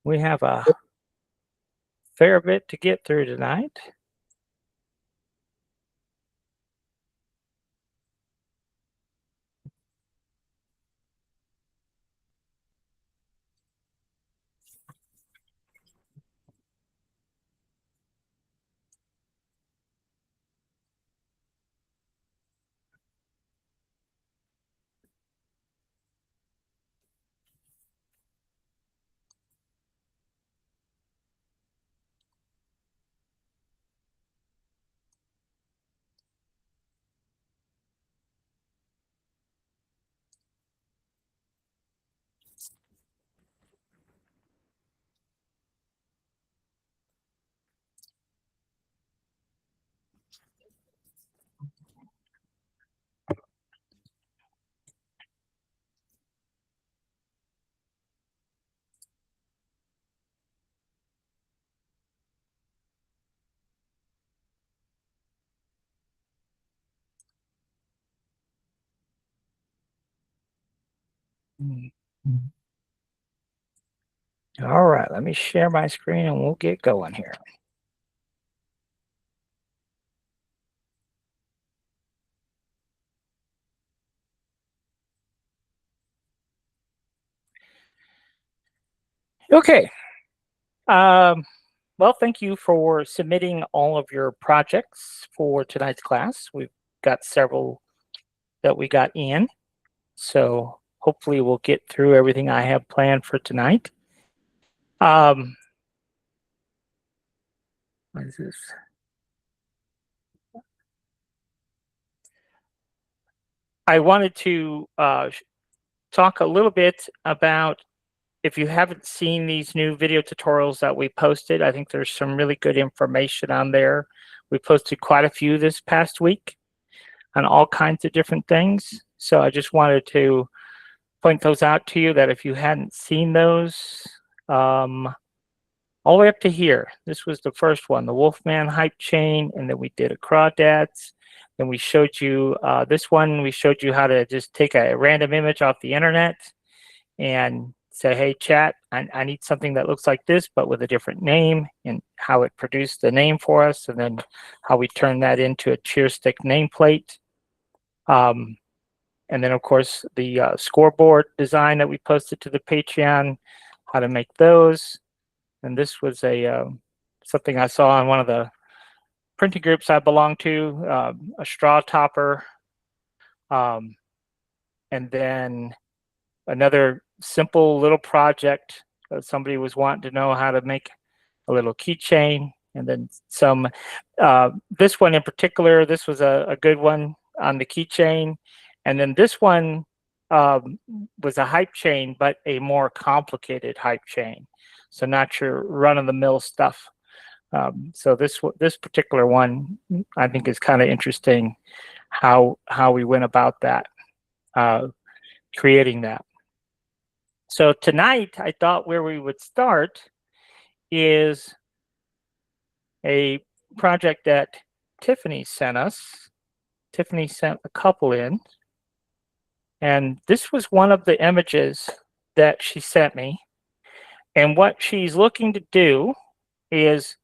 We have a fair bit to get through tonight. All right, let me share my screen and we'll get going here. Okay. Well, thank you for submitting all of your projects for tonight's class. We've got several that we got in, so hopefully we'll get through everything I have planned for tonight. What is this? I wanted to talk a little bit about, if you haven't seen these new video tutorials that we posted, I think there's some really good information on there. We posted quite a few this past week on all kinds of different things. So I just wanted to point those out to you, that if you hadn't seen those, all the way up to here, this was the first one, the Wolfman hype chain, and then we did a crawdads. Then we showed you this one, we showed you how to just take a random image off the internet and say, hey, chat, I need something that looks like this, but with a different name, and how it produced the name for us, and then how we turn that into a cheer stick nameplate. And then, of course, the scoreboard design that we posted to the Patreon, how to make those. And this was a something I saw on one of the printing groups I belong to, a straw topper. And then another simple little project. Somebody was wanting to know how to make a little keychain, and then some. This one in particular, this was a good one on the keychain, and then this one was a hype chain, but a more complicated hype chain. So not your run-of-the-mill stuff. So this particular one, I think, is kind of interesting how we went about that, creating that. So tonight, I thought where we would start is a project that Tiffany sent us. Tiffany sent a couple in, and this was one of the images that she sent me. And what she's looking to do is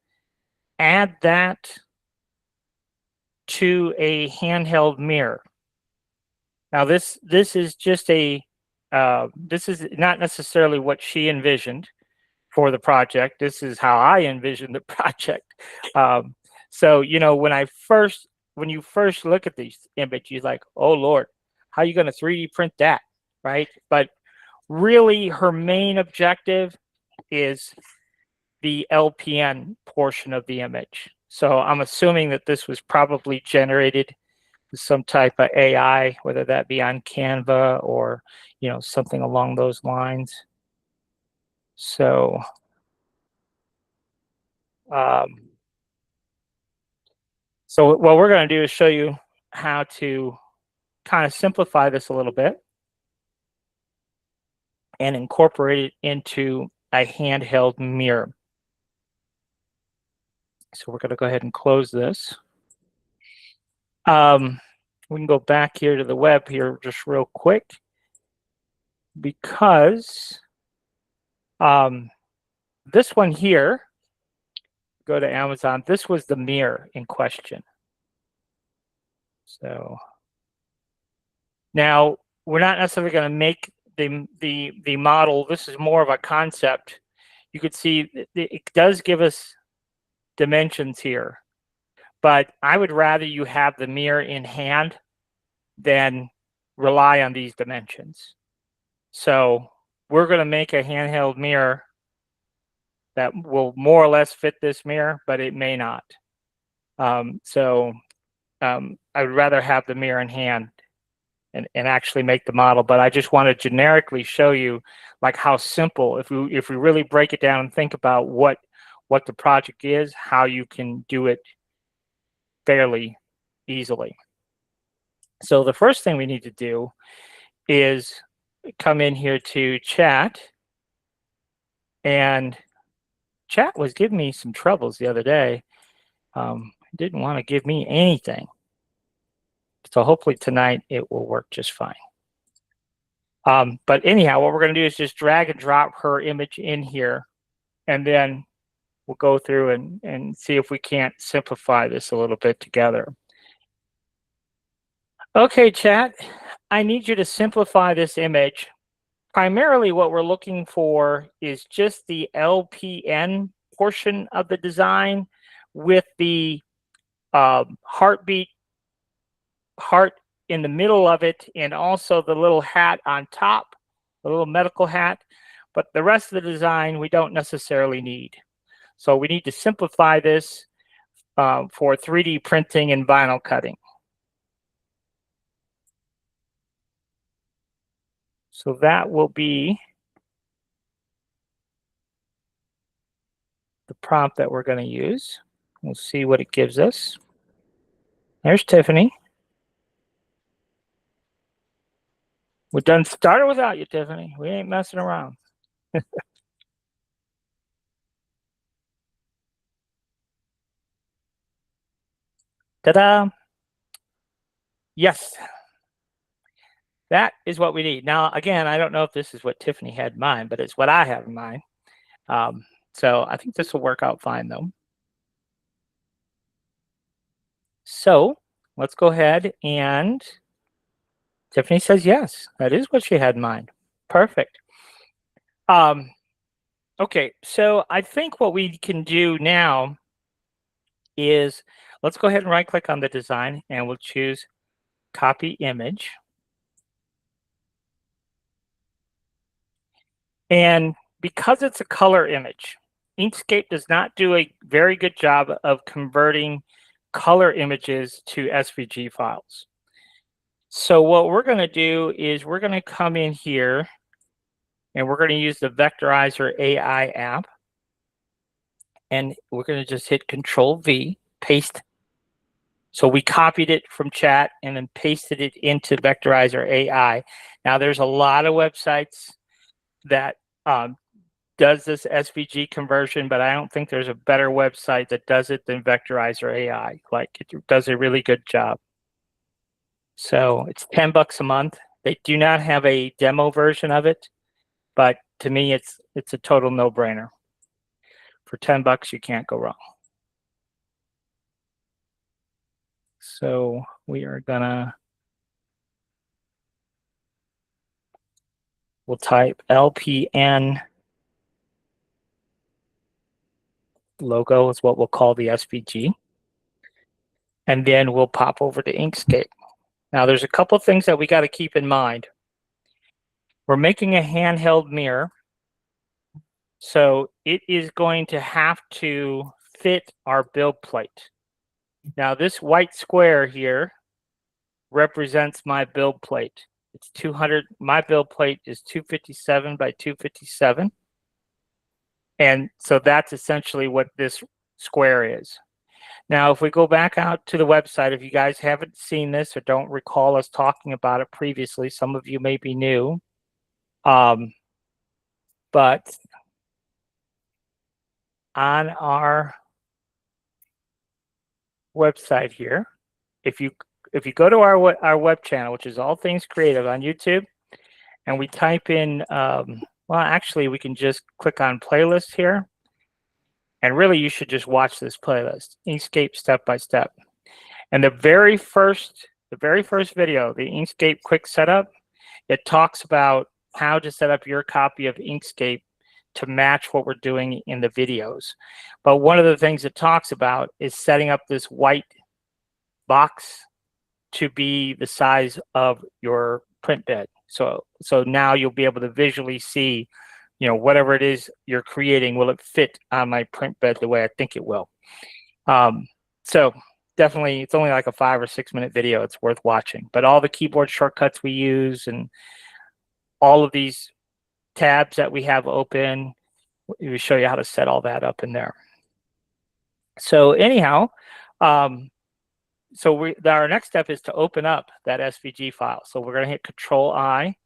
add that to a handheld mirror. Now, this is just a this is not necessarily what she envisioned for the project. This is how I envisioned the project. So, you know, when you first look at these images, you're like, oh Lord, how are you going to 3D print that, right? But really, her main objective is the LPN portion of the image. So I'm assuming that this was probably generated with some type of AI, whether that be on Canva or, you know, something along those lines. So so what we're going to do is show you how to kind of simplify this a little bit and incorporate it into a handheld mirror. So we're going to go ahead and close this. We can go back here to the web here just real quick, because this one here, go to Amazon, this was the mirror in question. So now we're not necessarily going to make the model. This is more of a concept. You could see it does give us dimensions here, but I would rather you have the mirror in hand than rely on these dimensions. So we're going to make a handheld mirror that will more or less fit this mirror, but it may not. I would rather have the mirror in hand and actually make the model. But I just want to generically show you like how simple, if we really break it down and think about what the project is, how you can do it fairly easily. So the first thing we need to do is come in here to chat, and chat was giving me some troubles the other day. Didn't want to give me anything. So hopefully tonight it will work just fine. But anyhow, what we're going to do is just drag and drop her image in here, and then we'll go through and see if we can't simplify this a little bit together. Okay, chat, I need you to simplify this image. Primarily what we're looking for is just the LPN portion of the design with the heartbeat heart in the middle of it, and also the little hat on top, the little medical hat. But the rest of the design we don't necessarily need. So we need to simplify this for 3D printing and vinyl cutting. So that will be the prompt that we're going to use. We'll see what it gives us. There's Tiffany. We're done started without you, Tiffany. We ain't messing around. Ta-da! Yes. That is what we need. Now, again, I don't know if this is what Tiffany had in mind, but it's what I have in mind. So I think this will work out fine, though. So let's go ahead and Tiffany says yes. That is what she had in mind. Perfect. Okay, so I think what we can do now is let's go ahead and right-click on the design, and we'll choose Copy Image. And because it's a color image, Inkscape does not do a very good job of converting color images to SVG files. So what we're going to do is we're going to come in here and we're going to use the Vectorizer AI app. And we're going to just hit Control V, paste. So we copied it from chat and then pasted it into Vectorizer AI. Now there's a lot of websites that does this SVG conversion, but I don't think there's a better website that does it than Vectorizer AI. Like, it does a really good job. So it's $10 a month. They do not have a demo version of it, but to me, it's a total no-brainer. For $10, you can't go wrong. So we are gonna, we'll type LPN logo is what we'll call the SVG. And then we'll pop over to Inkscape. Now there's a couple of things that we got to keep in mind. We're making a handheld mirror, so it is going to have to fit our build plate. Now this white square here represents my build plate. It's 200, my build plate is 257 by 257. And so that's essentially what this square is. Now, if we go back out to the website, if you guys haven't seen this or don't recall us talking about it previously, some of you may be new. But on our website here, if you go to our web channel, which is All Things Creative on YouTube, and we type in, well, actually, we can just click on playlist here, And really, you should just watch this playlist, Inkscape Step by Step. And the very first video, the Inkscape Quick Setup, it talks about how to set up your copy of Inkscape to match what we're doing in the videos. But one of the things it talks about is setting up this white box to be the size of your print bed. So now you'll be able to visually see, you know, whatever it is you're creating, will it fit on my print bed the way I think it will? So definitely, it's only like a 5 or 6 minute video. It's worth watching. But all the keyboard shortcuts we use and all of these tabs that we have open, we show you how to set all that up in there. So anyhow, our next step is to open up that SVG file. So we're going to hit Control-I,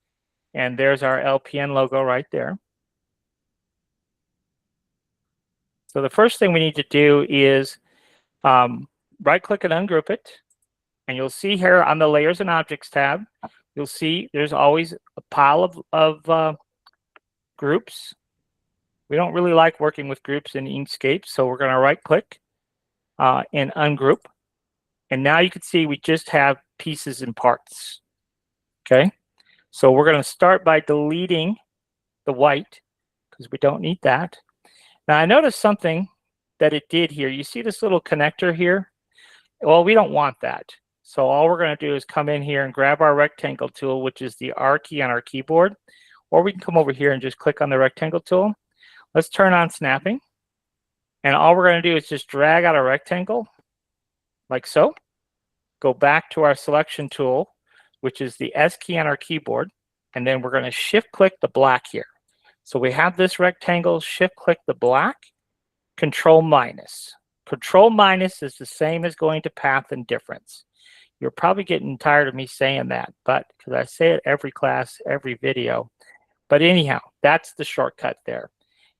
and there's our LPN logo right there. So the first thing we need to do is right-click and ungroup it. And you'll see here on the Layers and Objects tab, you'll see there's always a pile of groups. We don't really like working with groups in Inkscape, so we're going to right-click and ungroup. And now you can see we just have pieces and parts. Okay, so we're going to start by deleting the white because we don't need that. Now I noticed something that it did here. You see this little connector here? Well, we don't want that. So all we're going to do is come in here and grab our rectangle tool, which is the R key on our keyboard, or we can come over here and just click on the rectangle tool. Let's turn on snapping. And all we're going to do is just drag out a rectangle like so. Go back to our selection tool, which is the S key on our keyboard. And then we're going to shift click the black here. So we have this rectangle, shift click the black, Control minus. Control minus is the same as going to path and difference. You're probably getting tired of me saying that, but because I say it every class, every video. But anyhow, that's the shortcut there.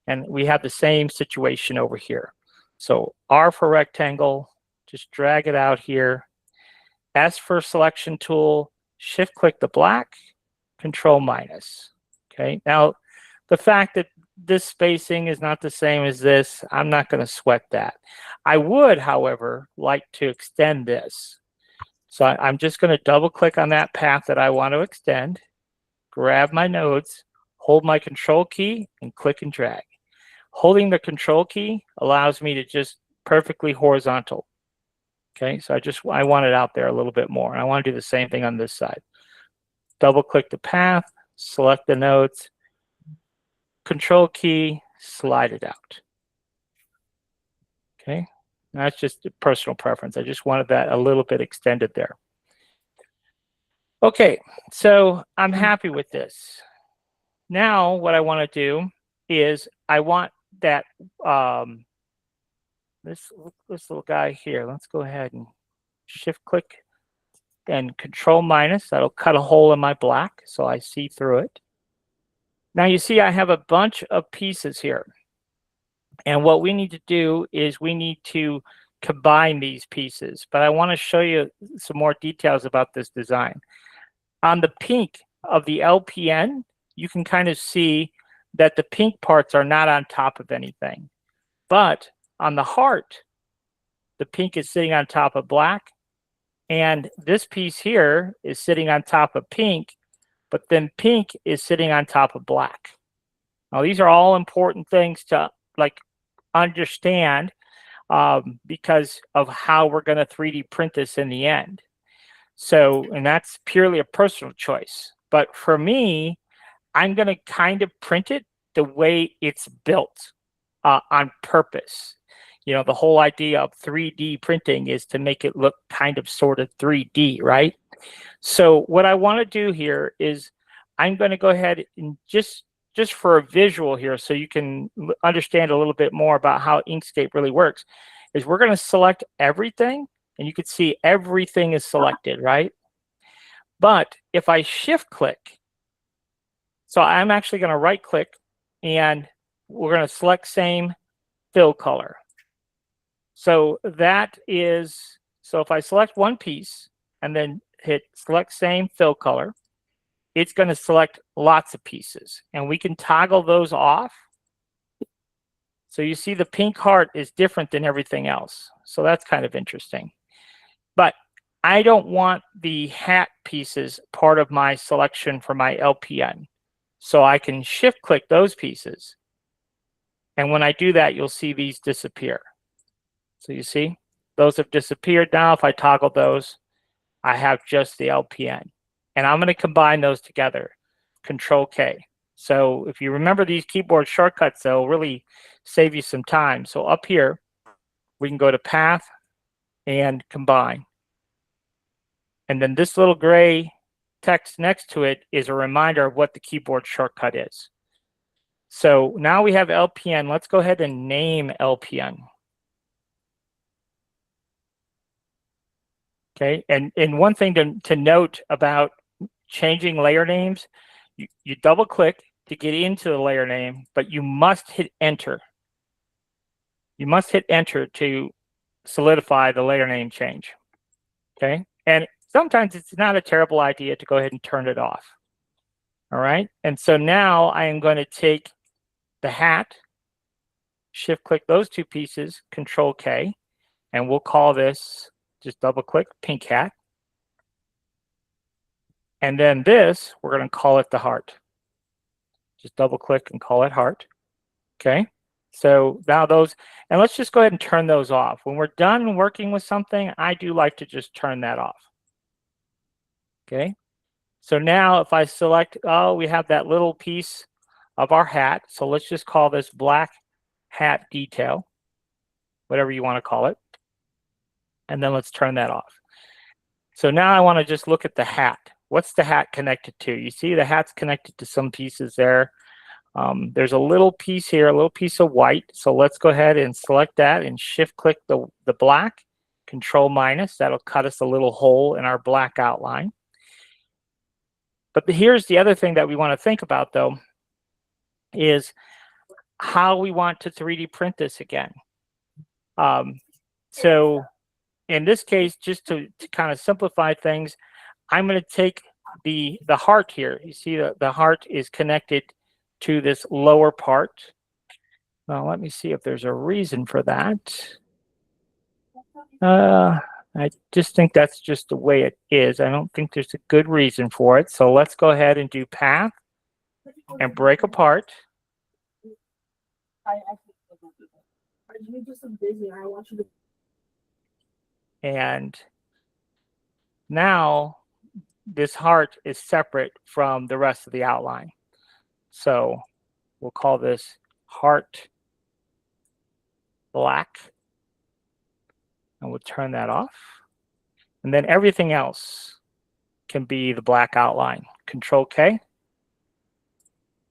And we have the same situation over here. So R for rectangle, just drag it out here. S for selection tool, shift click the black, Control minus. Okay, now the fact that this spacing is not the same as this, I'm not going to sweat that. I would, however, like to extend this. So I'm just going to double click on that path that I want to extend, grab my nodes, hold my Control key, and click and drag. Holding the Control key allows me to just perfectly horizontal. Okay, so I want it out there a little bit more. And I want to do the same thing on this side. Double click the path, select the nodes, Control key, slide it out. Okay, that's just a personal preference. I just wanted that a little bit extended there. Okay, so I'm happy with this. Now what I want to do is I want that this little guy here. Let's go ahead and shift click and Control minus. That'll cut a hole in my black so I see through it. Now you see I have a bunch of pieces here. And what we need to do is we need to combine these pieces. But I want to show you some more details about this design. On the pink of the LPN, you can kind of see that the pink parts are not on top of anything. But on the heart, the pink is sitting on top of black. And this piece here is sitting on top of pink, but then pink is sitting on top of black. Now, these are all important things to understand because of how we're going to 3D print this in the end. So, and that's purely a personal choice. But for me, I'm going to kind of print it the way it's built on purpose. You know, the whole idea of 3D printing is to make it look kind of sort of 3D, right? So what I want to do here is I'm going to go ahead and just for a visual here so you can understand a little bit more about how Inkscape really works, is we're going to select everything, and you can see everything is selected, right? But if I shift click, so I'm actually going to right click and we're going to select same fill color. So that is, so if I select one piece and then hit select same fill color, it's going to select lots of pieces, and we can toggle those off So you see the pink heart is different than everything else. So that's kind of interesting. But I don't want the hat pieces part of my selection for my LPN. So I can shift click those pieces. And when I do that, you'll see these disappear. So you see, those have disappeared now. If I toggle those, I have just the LPN. And I'm going to combine those together, Control K. So if you remember these keyboard shortcuts, they'll really save you some time. So up here, we can go to Path and Combine. And then this little gray text next to it is a reminder of what the keyboard shortcut is. So now we have LPN. Let's go ahead and name LPN. Okay, and one thing to note about changing layer names, you double click to get into the layer name, but you must hit enter. You must hit enter to solidify the layer name change. Okay, and sometimes it's not a terrible idea to go ahead and turn it off. All right, and so now I am going to take the hat, shift click those two pieces, Control K, and we'll call this, just double click, pink hat. And then this, we're going to call it the heart. Just double click and call it heart. Okay, so now those, and let's just go ahead and turn those off. When we're done working with something, I do like to just turn that off. Okay, so now if I select, oh, we have that little piece of our hat. So let's just call this black hat detail, whatever you want to call it. And then let's turn that off. So now I want to just look at the hat. What's the hat connected to? You see the hat's connected to some pieces there. There's a little piece here, a little piece of white. So let's go ahead and select that and shift click the black, Control minus. That'll cut us a little hole in our black outline. But here's the other thing that we want to think about, though, is how we want to 3D print this again. So in this case, just to kind of simplify things, I'm going to take the heart here. You see the heart is connected to this lower part. Now let me see if there's a reason for that. I just think that's just the way it is. I don't think there's a good reason for it. So let's go ahead and do Path and break apart. And now this heart is separate from the rest of the outline. So we'll call this heart black. And we'll turn that off. And then everything else can be the black outline. Control K,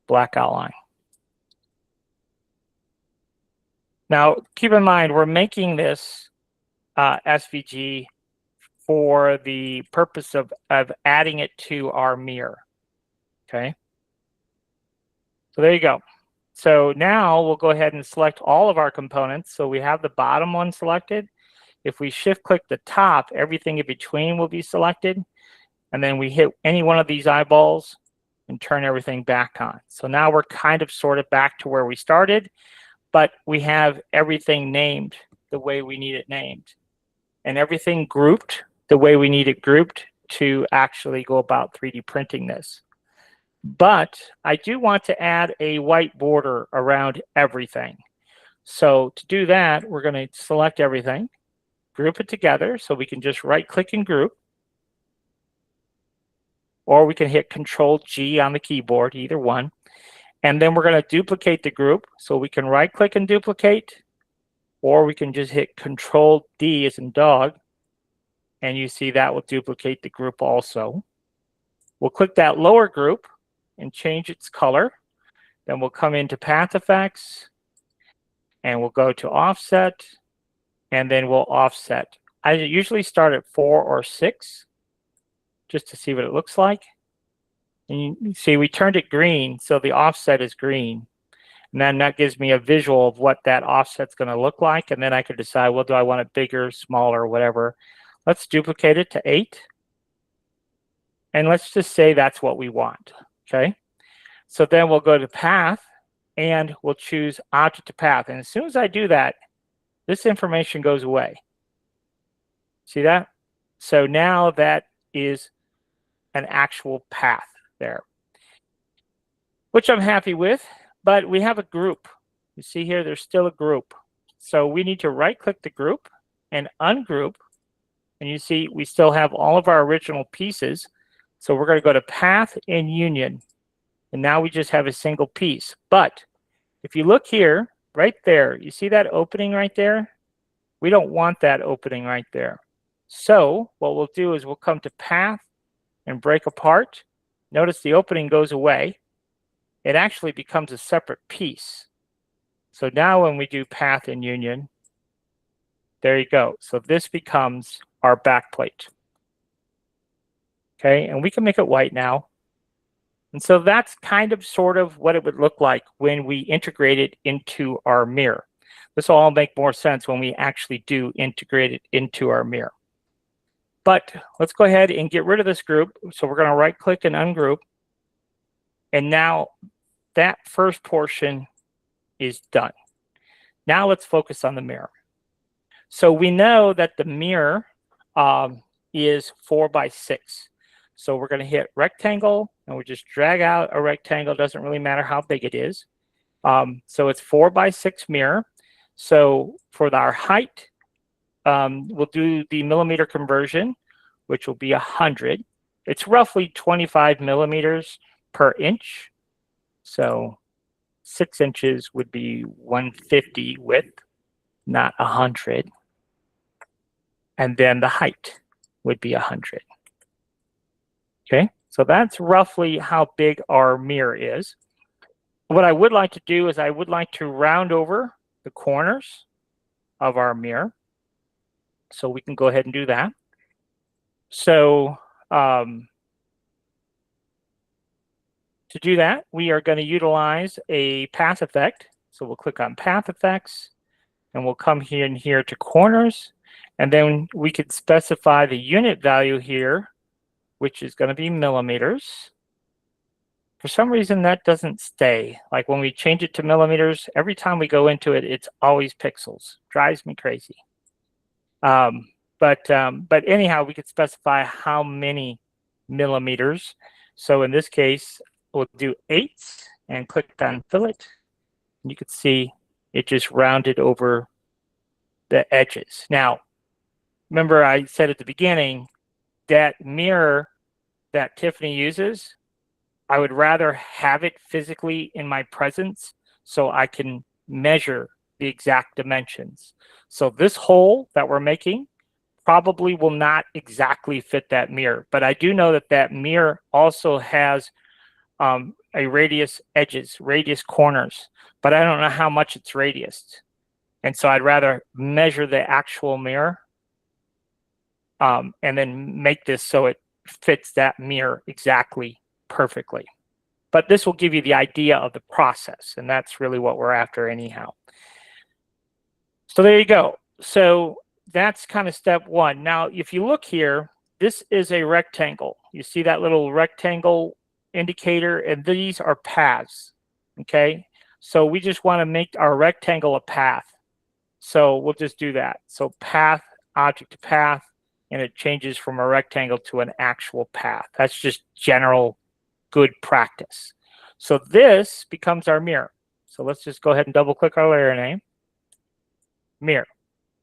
black outline. Now, keep in mind, we're making this SVG for the purpose of adding it to our mirror. Okay. So there you go. So now we'll go ahead and select all of our components. So we have the bottom one selected. If we shift click the top, everything in between will be selected. And then we hit any one of these eyeballs and turn everything back on. So now we're kind of sort of back to where we started, but we have everything named the way we need it named. And everything grouped the way we need it grouped to actually go about 3D printing this. But I do want to add a white border around everything. So to do that, we're going to select everything, group it together, so we can just right click and group, or we can hit Control G on the keyboard, either one. And then we're going to duplicate the group, so we can right click and duplicate, or we can just hit Control D as in dog, and you see that will duplicate the group also. We'll click that lower group and change its color. Then we'll come into Path Effects, and we'll go to Offset, and then we'll offset. I usually start at 4 or 6 just to see what it looks like. And you see we turned it green, so the offset is green. And then that gives me a visual of what that offset's going to look like. And then I could decide, well, do I want it bigger, smaller, whatever. Let's duplicate it to 8. And let's just say that's what we want. Okay. So then we'll go to Path and we'll choose object to path. And as soon as I do that, this information goes away. See that? So now that is an actual path there, which I'm happy with, but we have a group. You see here, there's still a group. So we need to right click the group and ungroup. And you see, we still have all of our original pieces. So we're going to go to path and union. And now we just have a single piece. But if you look here, right there, you see that opening right there? We don't want that opening right there. So what we'll do is we'll come to path and break apart. Notice the opening goes away. It actually becomes a separate piece. So now when we do path and union, there you go. So this becomes our back plate. Okay, and we can make it white now. And so that's kind of sort of what it would look like when we integrate it into our mirror. This will all make more sense when we actually do integrate it into our mirror. But let's go ahead and get rid of this group. So we're going to right click and ungroup. And now that first portion is done. Now let's focus on the mirror. So we know that the mirror is 4 by 6. So we're going to hit rectangle, and we just drag out a rectangle. Doesn't really matter how big it is. So it's 4 by 6 mirror. So for our height, we'll do the millimeter conversion, which will be 100. It's roughly 25 millimeters per inch. So 6 inches would be 150 width, not 100. And then the height would be 100. Okay, so that's roughly how big our mirror is. What I would like to do is I would like to round over the corners of our mirror. So we can go ahead and do that. So to do that, we are going to utilize a path effect. So we'll click on path effects, and we'll come here and here to corners. And then we could specify the unit value here, which is going to be millimeters. For some reason, that doesn't stay. Like when we change it to millimeters, every time we go into it, it's always pixels. Drives me crazy. But anyhow, we could specify how many millimeters. So in this case, we'll do 8 and click on fillet. You can see it just rounded over the edges. Now, remember I said at the beginning, that mirror that Tiffany uses, I would rather have it physically in my presence so I can measure the exact dimensions. So this hole that we're making probably will not exactly fit that mirror, but I do know that that mirror also has a radius edges, radius corners, but I don't know how much it's radiused. And so I'd rather measure the actual mirror and then make this so it fits that mirror exactly perfectly. But this will give you the idea of the process, and that's really what we're after anyhow. So there you go. So that's kind of step one. Now, if you look here, this is a rectangle. You see that little rectangle indicator, and these are paths, okay? So we just want to make our rectangle a path. So we'll just do that. So path, object to path, and it changes from a rectangle to an actual path. That's just general good practice. So this becomes our mirror. So let's just go ahead and double click our layer name, mirror.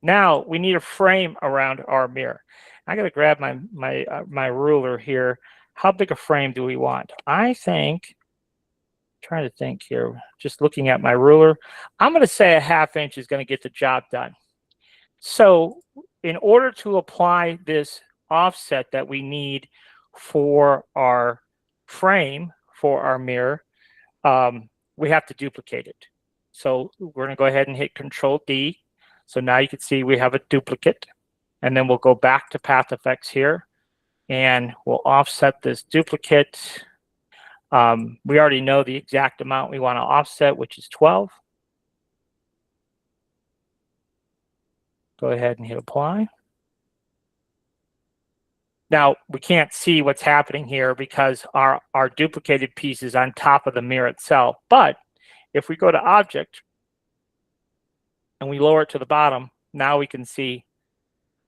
Now we need a frame around our mirror. I got to grab my ruler here. How big a frame do we want? I think, trying to think here, just looking at my ruler, I'm going to say a 1/2 inch is going to get the job done. So in order to apply this offset that we need for our frame, for our mirror, we have to duplicate it. So we're going to go ahead and hit Control D. So now you can see we have a duplicate. And then we'll go back to Path Effects here, and we'll offset this duplicate. We already know the exact amount we want to offset, which is 12. Go ahead and hit apply. Now, we can't see what's happening here because our duplicated piece is on top of the mirror itself. But if we go to object and we lower it to the bottom, now we can see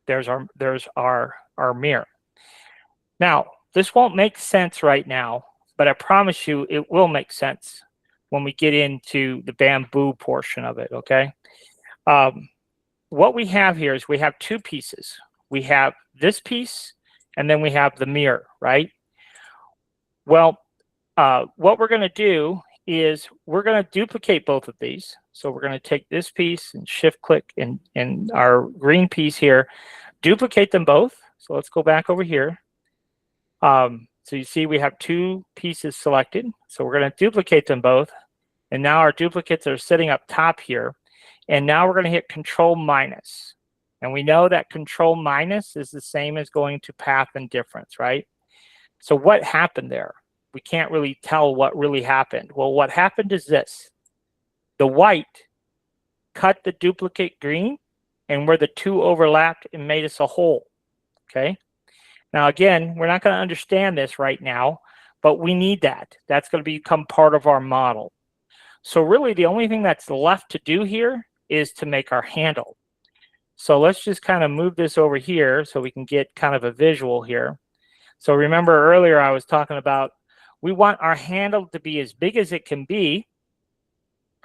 there's our mirror. Now, this won't make sense right now, but I promise you it will make sense when we get into the bamboo portion of it, okay? What we have here is we have two pieces. We have this piece, and then we have the mirror, right? Well, what we're going to do is we're going to duplicate both of these. So we're going to take this piece and shift click in our green piece here, duplicate them both. So let's go back over here. So you see we have two pieces selected. So we're going to duplicate them both. And now our duplicates are sitting up top here. And now we're going to hit Control minus. And we know that Control minus is the same as going to path and difference, right? So what happened there? We can't really tell what really happened. Well, what happened is this. The white cut the duplicate green, and where the two overlapped, it made us a hole, okay? Now, again, we're not going to understand this right now, but we need that. That's going to become part of our model. So really, the only thing that's left to do here is to make our handle. So let's just kind of move this over here so we can get kind of a visual here. So remember earlier I was talking about we want our handle to be as big as it can be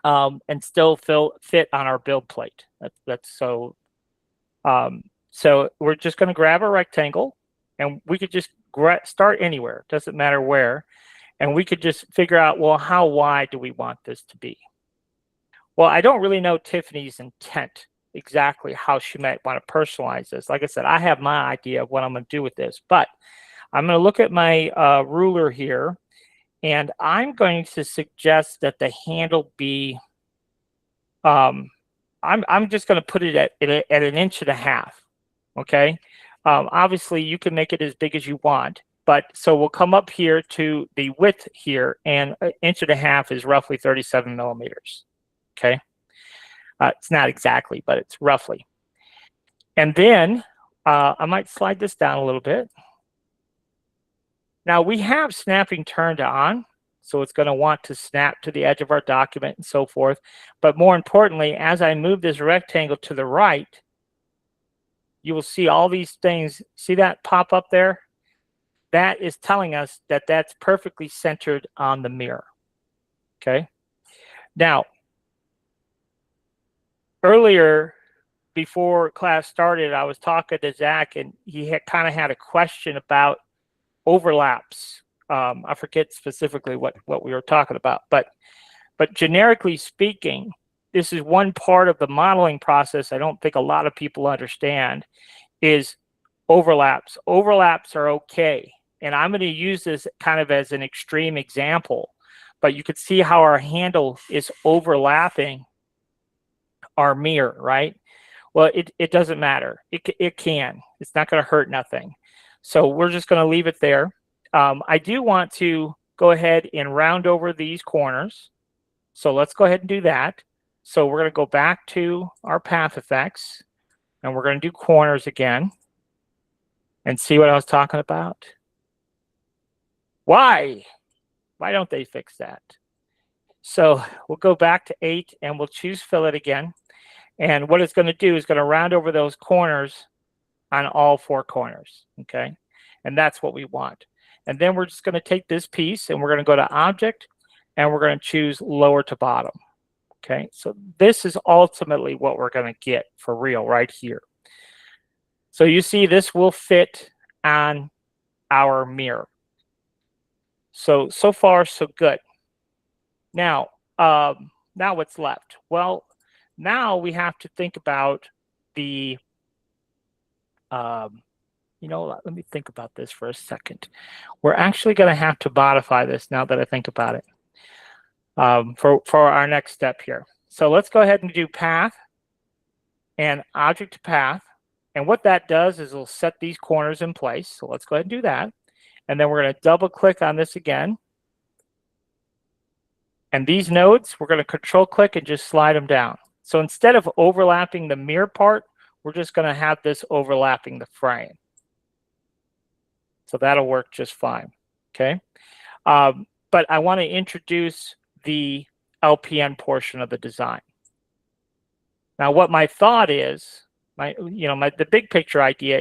and still fit on our build plate. So we're just going to grab a rectangle, and we could just start anywhere. It doesn't matter where. And we could just figure out, well, how wide do we want this to be? Well, I don't really know Tiffany's intent, exactly how she might want to personalize this. Like I said, I have my idea of what I'm going to do with this, but I'm going to look at my ruler here, and I'm going to suggest that the handle be, I'm just going to put it at 1.5 inches, okay? Obviously, you can make it as big as you want, but so we'll come up here to the width here, and 1.5 inches is roughly 37 millimeters, okay? It's not exactly, but it's roughly. And then I might slide this down a little bit. Now we have snapping turned on, so it's going to want to snap to the edge of our document and so forth. But more importantly, as I move this rectangle to the right, you will see all these things. See that pop up there? That is telling us that that's perfectly centered on the mirror. Okay. Now, earlier, before class started, I was talking to Zach, and he had kind of had a question about overlaps. I forget specifically what we were talking about, but generically speaking, this is one part of the modeling process I don't think a lot of people understand is overlaps. Overlaps are okay. And I'm going to use this kind of as an extreme example, but you could see how our handle is overlapping our mirror, right? Well, it doesn't matter. It can. It's not going to hurt nothing. So we're just going to leave it there. I do want to go ahead and round over these corners. So let's go ahead and do that. So we're going to go back to our path effects, and we're going to do corners again and see what I was talking about. Why don't they fix that? So we'll go back to 8, and we'll choose fillet again. And what it's going to do is going to round over those corners on all 4 corners, okay? And that's what we want. And then we're just going to take this piece, and we're going to go to Object, and we're going to choose Lower to Bottom, okay? So this is ultimately what we're going to get for real right here. So you see this will fit on our mirror. So far, so good. Now what's left? Well, now we have to think about the, you know, let me think about this for a second. We're actually going to have to modify this now that I think about it for our next step here. So let's go ahead and do path and object to path. And what that does is it'll set these corners in place. So let's go ahead and do that. And then we're going to double click on this again. And these nodes, we're going to control click and just slide them down. So instead of overlapping the mirror part, we're just going to have this overlapping the frame. So that'll work just fine, okay? But I want to introduce the LPN portion of the design. Now, what my thought is, the big picture idea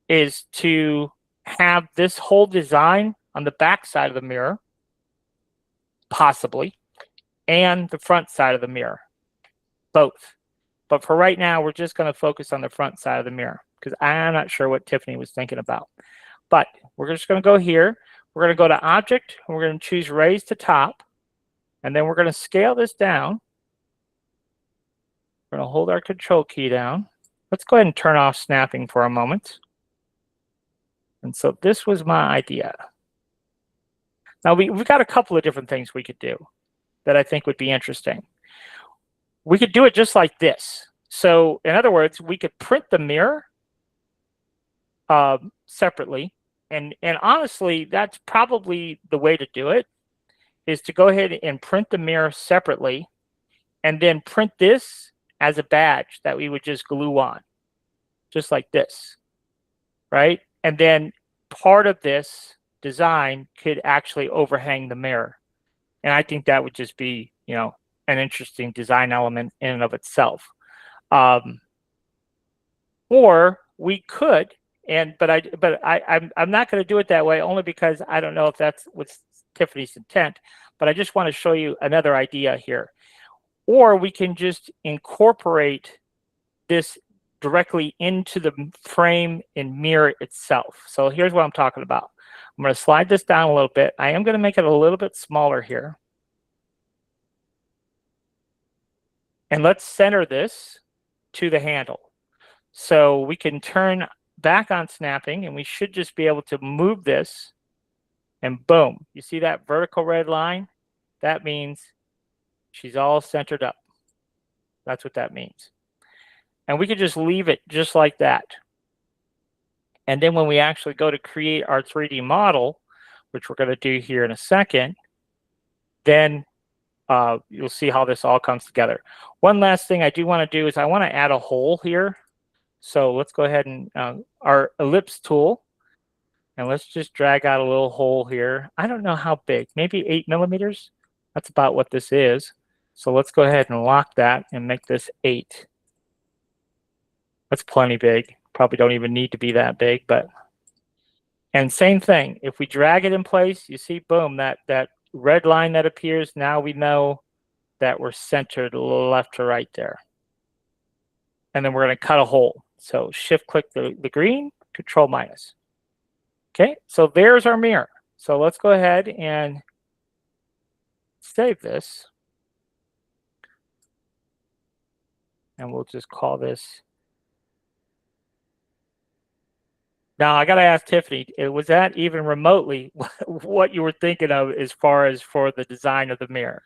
is to have this whole design on the back side of the mirror, possibly, and the front side of the mirror, both. But for right now, we're just going to focus on the front side of the mirror because I'm not sure what Tiffany was thinking about. But we're just going to go here. We're going to go to Object, and we're going to choose Raise to Top. And then we're going to scale this down. We're going to hold our Control key down. Let's go ahead and turn off snapping for a moment. And so this was my idea. Now, we've got a couple of different things we could do that I think would be interesting. We could do it just like this. So in other words, we could print the mirror separately. And honestly, that's probably the way to do it, is to go ahead and print the mirror separately and then print this as a badge that we would just glue on, just like this, right? And then part of this design could actually overhang the mirror. And I think that would just be, an interesting design element in and of itself. Or we could, but I'm not going to do it that way, only because I don't know if that's what's Tiffany's intent, but I just want to show you another idea here. Or we can just incorporate this directly into the frame and mirror itself. So here's what I'm talking about. I'm going to slide this down a little bit. I am going to make it a little bit smaller here. And let's center this to the handle. So we can turn back on snapping, and we should just be able to move this, and boom. You see that vertical red line? That means she's all centered up. That's what that means. And we could just leave it just like that. And then when we actually go to create our 3D model, which we're going to do here in a second, then you'll see how this all comes together. One last thing I do want to do is I want to add a hole here. So let's go ahead and our ellipse tool, and let's just drag out a little hole here. I don't know how big, maybe 8 millimeters. That's about what this is. So let's go ahead and lock that and make this 8. That's plenty big. Probably don't even need to be that big, but. And same thing, if we drag it in place, you see, boom, that red line that appears, now we know that we're centered left to right there. And then we're going to cut a hole. So shift click the green, Control minus. Okay, so there's our mirror. So let's go ahead and save this. And we'll just call this. Now, I got to ask Tiffany, was that even remotely what you were thinking of as far as for the design of the mirror?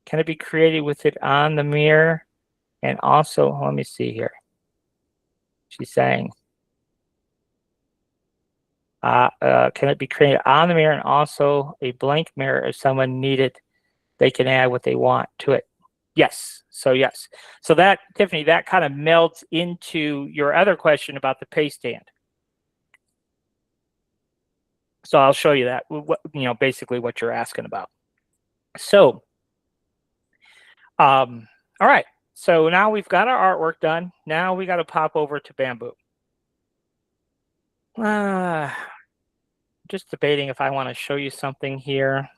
Can it be created with it on the mirror? And also, let me see here. She's saying, can it be created on the mirror and also a blank mirror if someone needed, they can add what they want to it? Yes. So yes. So that, Tiffany, that kind of melds into your other question about the pay stand. So I'll show you that, basically what you're asking about. So, all right. So now we've got our artwork done. Now we got to pop over to Bamboo. Just debating if I want to show you something here.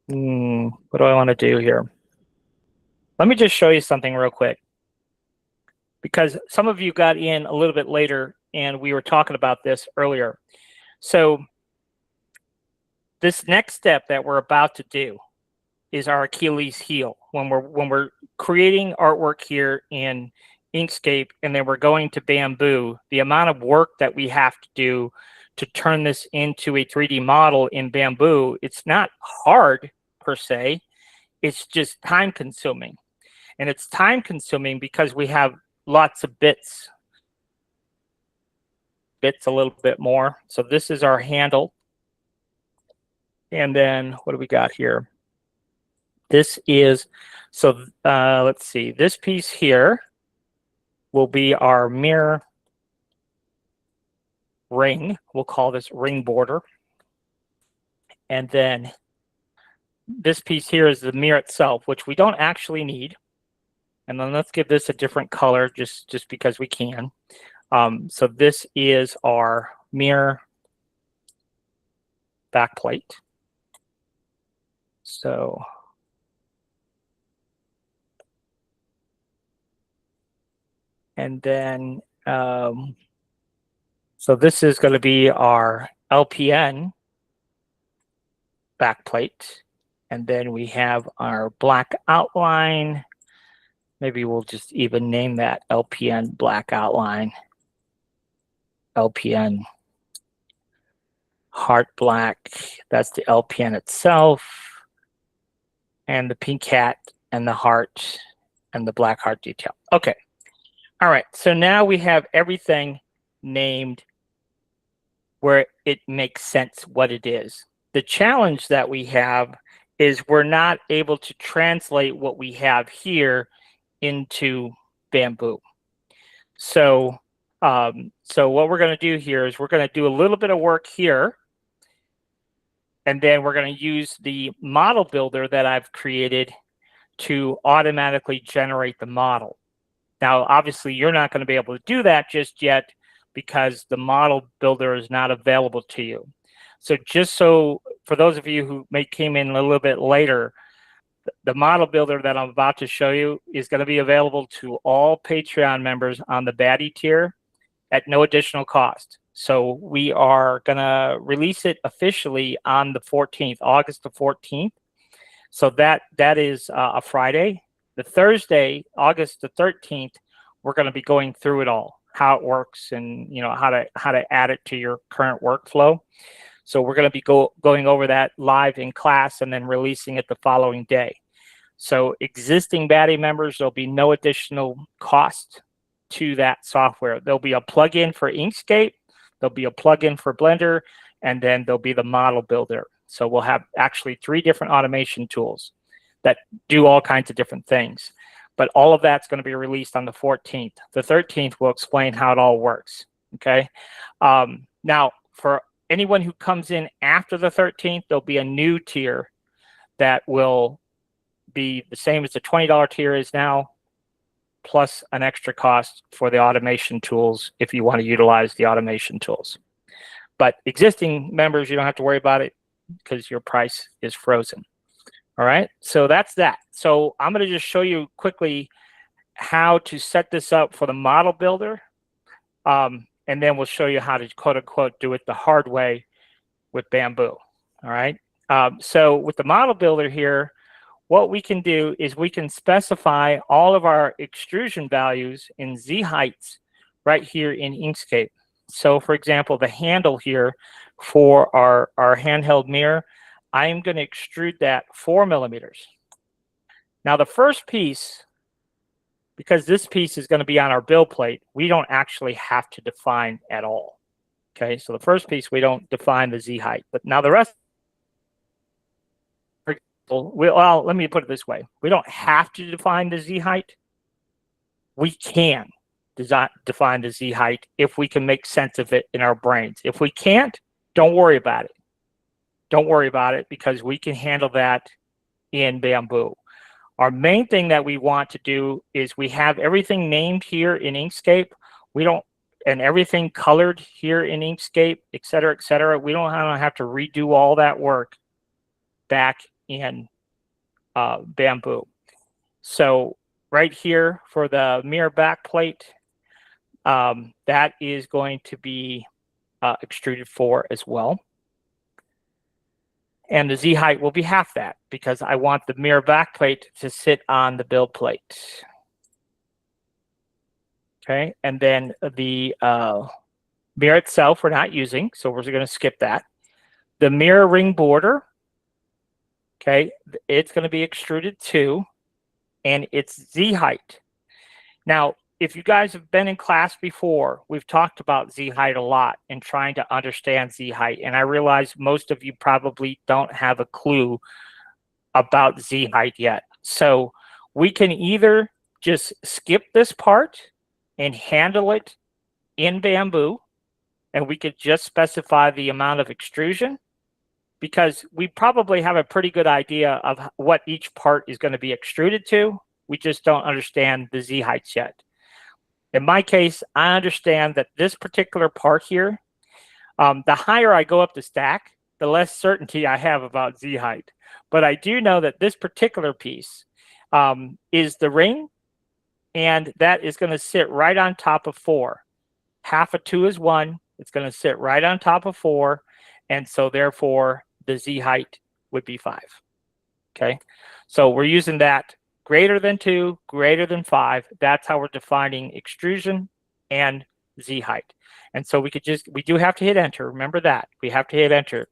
What do I want to do here? Let me just show you something real quick, because some of you got in a little bit later and we were talking about this earlier. So this next step that we're about to do is our Achilles heel. When we're creating artwork here in Inkscape and then we're going to Bamboo, the amount of work that we have to do to turn this into a 3D model in Bamboo, it's not hard per se, it's just time consuming. And it's time consuming because we have lots of bits a little bit more. So this is our handle. And then what do we got here? This is, so let's see, this piece here will be our mirror ring. We'll call this ring border. And then this piece here is the mirror itself, which we don't actually need. And then let's give this a different color just because we can. So this is our mirror backplate. So and then so this is going to be our LPN backplate. And then we have our black outline. Maybe we'll just even name that LPN black outline. LPN heart black, that's the LPN itself. And the pink hat and the heart and the black heart detail. Okay. All right. So now we have everything named where it makes sense what it is. The challenge that we have is we're not able to translate what we have here into Bamboo. So, so what we're going to do here is we're going to do a little bit of work here, and then we're going to use the model builder that I've created to automatically generate the model. Now, obviously, you're not going to be able to do that just yet because the model builder is not available to you. So just so for those of you who came in a little bit later, the model builder that I'm about to show you is going to be available to all Patreon members on the baddie tier at no additional cost. So we are going to release it officially on the 14th, August the 14th. So that is a Friday. The Thursday, August the 13th, we're going to be going through it all, how it works, and how to add it to your current workflow. So we're going to be going over that live in class and then releasing it the following day. So existing baddie members, there'll be no additional cost to that software. There'll be a plugin for Inkscape, there'll be a plugin for Blender, and then there'll be the model builder. So we'll have actually 3 different automation tools that do all kinds of different things. But all of that's going to be released on the 14th. The 13th will explain how it all works. Okay. Now, for anyone who comes in after the 13th, there'll be a new tier that will be the same as the $20 tier is now, plus an extra cost for the automation tools if you want to utilize the automation tools. But existing members, you don't have to worry about it because your price is frozen. All right, so that's that. So I'm going to just show you quickly how to set this up for the model builder. And then we'll show you how to quote unquote do it the hard way with Bamboo. All right. So with the model builder here, what we can do is we can specify all of our extrusion values in Z heights right here in Inkscape. So for example, the handle here for our handheld mirror, I'm going to extrude that 4 millimeters. Now the first piece, because this piece is going to be on our build plate, we don't actually have to define at all. Okay, so the first piece, we don't define the Z height. But now the rest, for example, well, let me put it this way. We don't have to define the Z height. We can define the Z height if we can make sense of it in our brains. If we can't, don't worry about it. Don't worry about it because we can handle that in Bamboo. Our main thing that we want to do is we have everything named here in Inkscape. And everything colored here in Inkscape, et cetera, et cetera. We don't have to redo all that work back in Bamboo. So right here for the mirror backplate, that is going to be extruded 4 as well. And the Z height will be half that because I want the mirror backplate to sit on the build plate. Okay, and then the mirror itself we're not using, so we're going to skip that. The mirror ring border, okay, it's going to be extruded 2, and it's Z height. Now, if you guys have been in class before, we've talked about Z height a lot and trying to understand Z height, and I realize most of you probably don't have a clue about Z height yet. So we can either just skip this part and handle it in Bamboo, and we could just specify the amount of extrusion, because we probably have a pretty good idea of what each part is going to be extruded to. We just don't understand the Z heights yet. In my case, I understand that this particular part here, the higher I go up the stack, the less certainty I have about Z height. But I do know that this particular piece is the ring, and that is going to sit right on top of 4. Half of 2 is 1. It's going to sit right on top of 4. And so therefore, the Z height would be 5. Okay, so we're using that greater than 2, greater than 5. That's how we're defining extrusion and Z height. And so we do have to hit enter. Remember that. We have to hit enter.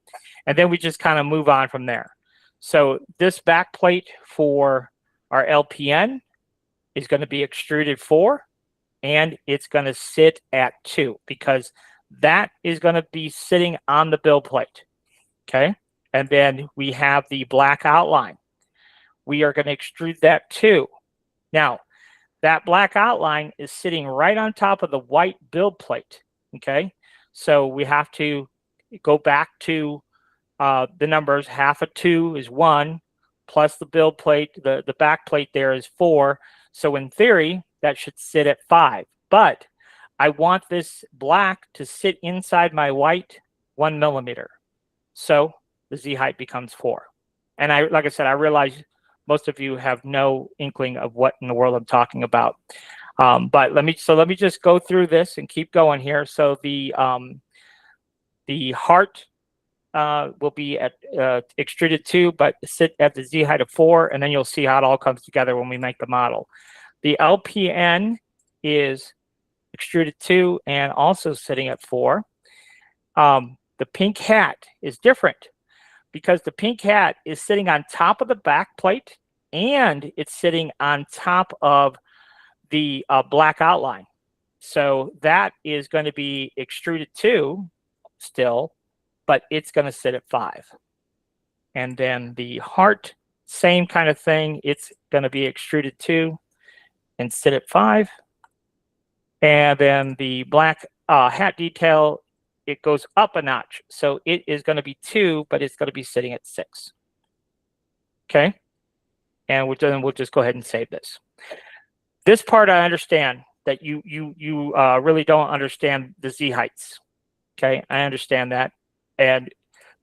And then we just kind of move on from there. So this back plate for our LPN is going to be extruded 4, and it's going to sit at 2 because that is going to be sitting on the build plate. Okay, and then we have the black outline. We are going to extrude that too. Now, that black outline is sitting right on top of the white build plate. Okay, so we have to go back to the numbers. Half of 2 is 1, plus the build plate, the back plate there is 4. So in theory, that should sit at 5. But I want this black to sit inside my white 1 millimeter. So the Z height becomes 4. And like I said, I realize most of you have no inkling of what in the world I'm talking about. But let me just go through this and keep going here. So the heart will be at extruded 2, but sit at the Z height of 4, and then you'll see how it all comes together when we make the model. The LPN is extruded 2 and also sitting at 4. The pink hat is different because the pink hat is sitting on top of the back plate and it's sitting on top of the black outline. So that is going to be extruded 2 still, but it's going to sit at 5. And then the heart, same kind of thing. It's going to be extruded 2 and sit at 5. And then the black hat detail, it goes up a notch. So it is going to be 2, but it's going to be sitting at 6. Okay. And we'll just go ahead and save this. This part I understand that you really don't understand the Z heights. Okay, I understand that. And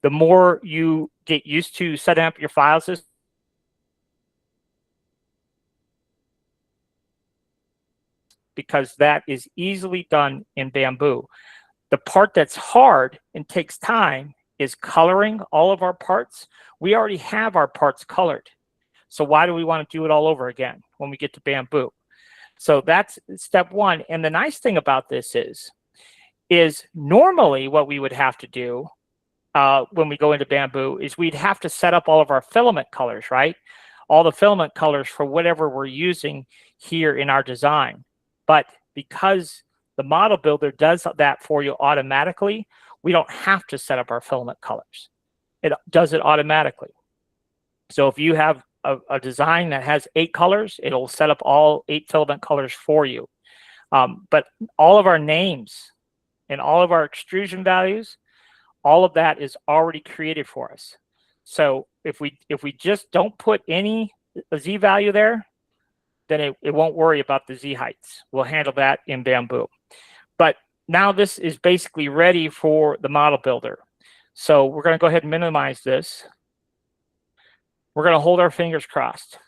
the more you get used to setting up your file system, because that is easily done in Bamboo. The part that's hard and takes time is coloring all of our parts. We already have our parts colored. So why do we want to do it all over again when we get to Bamboo? So that's step 1. And the nice thing about this is normally what we would have to do when we go into Bamboo is we'd have to set up all of our filament colors, right? All the filament colors for whatever we're using here in our design. But because the model builder does that for you automatically, we don't have to set up our filament colors. It does it automatically. So if you have a design that has 8 colors, it'll set up all 8 filament colors for you. But all of our names and all of our extrusion values, all of that is already created for us. So if we just don't put any Z value there, then it won't worry about the Z heights. We'll handle that in Bamboo. But now this is basically ready for the model builder. So we're going to go ahead and minimize this. We're going to hold our fingers crossed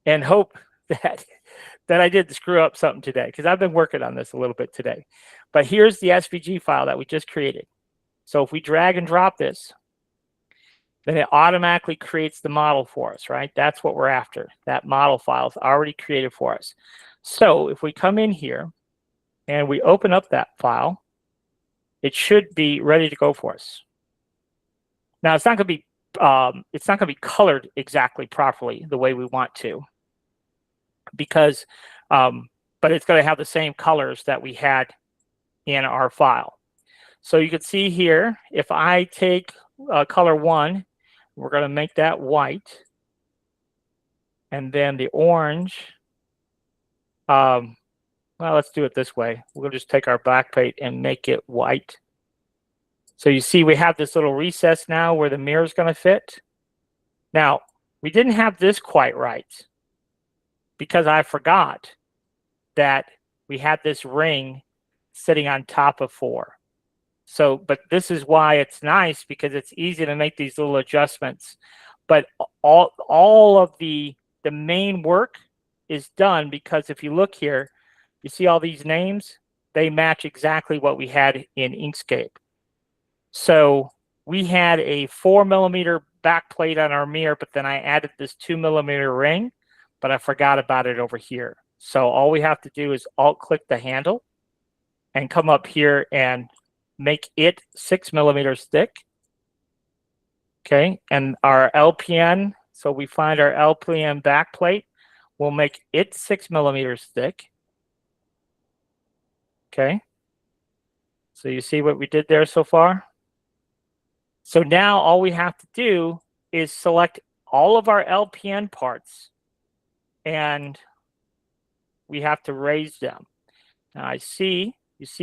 and hope that I didn't screw up something today, because I've been working on this a little bit today. But here's the SVG file that we just created. So if we drag and drop this, then it automatically creates the model for us, right? That's what we're after. That model file is already created for us. So if we come in here and we open up that file, it should be ready to go for us. Now it's not going to be colored exactly properly the way we want to, because but it's going to have the same colors that we had in our file. So you can see here, if I take color 1, we're going to make that white, and then the orange, well, let's do it this way. We'll just take our back plate and make it white. So you see we have this little recess now where the mirror is going to fit. Now, we didn't have this quite right because I forgot that we had this ring sitting on top of 4. So, but this is why it's nice, because it's easy to make these little adjustments. But all of the main work is done, because if you look here, you see all these names, they match exactly what we had in Inkscape. So we had a 4mm back plate on our mirror, but then I added this 2mm ring, but I forgot about it over here. So all we have to do is alt-click the handle and come up here and make it 6mm thick. Okay, and our LPN, so we find our LPN back plate, we'll make it 6mm thick. Okay, so you see what we did there so far? So now all we have to do is select all of our LPN parts, and we have to raise them. Now you see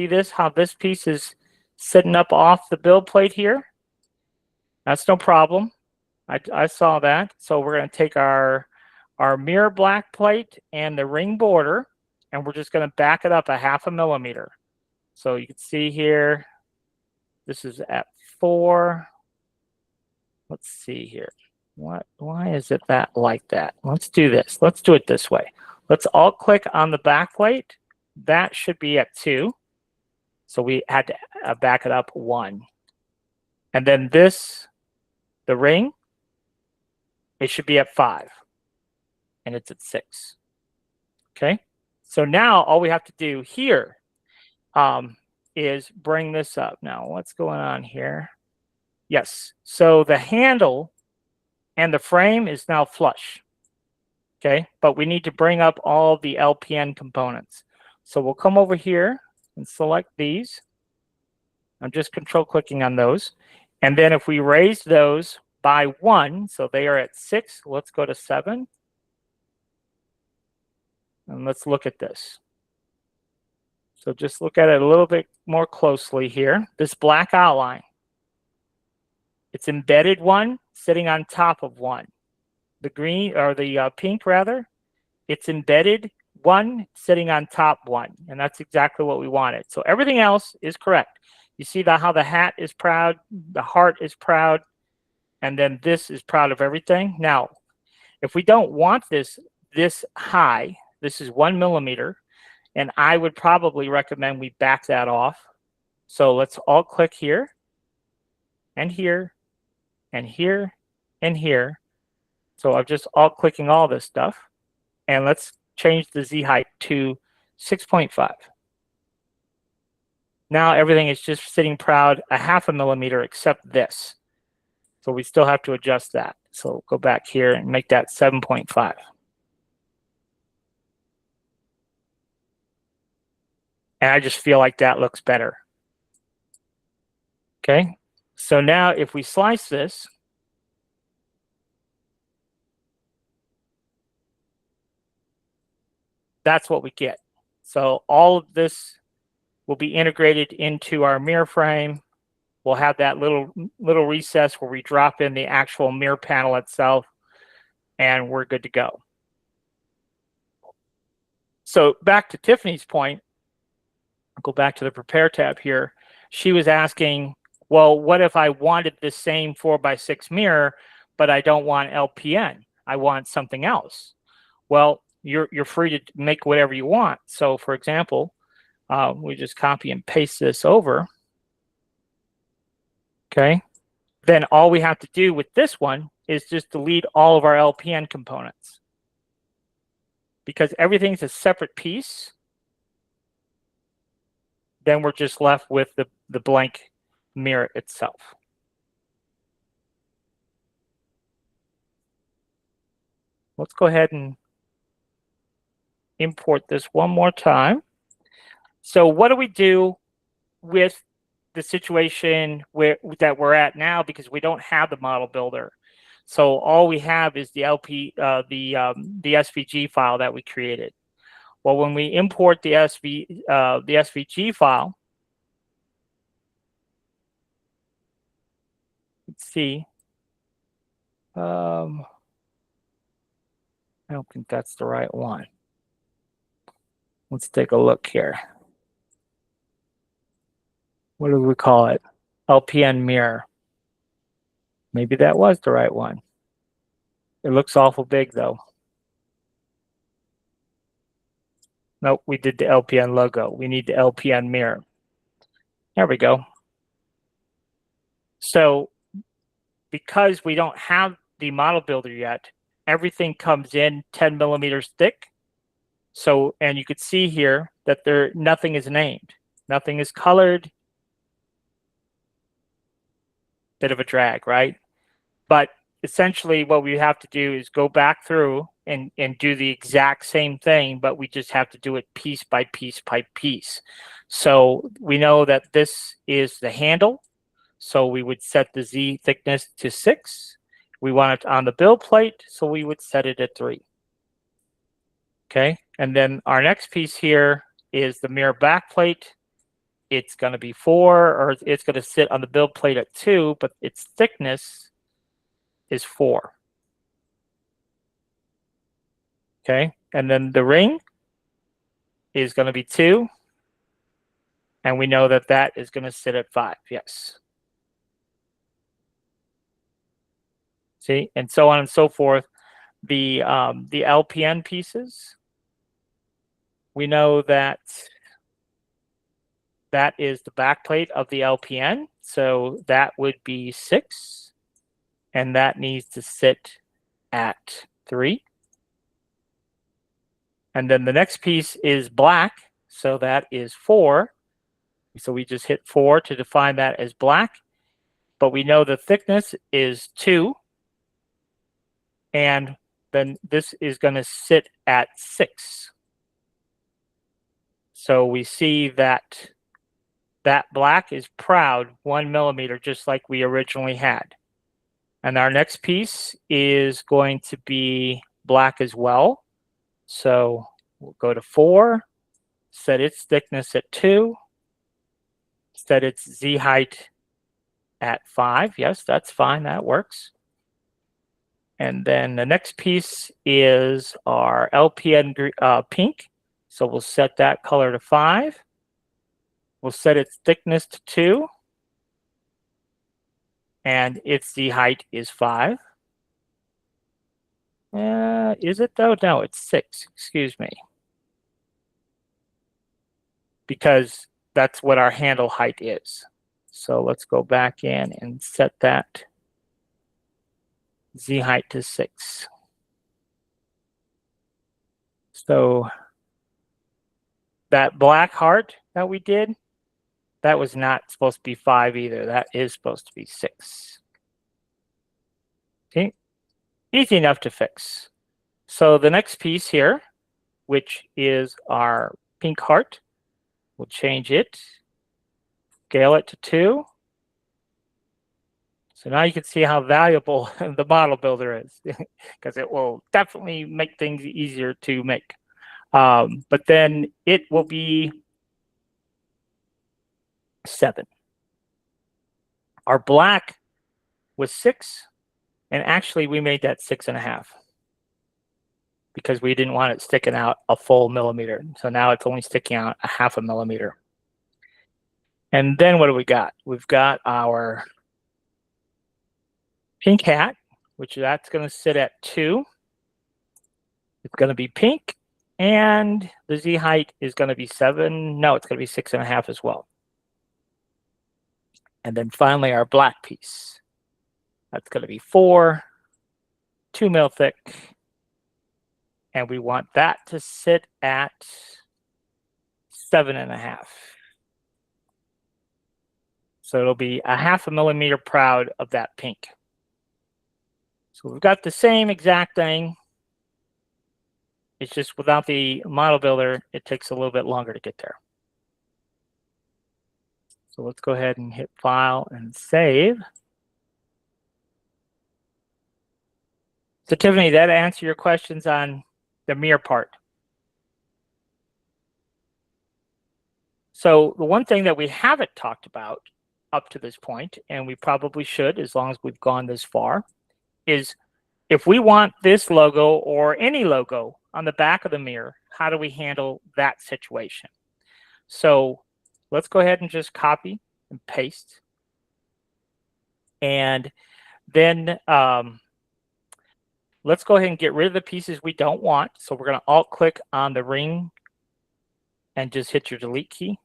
this, how this piece is sitting up off the build plate here? That's no problem. I saw that. So we're going to take our mirror black plate and the ring border, and we're just going to back it up a 0.5 millimeter. So you can see here, this is at 4. Let's see here. Why is it that like that? Let's do this. Let's do it this way. Let's alt click on the back plate. That should be at 2. So we had to back it up 1. And then this, the ring, it should be at 5. And it's at 6. Okay. So now all we have to do here is bring this up. Now, what's going on here? Yes. So the handle and the frame is now flush. Okay. But we need to bring up all the LPN components. So we'll come over here and select these. I'm just control clicking on those. And then if we raise those by 1, so they are at 6, let's go to 7. And let's look at this. So just look at it a little bit more closely here. This black outline, it's embedded 1 sitting on top of 1. The green, or the pink rather, it's embedded 1 sitting on top 1. And that's exactly what we wanted. So everything else is correct. You see how the hat is proud, the heart is proud, and then this is proud of everything. Now, if we don't want this high, this is 1 millimeter, and I would probably recommend we back that off. So let's alt click here, and here, and here, and here. So I'm just alt clicking all this stuff, and let's change the Z height to 6.5. Now everything is just sitting proud a 0.5 millimeter except this. So we still have to adjust that. So go back here and make that 7.5. And I just feel like that looks better. Okay, so now if we slice this, that's what we get. So all of this will be integrated into our mirror frame. We'll have that little recess where we drop in the actual mirror panel itself, and we're good to go. So back to Tiffany's point, I'll go back to the Prepare tab here. She was asking, well, what if I wanted the same 4x6 mirror, but I don't want LPN? I want something else. Well, you're free to make whatever you want. So for example, we just copy and paste this over. Okay. Then all we have to do with this one is just delete all of our LPN components, because everything's a separate piece. Then we're just left with the blank mirror itself. Let's go ahead and import this one more time. So what do we do with the situation that we're at now, because we don't have the model builder? So all we have is the the SVG file that we created. Well, when we import the SVG file, Let's see. I don't think that's the right one. Let's take a look here. What do we call it? LPN mirror. Maybe that was the right one. It looks awful big though. Nope, we did the LPN logo. We need the LPN mirror. There we go. So because we don't have the model builder yet, everything comes in 10 millimeters thick. So, and you could see here that nothing is named. Nothing is colored. Bit of a drag, right? But essentially what we have to do is go back through and do the exact same thing, but we just have to do it piece by piece by piece. So we know that this is the handle. So we would set the Z thickness to 6. We want it on the build plate, so we would set it at 3. Okay, and then our next piece here is the mirror back plate. It's going to be 4, or it's going to sit on the build plate at 2, but its thickness is 4. Okay, and then the ring is going to be 2, and we know that that is going to sit at 5. Yes. See, and so on and so forth. The LPN pieces, we know that that is the back plate of the LPN, so that would be 6, and that needs to sit at 3. And then the next piece is black, so that is 4. So we just hit 4 to define that as black, but we know the thickness is 2, and then this is going to sit at 6. So we see that that black is proud 1 millimeter, just like we originally had. And our next piece is going to be black as well. So we'll go to 4, set its thickness at 2, set its Z height at 5. Yes, that's fine, that works. And then the next piece is our LPN pink. So we'll set that color to 5. We'll set its thickness to 2. And its Z height is 5. Is it though? No, it's 6. Excuse me. Because that's what our handle height is. So let's go back in and set that Z height to 6. So that black heart that we did, that was not supposed to be 5 either. That is supposed to be 6. Okay, easy enough to fix. So the next piece here, which is our pink heart, we'll change it, scale it to 2. So now you can see how valuable the model builder is, because it will definitely make things easier to make. But then it will be 7. Our black was 6, and actually we made that 6.5 because we didn't want it sticking out a full millimeter. So now it's only sticking out a 0.5 millimeter. And then what do we got? We've got our pink hat, which that's going to sit at 2. It's going to be pink, and the Z height is going to be 7. No, it's going to be 6.5 as well. And then finally our black piece. That's going to be 4, 2 mil thick, and we want that to sit at 7.5. So it'll be a 0.5 millimeter proud of that pink. So we've got the same exact thing. It's just without the model builder, it takes a little bit longer to get there. So let's go ahead and hit File and Save. So Tiffany, that answer your questions on the mirror part. So the one thing that we haven't talked about up to this point, and we probably should as long as we've gone this far, is if we want this logo or any logo on the back of the mirror, how do we handle that situation? So let's go ahead and just copy and paste. And then let's go ahead and get rid of the pieces we don't want. So we're going to Alt-click on the ring and just hit your delete key.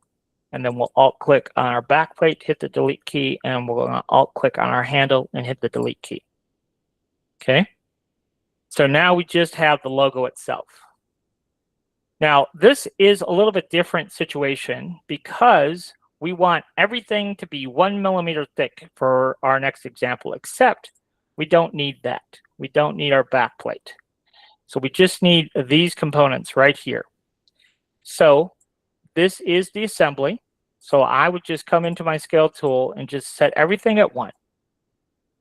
And then we'll Alt-click on our backplate, hit the delete key, and we're going to Alt-click on our handle and hit the delete key. Okay. So now we just have the logo itself. Now, this is a little bit different situation because we want everything to be 1 millimeter thick for our next example, except we don't need that. We don't need our backplate. So we just need these components right here. So this is the assembly. So I would just come into my scale tool and just set everything at 1.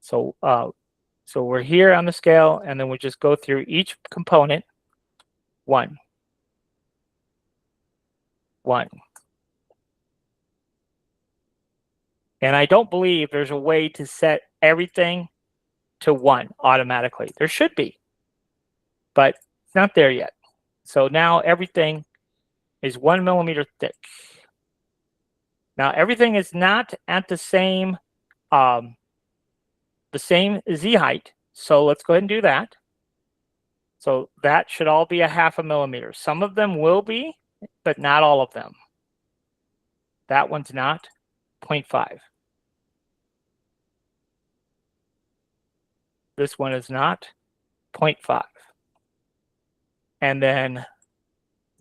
So, so we're here on the scale, and then we just go through each component 1. 1. And I don't believe there's a way to set everything to 1 automatically. There should be, but it's not there yet. So now everything is 1 millimeter thick. Now everything is not at the same Z height. So let's go ahead and do that. So that should all be a 0.5 millimeter. Some of them will be, but not all of them. That one's not. 0.5. This one is not. 0.5. And then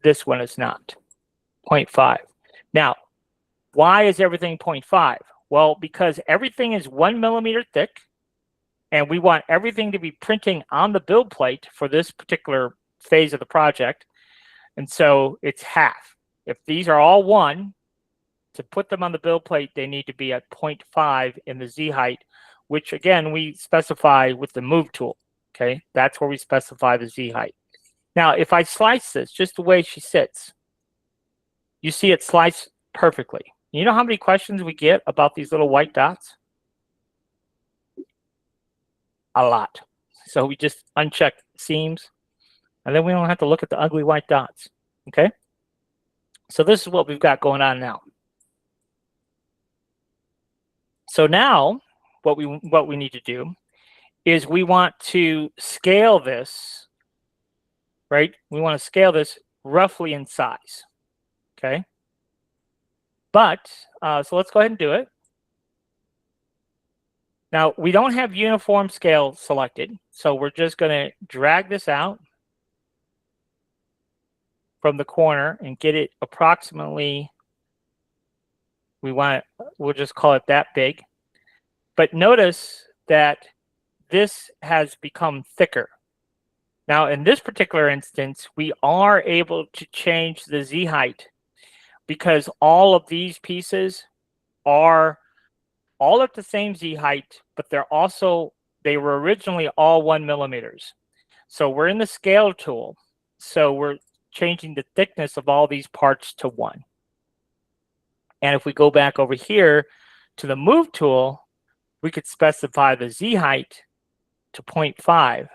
this one is not. 0.5. Now, why is everything 0.5? Well, because everything is 1 millimeter thick, and we want everything to be printing on the build plate for this particular phase of the project. And so it's half. If these are all 1, to put them on the build plate, they need to be at 0.5 in the Z height, which again, we specify with the move tool. Okay, that's where we specify the Z height. Now, if I slice this just the way she sits, you see it sliced perfectly. You know how many questions we get about these little white dots? A lot. So we just uncheck seams, and then we don't have to look at the ugly white dots. Okay, so this is what we've got going on now. So now what we need to do is we want to scale this, right? We want to scale this roughly in size. Okay, but so let's go ahead and do it. Now, we don't have uniform scale selected, so we're just going to drag this out from the corner and get it approximately, we'll just call it that big. But notice that this has become thicker. Now, in this particular instance, we are able to change the Z height because all of these pieces are all at the same Z height, but they were originally all 1 millimeters. So we're in the scale tool. So we're changing the thickness of all these parts to 1. And if we go back over here to the move tool, we could specify the Z height to 0.5.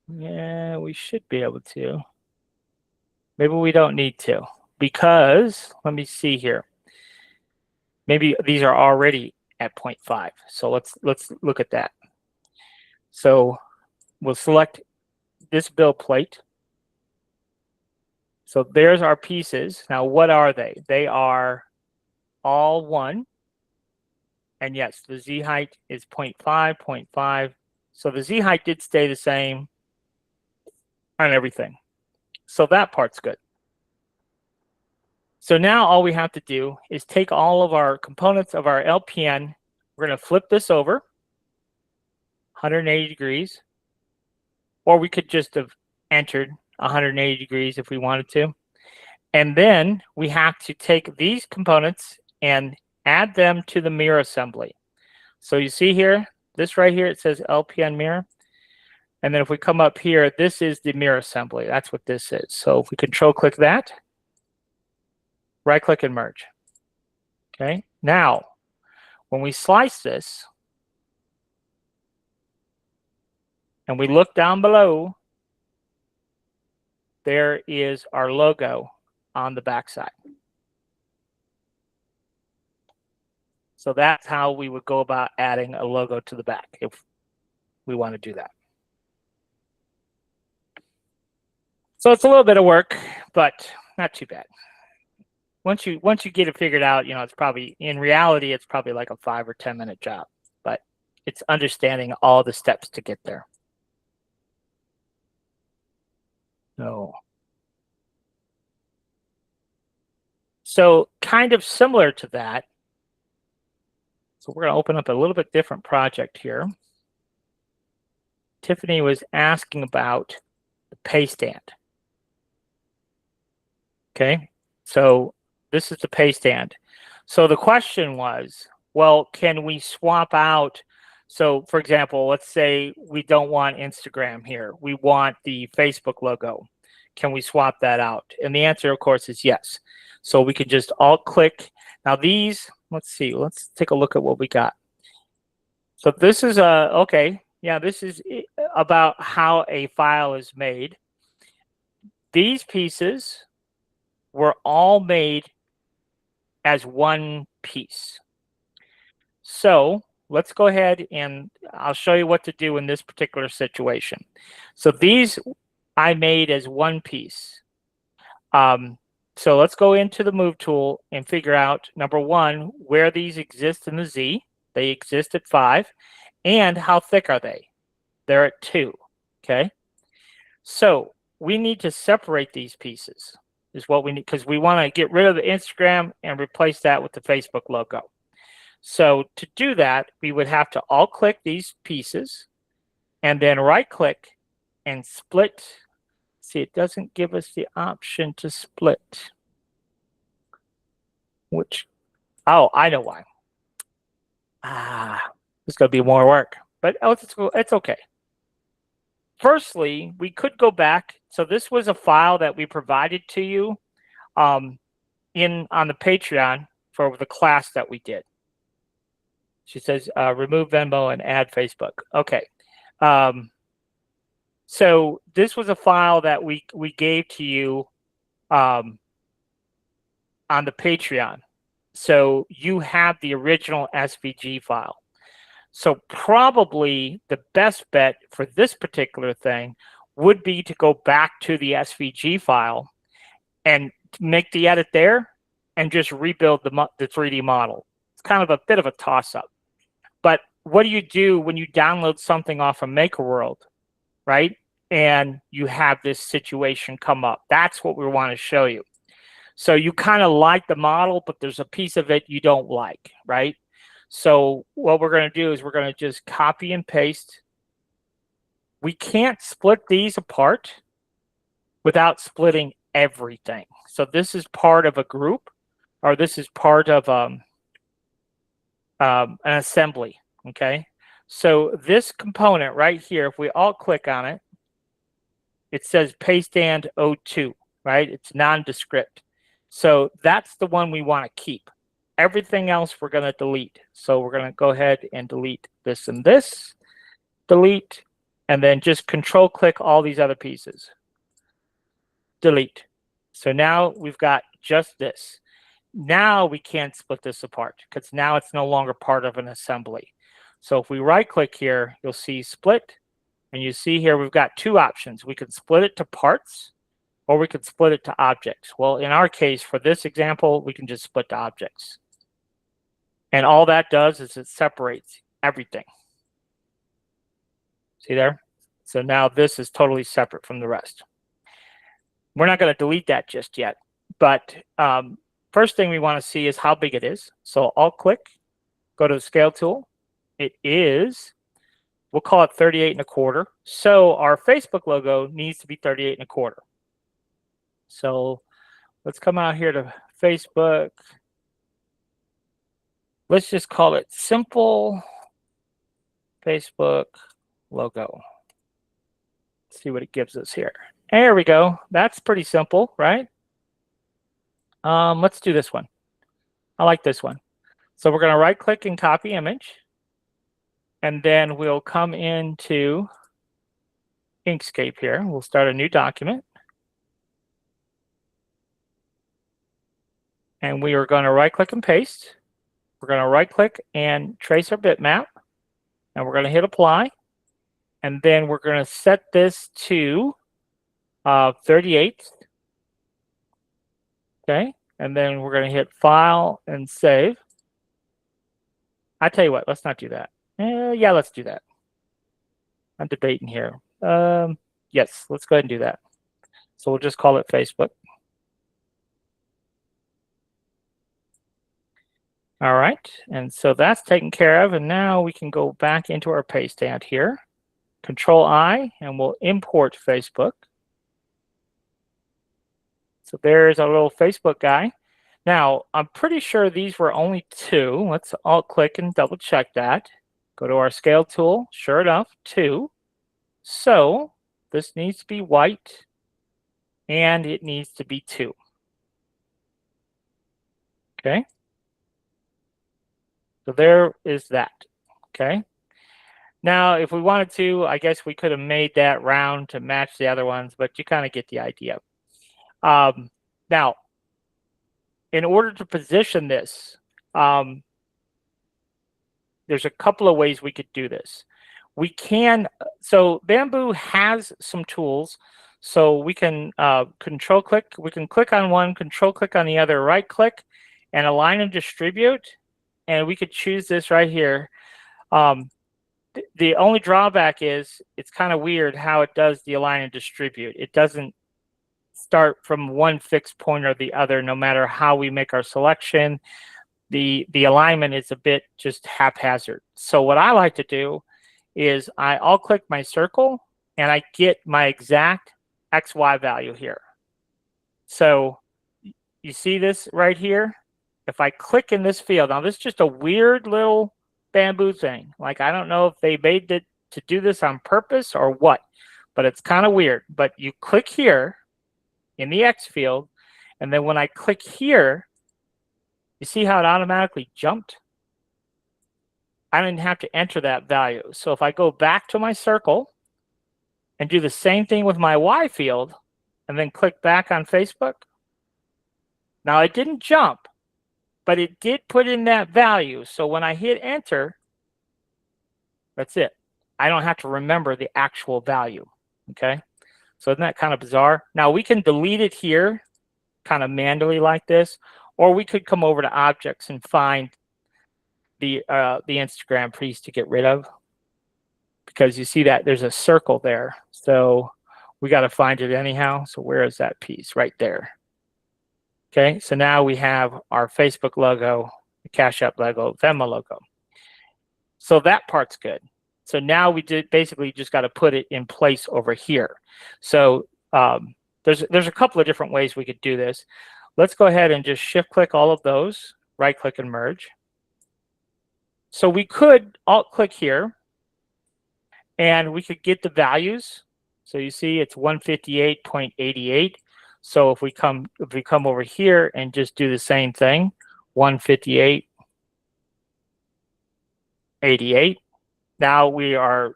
Yeah, we should be able to. Maybe we don't need to, because let me see here. Maybe these are already at 0.5. So let's look at that. So we'll select this build plate. So there's our pieces. Now, what are they? They are all 1. And yes, the Z height is 0.5, 0.5. So the Z height did stay the same on everything. So that part's good. So now all we have to do is take all of our components of our LPN. We're going to flip this over 180 degrees, or we could just have entered 180 degrees if we wanted to. And then we have to take these components and add them to the mirror assembly. So you see here, this right here, it says LPN mirror. And then if we come up here, this is the mirror assembly. That's what this is. So if we control click that, right click and merge. Okay, now when we slice this and we look down below, there is our logo on the backside. So that's how we would go about adding a logo to the back if we want to do that. So it's a little bit of work, but not too bad. Once you get it figured out, you know, it's probably, in reality, it's probably like a 5 or 10 minute job, but it's understanding all the steps to get there. So kind of similar to that. So we're going to open up a little bit different project here. Tiffany was asking about the pay stand. Okay, so this is the pay stand. So the question was, well, can we swap out? So for example, let's say we don't want Instagram here. We want the Facebook logo. Can we swap that out? And the answer, of course, is yes. So we could just alt click. Now these, let's see, let's take a look at what we got. So this is okay. Yeah, this is about how a file is made. These pieces were all made as one piece. So let's go ahead and I'll show you what to do in this particular situation. So these I made as one piece. So let's go into the move tool and figure out, number one, where these exist in the Z. They exist at 5. And how thick are they? They're at 2. Okay. So we need to separate these pieces is what we need, because we want to get rid of the Instagram and replace that with the Facebook logo. So to do that, we would have to alt click these pieces and then right click and split. See, it doesn't give us the option to split. Which, oh, I know why. It's going to be more work, but it's okay. Firstly, we could go back. So this was a file that we provided to you on the Patreon for the class that we did. She says, remove Venmo and add Facebook. Okay. So this was a file that we gave to you on the Patreon. So you have the original SVG file. So probably the best bet for this particular thing would be to go back to the SVG file and make the edit there and just rebuild the 3D model. It's kind of a bit of a toss-up. But what do you do when you download something off of MakerWorld, right? And you have this situation come up. That's what we want to show you. So you kind of like the model, but there's a piece of it you don't like, right? So what we're going to do is we're going to just copy and paste. We can't split these apart without splitting everything. So this is part of a group, or this is part of an assembly, okay? So this component right here, if we alt click on it, it says Paystand 02, right? It's nondescript. So that's the one we want to keep. Everything else we're going to delete. So we're going to go ahead and delete this and this, delete, and then just control click all these other pieces. Delete. So now we've got just this. Now we can't split this apart because now it's no longer part of an assembly. So if we right click here, you'll see split. And you see here we've got two options. We can split it to parts or we could split it to objects. Well, in our case, for this example, we can just split to objects. And all that does is it separates everything. See there? So now this is totally separate from the rest. We're not going to delete that just yet. But first thing we want to see is how big it is. So Alt click, go to the scale tool. It is, we'll call it 38 1/4. So our Facebook logo needs to be 38 1/4. So let's come out here to Facebook. Let's just call it simple Facebook logo. Let's see what it gives us here. There we go. That's pretty simple, right? Let's do this one. I like this one. So we're going to right click and copy image. And then we'll come into Inkscape here. We'll start a new document. And we are going to right click and paste. We're going to right click and trace our bitmap. And we're going to hit apply. And then we're going to set this to 38. Okay. And then we're going to hit file and save. I tell you what, let's not do that. Yeah, let's do that. I'm debating here. Yes, let's go ahead and do that. So we'll just call it Facebook. All right, and so that's taken care of, and now we can go back into our paste stand here. Control I, and we'll import Facebook. So there's our little Facebook guy. Now, I'm pretty sure these were only 2. Let's alt click and double check that. Go to our scale tool, sure enough, 2. So this needs to be white, and it needs to be 2. Okay. So there is that. Okay. Now, if we wanted to, I guess we could have made that round to match the other ones, but you kind of get the idea. Now, in order to position this, there's a couple of ways we could do this. We can, so Bamboo has some tools. So we can control click, we can click on one, control click on the other, right click, and align and distribute. And we could choose this right here. The only drawback is it's kind of weird how it does the align and distribute. It doesn't start from one fixed point or the other, no matter how we make our selection. The alignment is a bit just haphazard. So what I like to do is I'll click my circle and I get my exact XY value here. So you see this right here? If I click in this field, now this is just a weird little Bamboo thing. Like, I don't know if they made it to do this on purpose or what, but it's kind of weird. But you click here in the X field, and then when I click here, you see how it automatically jumped? I didn't have to enter that value. So if I go back to my circle and do the same thing with my Y field, and then click back on Facebook, now it didn't jump, but it did put in that value. So when I hit enter, that's it. I don't have to remember the actual value, okay? So isn't that kind of bizarre? Now we can delete it here, kind of manually like this, or we could come over to objects and find the Instagram piece to get rid of, because you see that there's a circle there. So we got to find it anyhow. So where is that piece? Right there. Okay, so now we have our Facebook logo, the Cash App logo, Venmo logo. So that part's good. So now we basically just got to put it in place over here. So there's a couple of different ways we could do this. Let's go ahead and just shift click all of those, right click and merge. So we could alt click here and we could get the values. So you see it's 158.88. So if we come over here and just do the same thing, 158.88. Now we are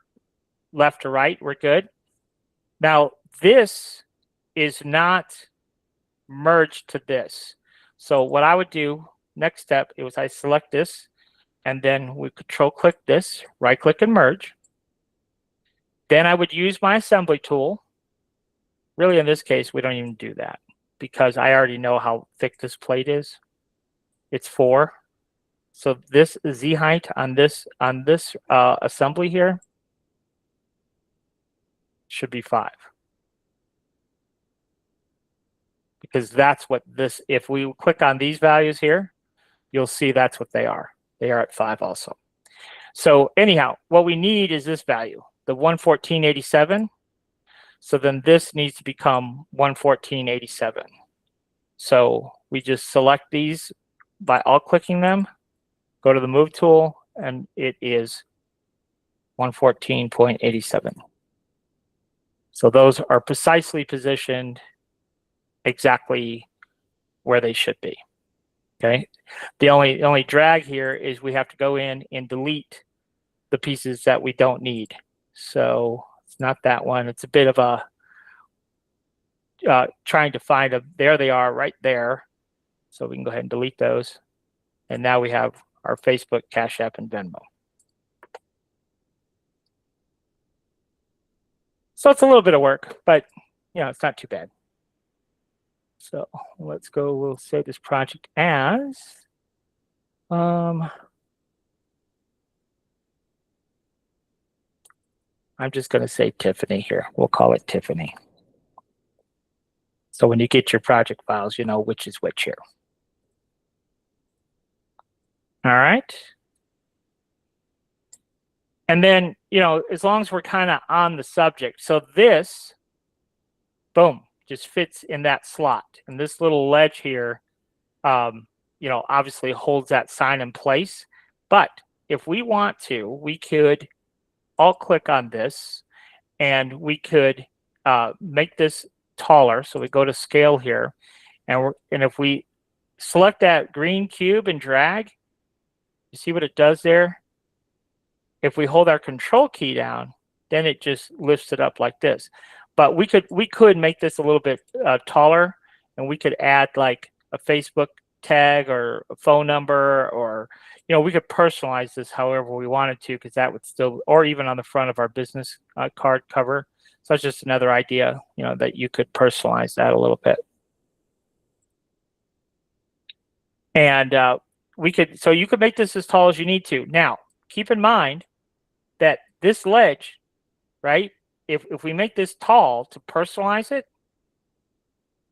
left to right, we're good. Now this is not merged to this. So what I would do, next step, is I select this, and then we control click this, right click and merge. Then I would use my assembly tool. Really, in this case, we don't even do that because I already know how thick this plate is. It's 4. So this Z height on this assembly here should be 5. Because that's what this, if we click on these values here, you'll see that's what they are. They are at 5 also. So anyhow, what we need is this value, the 114.87. So then this needs to become 114.87. So we just select these by alt clicking them, go to the move tool, and it is 114.87. So those are precisely positioned exactly where they should be. Okay. The only drag here is we have to go in and delete the pieces that we don't need. So it's not that one. It's a bit of a trying to find a, there they are right there. So we can go ahead and delete those. And now we have our Facebook, Cash App, and Venmo. So it's a little bit of work, but it's not too bad. So let's go, we'll save this project as, I'm just going to say Tiffany here. We'll call it Tiffany. So when you get your project files, you know which is which here. All right. And then, as long as we're kind of on the subject. So this, boom, just fits in that slot. And this little ledge here, obviously holds that sign in place. But if we want to, we could all click on this and we could make this taller. So we go to scale here, and if we select that green cube and drag, you see what it does there? If we hold our control key down, then it just lifts it up like this. But we could make this a little bit taller, and we could add like a Facebook tag or a phone number, or we could personalize this however we wanted to, because that would still, or even on the front of our business card cover. So that's just another idea, that you could personalize that a little bit. And so you could make this as tall as you need to. Now, keep in mind that this ledge, right? If we make this tall to personalize it,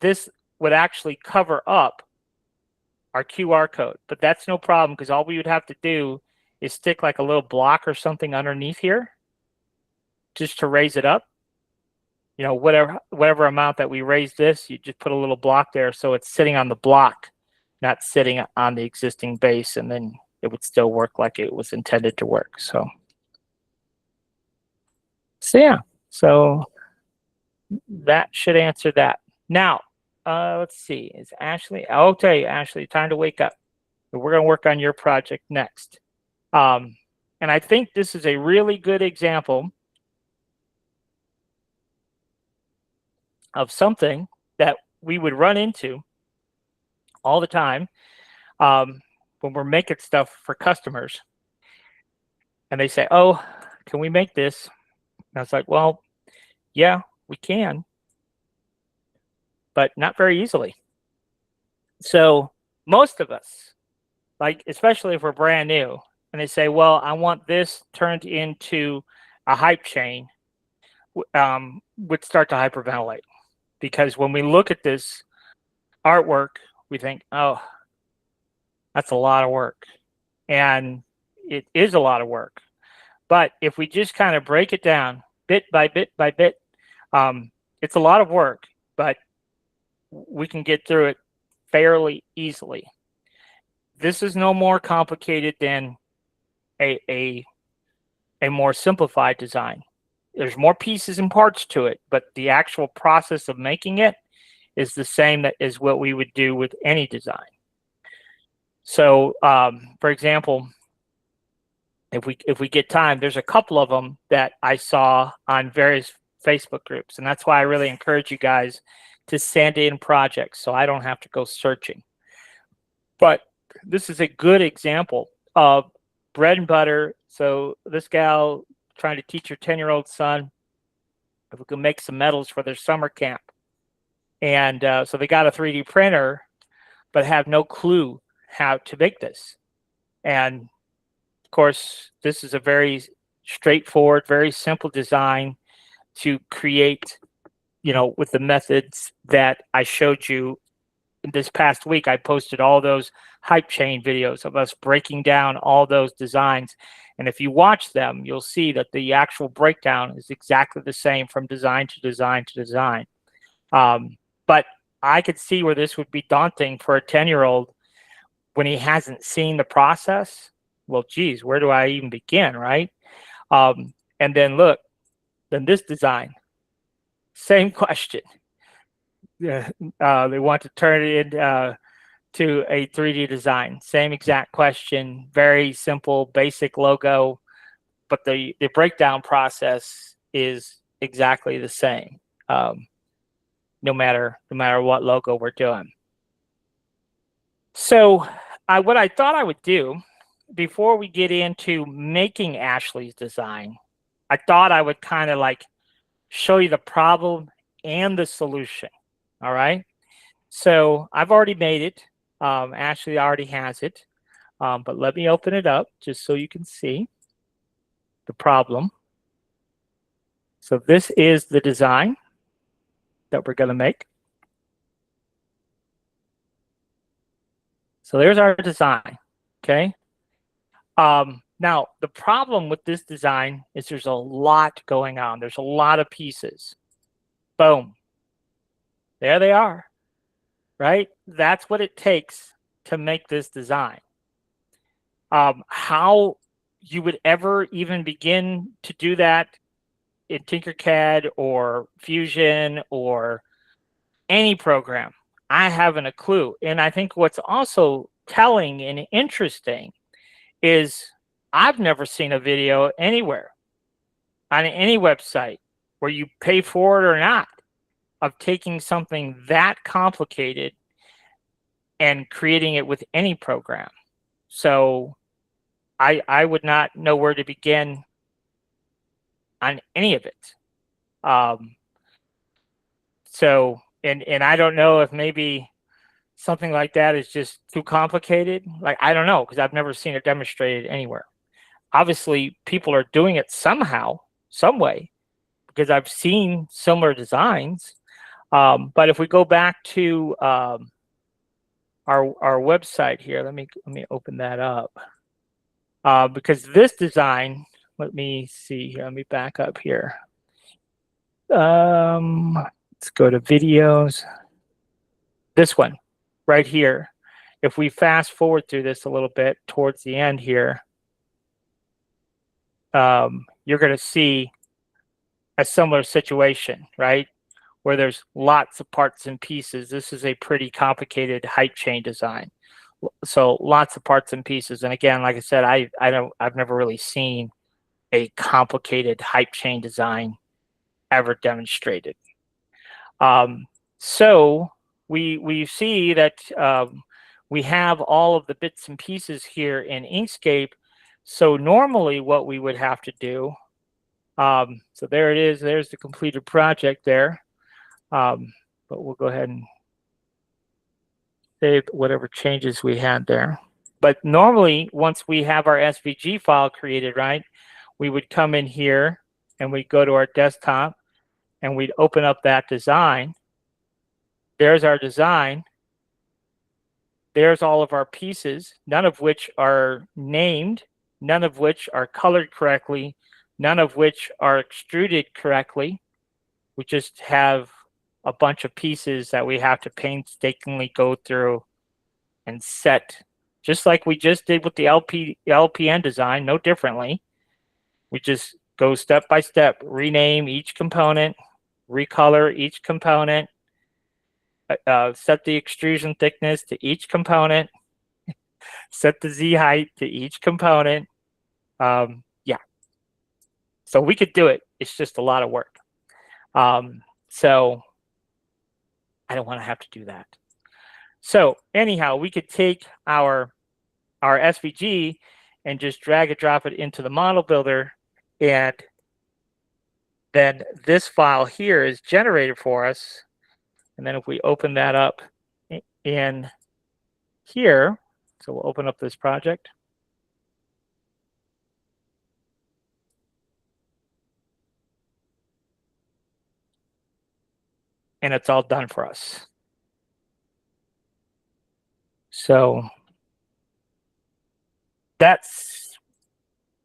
this would actually cover up our QR code. But that's no problem, because all we would have to do is stick like a little block or something underneath here just to raise it up. Whatever amount that we raise this, you just put a little block there so it's sitting on the block, not sitting on the existing base, and then it would still work like it was intended to work. So yeah, so that should answer that. Now, let's see, is Ashley, I'll tell you, Ashley, time to wake up. We're going to work on your project next. And I think this is a really good example of something that we would run into all the time when we're making stuff for customers. And they say, oh, can we make this? And I was like, well, yeah, we can, but not very easily. So most of us, like, especially if we're brand new, and they say, well, I want this turned into a hype chain, would start to hyperventilate. Because when we look at this artwork, we think, oh, that's a lot of work. And it is a lot of work. But if we just kind of break it down bit by bit by bit, it's a lot of work, but we can get through it fairly easily. This is no more complicated than a more simplified design. There's more pieces and parts to it, but the actual process of making it is the same that is what we would do with any design. So, for example, if we get time, there's a couple of them that I saw on various Facebook groups, and that's why I really encourage you guys to send in projects so I don't have to go searching. But this is a good example of bread and butter. So this gal trying to teach her 10-year-old son if we can make some medals for their summer camp. And so they got a 3D printer, but have no clue how to make this. And of course, this is a very straightforward, very simple design to create, with the methods that I showed you this past week. I posted all those hype chain videos of us breaking down all those designs. And if you watch them, you'll see that the actual breakdown is exactly the same from design to design to design. But I could see where this would be daunting for a 10-year-old when he hasn't seen the process. Well, geez, where do I even begin, right? And then look, then this design, same question. They want to turn it into to a 3D design. Same exact question, very simple, basic logo, but the breakdown process is exactly the same, no matter what logo we're doing. So what I thought I would do before we get into making Ashley's design, I thought I would kind of like show you the problem and the solution. All right. So I've already made it. Ashley already has it. But let me open it up just so you can see the problem. So this is the design that we're going to make. So there's our design. Okay. Now, the problem with this design is there's a lot going on. There's a lot of pieces. Boom. There they are. Right? That's what it takes to make this design. How you would ever even begin to do that in Tinkercad or Fusion or any program, I haven't a clue. And I think what's also telling and interesting is I've never seen a video anywhere on any website where you pay for it or not of taking something that complicated and creating it with any program. So I would not know where to begin on any of it. So, and I don't know if maybe something like that is just too complicated. Like, I don't know, because I've never seen it demonstrated anywhere. Obviously, people are doing it somehow, some way, because I've seen similar designs. But if we go back to our website here, let me open that up. Because this design, let me see here, let me back up here. Let's go to videos. This one right here. If we fast forward through this a little bit towards the end here, you're going to see a similar situation, right? Where there's lots of parts and pieces. This is a pretty complicated height chain design. So lots of parts and pieces. And again, like I said, I've never really seen a complicated hype chain design ever demonstrated. So we see that we have all of the bits and pieces here in Inkscape. So normally what we would have to do, so there it is, there's the completed project there. But we'll go ahead and save whatever changes we had there. But normally, once we have our SVG file created, right, we would come in here and we'd go to our desktop and we'd open up that design. There's our design. There's all of our pieces, none of which are named, none of which are colored correctly, none of which are extruded correctly. We just have a bunch of pieces that we have to painstakingly go through and set, just like we just did with the LPN design, no differently. We just go step by step, rename each component, recolor each component, set the extrusion thickness to each component, set the Z height to each component. Yeah. So we could do it. It's just a lot of work. So I don't want to have to do that. So anyhow, we could take our SVG and just drag and drop it into the model builder, and then this file here is generated for us. And then if we open that up in here, so we'll open up this project. And it's all done for us. So that's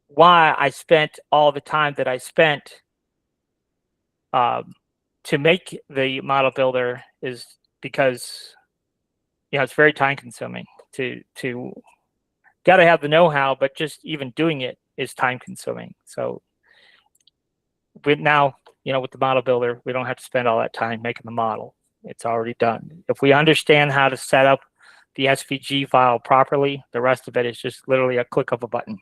why I spent all the time that I spent to make the model builder, is because, you know, it's very time consuming to got to have the know-how, but just even doing it is time consuming. So now, you know, with the model builder, we don't have to spend all that time making the model. It's already done. If we understand how to set up the SVG file properly. The rest of it is just literally a click of a button.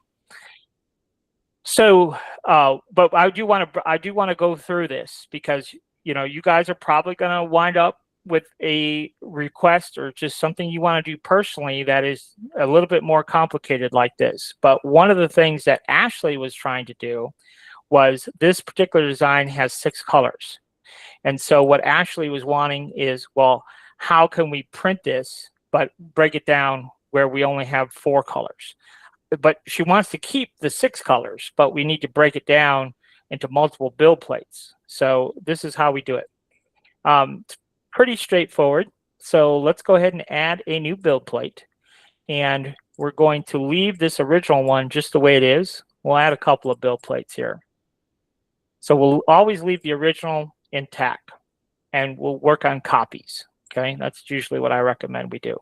So, but I do want to go through this because, you know, you guys are probably going to wind up with a request or just something you want to do personally that is a little bit more complicated like this. But one of the things that Ashley was trying to do was this particular design has 6 colors. And so what Ashley was wanting is, well, how can we print this, but break it down where we only have 4 colors? But she wants to keep the 6 colors, but we need to break it down into multiple build plates. So this is how we do it. It's pretty straightforward. So let's go ahead and add a new build plate. And we're going to leave this original one just the way it is. We'll add a couple of build plates here. So we'll always leave the original intact, and we'll work on copies. Okay, that's usually what I recommend we do.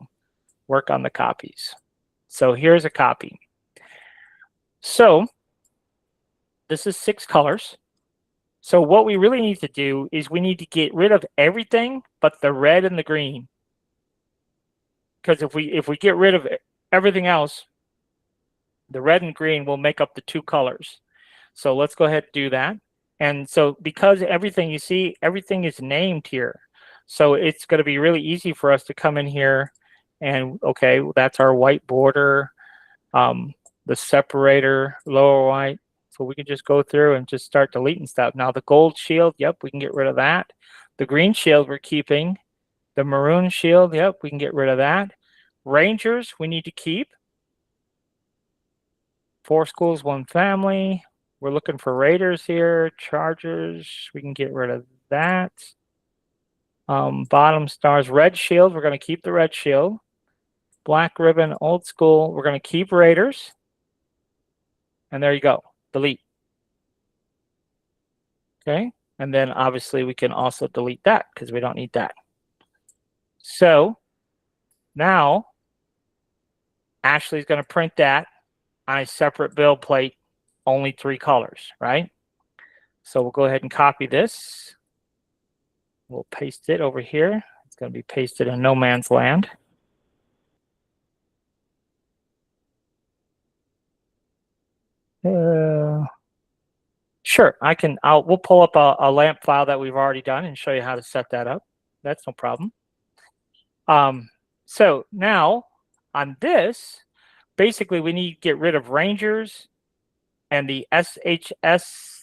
Work on the copies. So here's a copy. So this is 6 colors. So what we really need to do is we need to get rid of everything but the red and the green. Because if we get rid of everything else, the red and green will make up the 2 colors. So let's go ahead and do that. And so because everything, you see, everything is named here. So it's going to be really easy for us to come in here and, okay, that's our white border, the separator, lower white. So we can just go through and just start deleting stuff. Now the gold shield, yep, we can get rid of that. The green shield we're keeping. The maroon shield, yep, we can get rid of that. Rangers, we need to keep. 4 schools, 1 family. We're looking for Raiders here. Chargers, we can get rid of that. Bottom stars, red shield, we're going to keep the red shield. Black ribbon, old school, we're going to keep Raiders. And there you go, delete. Okay, and then obviously we can also delete that because we don't need that. So now Ashley's going to print that on a separate build plate, only 3 colors, right? So we'll go ahead and copy this. We'll paste it over here. It's going to be pasted in no man's land. Sure, we'll pull up a LAMP file that we've already done and show you how to set that up. That's no problem. So now on this, basically we need to get rid of Rangers and the SHS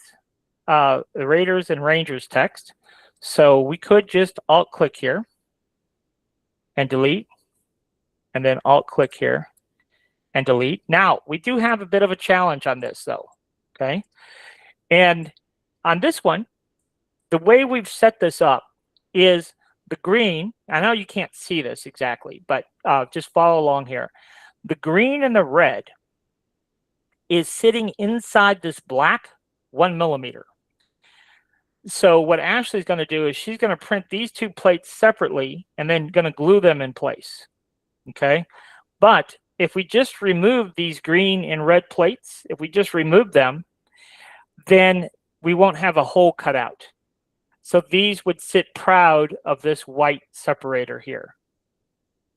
Raiders and Rangers text. So we could just alt click here and delete, and then alt click here and delete. Now we do have a bit of a challenge on this though, okay? And on this one, the way we've set this up is the green, I know you can't see this exactly, but just follow along here. The green and the red is sitting inside this black 1 millimeter. So what Ashley's going to do is she's going to print these 2 plates separately and then going to glue them in place. Okay. But if we just remove these green and red plates, if we just remove them, then we won't have a hole cut out. So these would sit proud of this white separator here.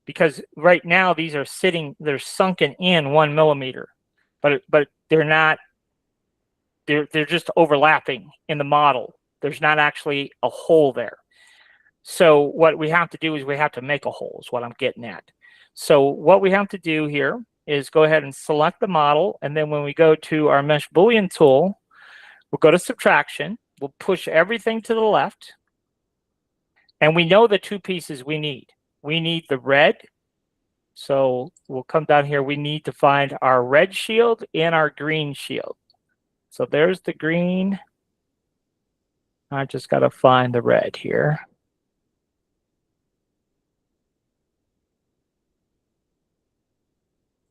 Because right now these are sitting, they're sunken in 1 millimeter, but they're not, they're just overlapping in the model. There's not actually a hole there. So what we have to do is we have to make a hole is what I'm getting at. So what we have to do here is go ahead and select the model. And then when we go to our Mesh Boolean tool, we'll go to subtraction. We'll push everything to the left. And we know the 2 pieces we need. We need the red. So we'll come down here. We need to find our red shield and our green shield. So there's the green. I just got to find the red here.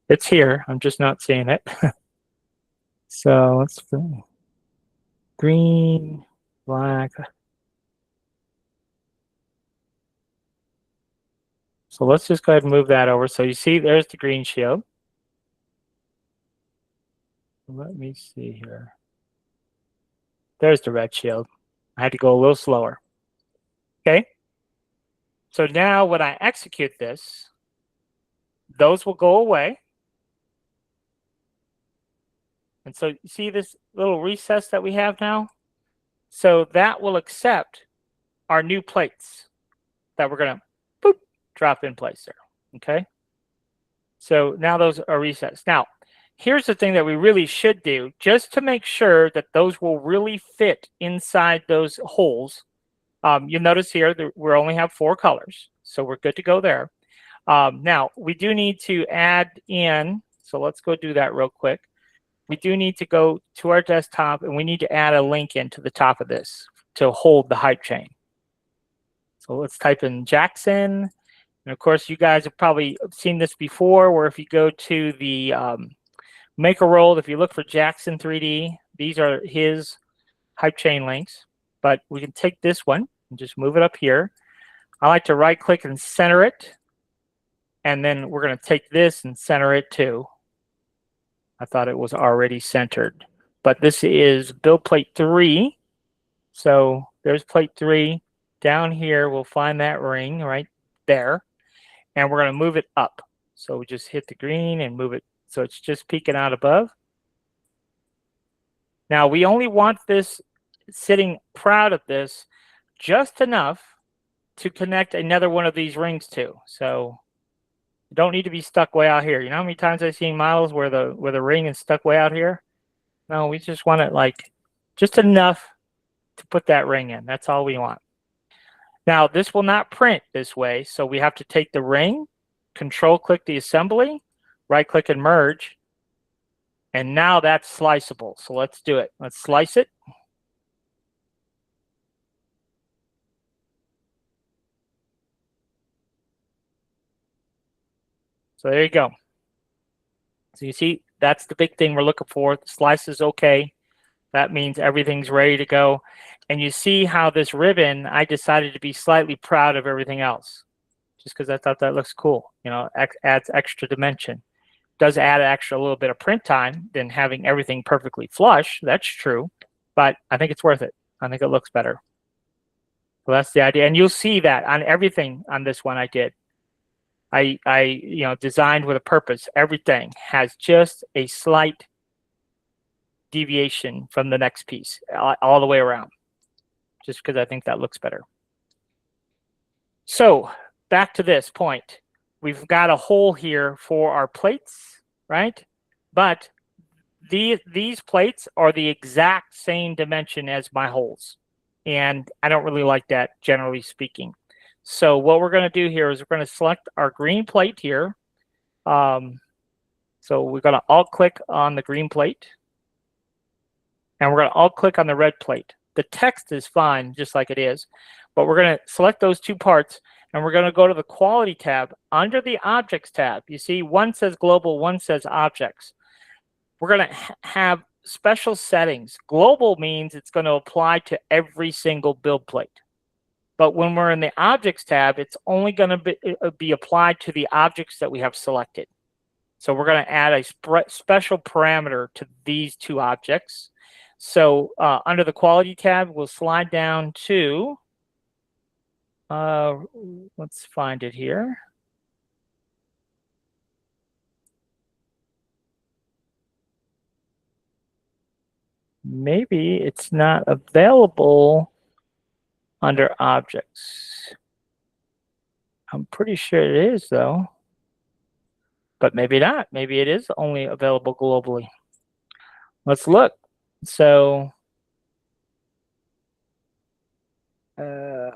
It's here. I'm just not seeing it. So let's see. Green, black. So let's just go ahead and move that over. So you see there's the green shield. Let me see here. There's the red shield. I had to go a little slower. Okay. So now when I execute this, those will go away. And so you see this little recess that we have now? So that will accept our new plates that we're going to drop in place there. Okay. So now those are recessed. Now, here's the thing that we really should do just to make sure that those will really fit inside those holes. You'll notice here that we only have 4 colors. So we're good to go there. Now, we do need to add in, so let's go do that real quick. We do need to go to our desktop and we need to add a link into the top of this to hold the hype chain. So let's type in Jackson. And of course, you guys have probably seen this before, where if you go to the Maker World, if you look for Jackson 3D, these are his hype chain links. But we can take this one and just move it up here. I like to right click and center it. And then we're going to take this and center it too. I thought it was already centered. But this is build plate 3. So there's plate 3. Down here, we'll find that ring right there. And we're going to move it up. So we just hit the green and move it so it's just peeking out above. Now, we only want this sitting proud of this just enough to connect another one of these rings to. So you don't need to be stuck way out here. You know how many times I've seen models where the ring is stuck way out here? No, we just want it like just enough to put that ring in. That's all we want. Now, this will not print this way, so we have to take the ring, control-click the assembly, right-click and merge, and now that's sliceable. So let's do it. Let's slice it. So there you go. So you see, that's the big thing we're looking for. The slice is okay. That means everything's ready to go. And you see how this ribbon, I decided to be slightly proud of everything else, just because I thought that looks cool. You know, adds extra dimension. Does add extra little bit of print time than having everything perfectly flush. That's true, but I think it's worth it. I think it looks better. So that's the idea. And you'll see that on everything on this one I did. I designed with a purpose. Everything has just a slight deviation from the next piece all the way around, just because I think that looks better. So back to this point, we've got a hole here for our plates, right? But these plates are the exact same dimension as my holes, and I don't really like that, generally speaking. So what we're going to do here is we're going to select our green plate here. So we're going to alt-click on the green plate. And we're going to alt-click on the red plate. The text is fine, just like it is. But we're going to select those 2 parts, and we're going to go to the Quality tab. Under the Objects tab, you see one says Global, one says Objects. We're going to have special settings. Global means it's going to apply to every single build plate. But when we're in the Objects tab, it's only going to be applied to the objects that we have selected. So we're going to add a special parameter to these 2 objects. So under the Quality tab, we'll slide down to, let's find it here. Maybe it's not available under Objects. I'm pretty sure it is, though. But maybe not. Maybe it is only available globally. Let's look. So it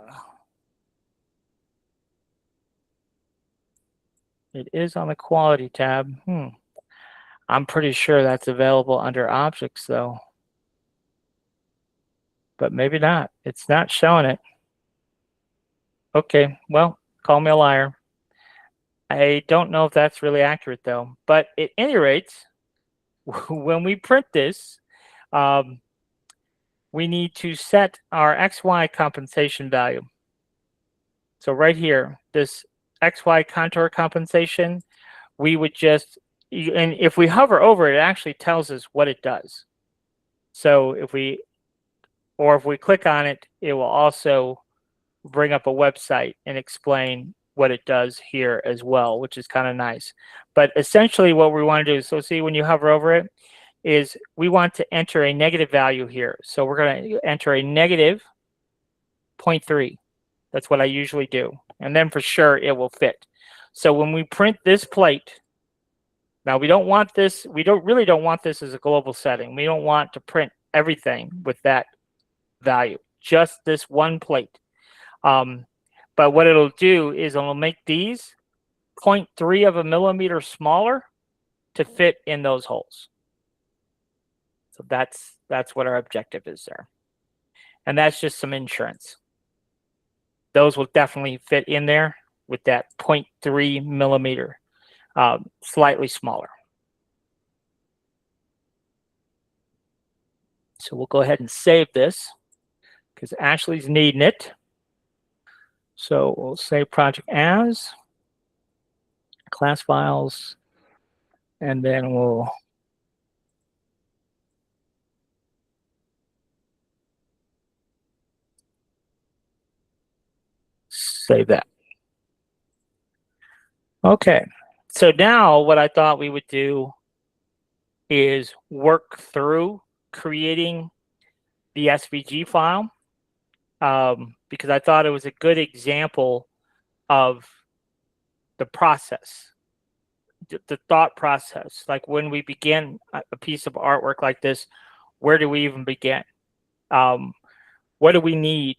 is on the Quality tab. I'm pretty sure that's available under Objects, though. But maybe not. It's not showing it. Okay, well, call me a liar. I don't know if that's really accurate, though. But at any rate, when we print this, we need to set our XY compensation value. So right here, this XY contour compensation, we would just, and if we hover over it, it actually tells us what it does. So if we click on it, it will also bring up a website and explain what it does here as well, which is kind of nice. But essentially what we want to do, so see when you hover over it, is we want to enter a negative value here. So we're going to enter a negative 0.3. That's what I usually do. And then for sure it will fit. So when we print this plate, now we don't want this, we really don't want this as a global setting. We don't want to print everything with that value, just this one plate. But what it'll do is it'll make these 0.3 of a millimeter smaller to fit in those holes. So that's what our objective is there. And that's just some insurance. Those will definitely fit in there with that 0.3 millimeter, slightly smaller. So we'll go ahead and save this because Ashley's needing it. So we'll save project as, class files, and then we'll save that. Okay, so now what I thought we would do is work through creating the SVG file because I thought it was a good example of the process, the thought process. Like when we begin a piece of artwork like this, where do we even begin? What do we need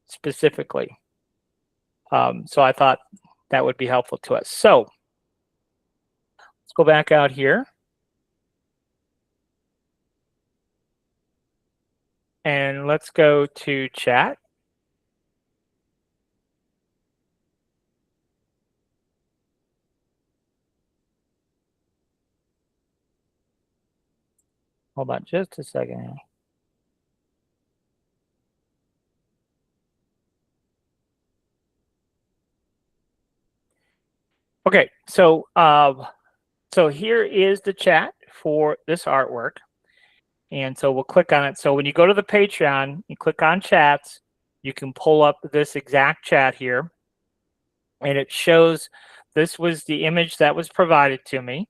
specifically? So I thought that would be helpful to us. So let's go back out here. And let's go to chat. Hold on just a second. Okay, so here is the chat for this artwork. And so we'll click on it. So when you go to the Patreon, you click on chats, you can pull up this exact chat here. And it shows this was the image that was provided to me.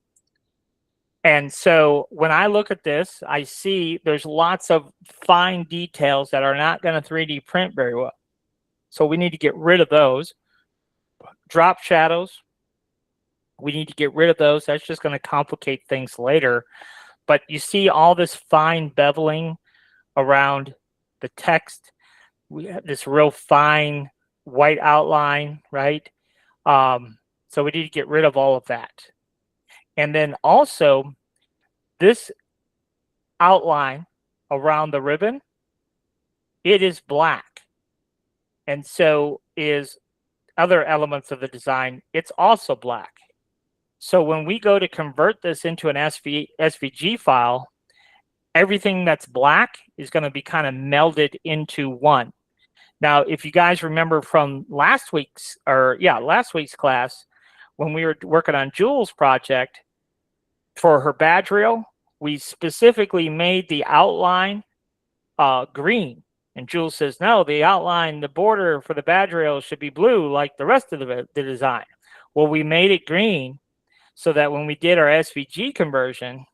And so when I look at this, I see there's lots of fine details that are not going to 3D print very well. So we need to get rid of those. Drop shadows, we need to get rid of those. That's just going to complicate things later. But you see all this fine beveling around the text. We have this real fine white outline, right? So we need to get rid of all of that. And then also this outline around the ribbon, it is black. And so is other elements of the design, it's also black. So when we go to convert this into an SVG file, everything that's black is going to be kind of melded into one. Now, if you guys remember from last week's class, when we were working on Jules' project for her badge reel, we specifically made the outline green. And Jules says, no, the outline, the border for the badge rail should be blue like the rest of the design. Well, we made it green so that when we did our SVG conversion,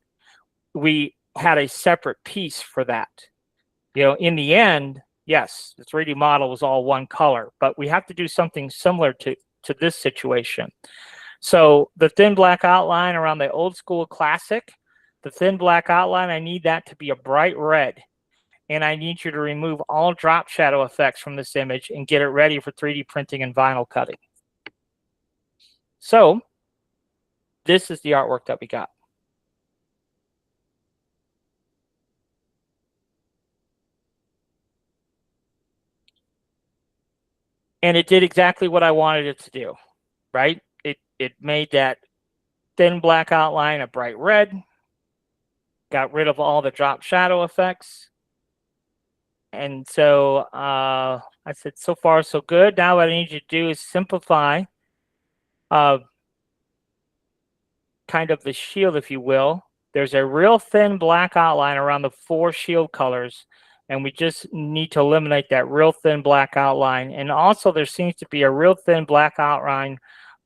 we had a separate piece for that. You know, in the end, yes, the 3D model was all one color, but we have to do something similar to this situation. So the thin black outline around the old school classic, the thin black outline, I need that to be a bright red. And I need you to remove all drop shadow effects from this image and get it ready for 3D printing and vinyl cutting. So this is the artwork that we got. And it did exactly what I wanted it to do, right? It made that thin black outline a bright red, got rid of all the drop shadow effects. And so I said, so far, so good. Now what I need you to do is simplify kind of the shield, if you will. There's a real thin black outline around the 4 shield colors and we just need to eliminate that real thin black outline. And also there seems to be a real thin black outline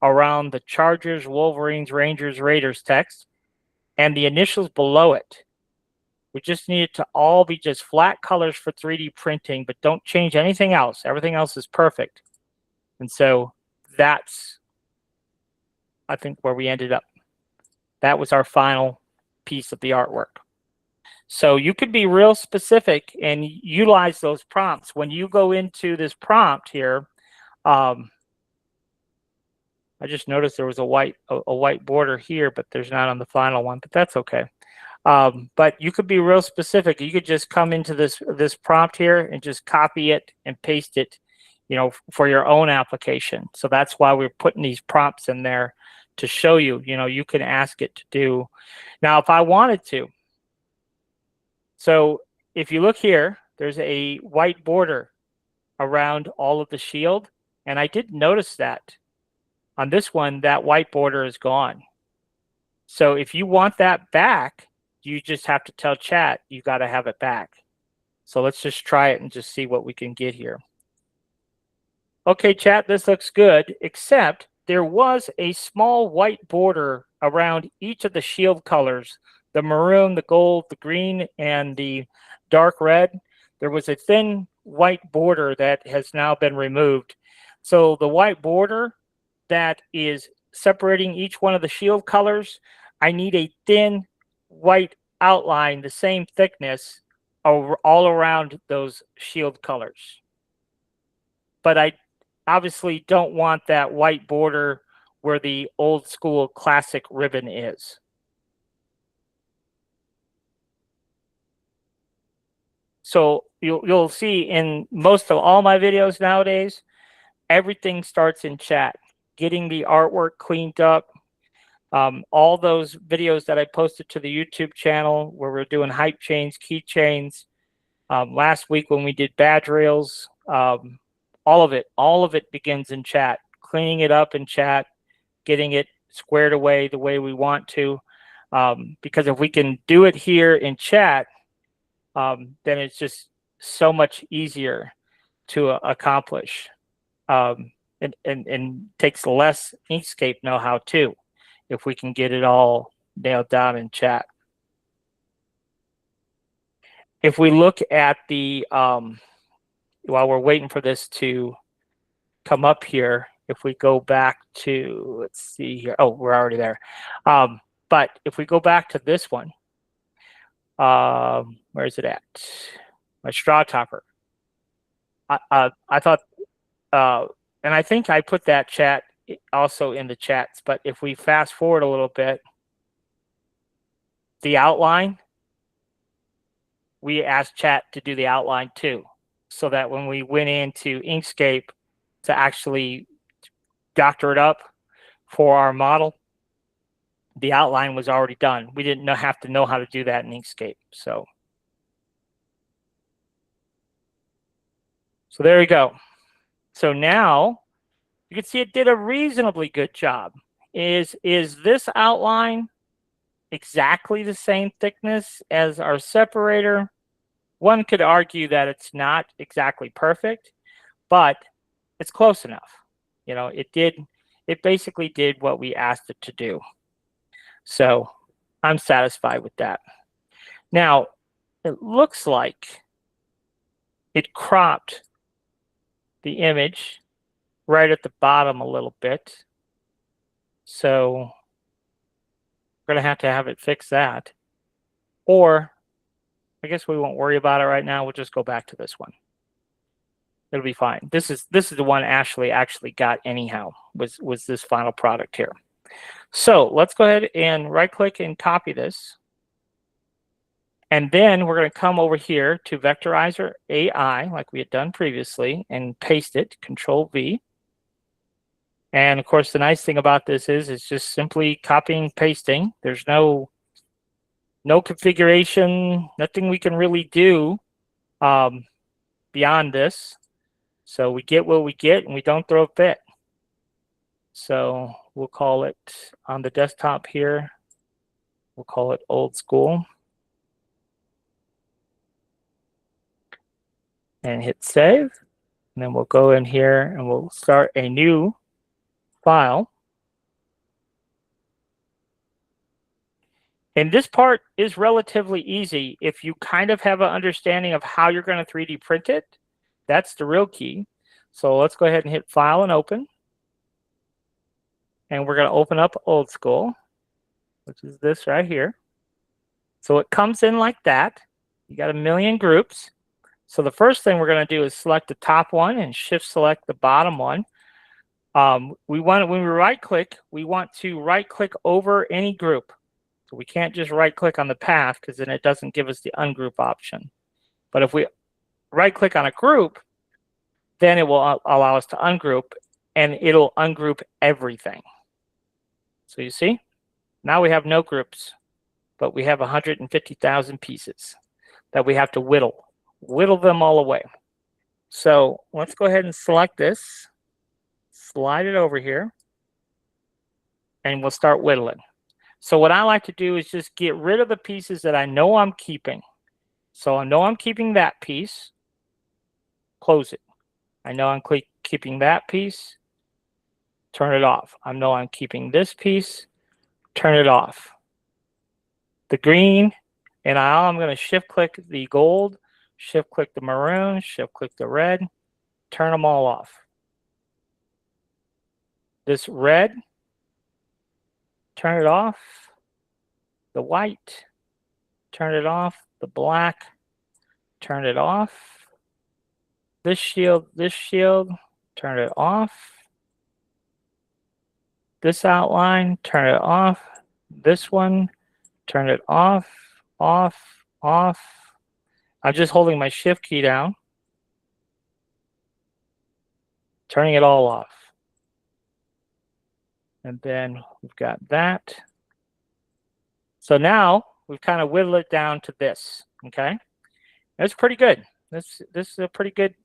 around the Chargers, Wolverines, Rangers, Raiders text and the initials below it. We just need it to all be just flat colors for 3D printing, but don't change anything else. Everything else is perfect. And so that's, I think, where we ended up. That was our final piece of the artwork. So you could be real specific and utilize those prompts. When you go into this prompt here, I just noticed there was a white border here, but there's not on the final one, but that's okay. But you could be real specific. You could just come into this prompt here and just copy it and paste it, you know, for your own application. So that's why we're putting these prompts in there to show you, you know, you can ask it to do. Now, if I wanted to, so if you look here, there's a white border around all of the shield. And I did notice that on this one, that white border is gone. So if you want that back, you just have to tell chat, you got to have it back. So let's just try it and just see what we can get here. Okay, chat, this looks good, except there was a small white border around each of the shield colors, the maroon, the gold, the green, and the dark red. There was a thin white border that has now been removed. So the white border that is separating each one of the shield colors, I need a thin white outline, the same thickness, all around those shield colors. But I obviously don't want that white border where the old school classic ribbon is. So you'll see in most of all my videos nowadays, everything starts in chat, getting the artwork cleaned up. All those videos that I posted to the YouTube channel where we're doing hype chains, keychains, last week when we did badge rails, all of it begins in chat, cleaning it up in chat, getting it squared away the way we want to. Because if we can do it here in chat, then it's just so much easier to accomplish, and takes less Inkscape know-how too, if we can get it all nailed down in chat. If we look at the, while we're waiting for this to come up here, if we go back to, let's see here, oh, we're already there. But if we go back to this one, where is it at? My straw topper. I thought, and I think I put that chat also in the chats, but if we fast forward a little bit, the outline, we asked chat to do the outline too, so that when we went into Inkscape to actually doctor it up for our model, the outline was already done. We didn't have to know how to do that in Inkscape. So there you go. So now you can see it did a reasonably good job. Is this outline exactly the same thickness as our separator? One could argue that it's not exactly perfect, but it's close enough. You know, it basically did what we asked it to do. So I'm satisfied with that. Now, it looks like it cropped the image right at the bottom a little bit. So we're going to have it fix that. Or I guess we won't worry about it right now. We'll just go back to this one. It'll be fine. This is the one Ashley actually got anyhow, was this final product here. So let's go ahead and right click and copy this. And then we're going to come over here to Vectorizer AI, like we had done previously, and paste it, Control V. And of course, the nice thing about this is it's just simply copying, pasting. There's no configuration, nothing we can really do beyond this. So we get what we get and we don't throw a fit. So we'll call it on the desktop here, we'll call it old school. and hit save. And then we'll go in here and we'll start a new file. And this part is relatively easy if you kind of have an understanding of how you're going to 3D print it. That's the real key. So let's go ahead and hit File and Open. And we're going to open up Old School, which is this right here. So it comes in like that. You got a million groups. So the first thing we're going to do is select the top one and shift select the bottom one. When we right click, we want to right click over any group. So we can't just right click on the path because then it doesn't give us the ungroup option. But if we right click on a group, then it will allow us to ungroup, and it'll ungroup everything. So you see, now we have no groups, but we have 150,000 pieces that we have to whittle them all away. So let's go ahead and select this, slide it over here, and we'll start whittling. So what I like to do is just get rid of the pieces that I know I'm keeping. So I know I'm keeping that piece, close it. I know I'm keeping that piece, turn it off. I know I'm keeping this piece, turn it off. The green, and I'm going to shift click the gold, shift click the maroon, shift click the red, turn them all off. This red, turn it off. The white, turn it off. The black, turn it off. This shield, turn it off. This outline, turn it off. This one, turn it off, off, off. I'm just holding my shift key down, turning it all off. And then we've got that. So now we've kind of whittled it down to this, okay? That's pretty good. This is a pretty good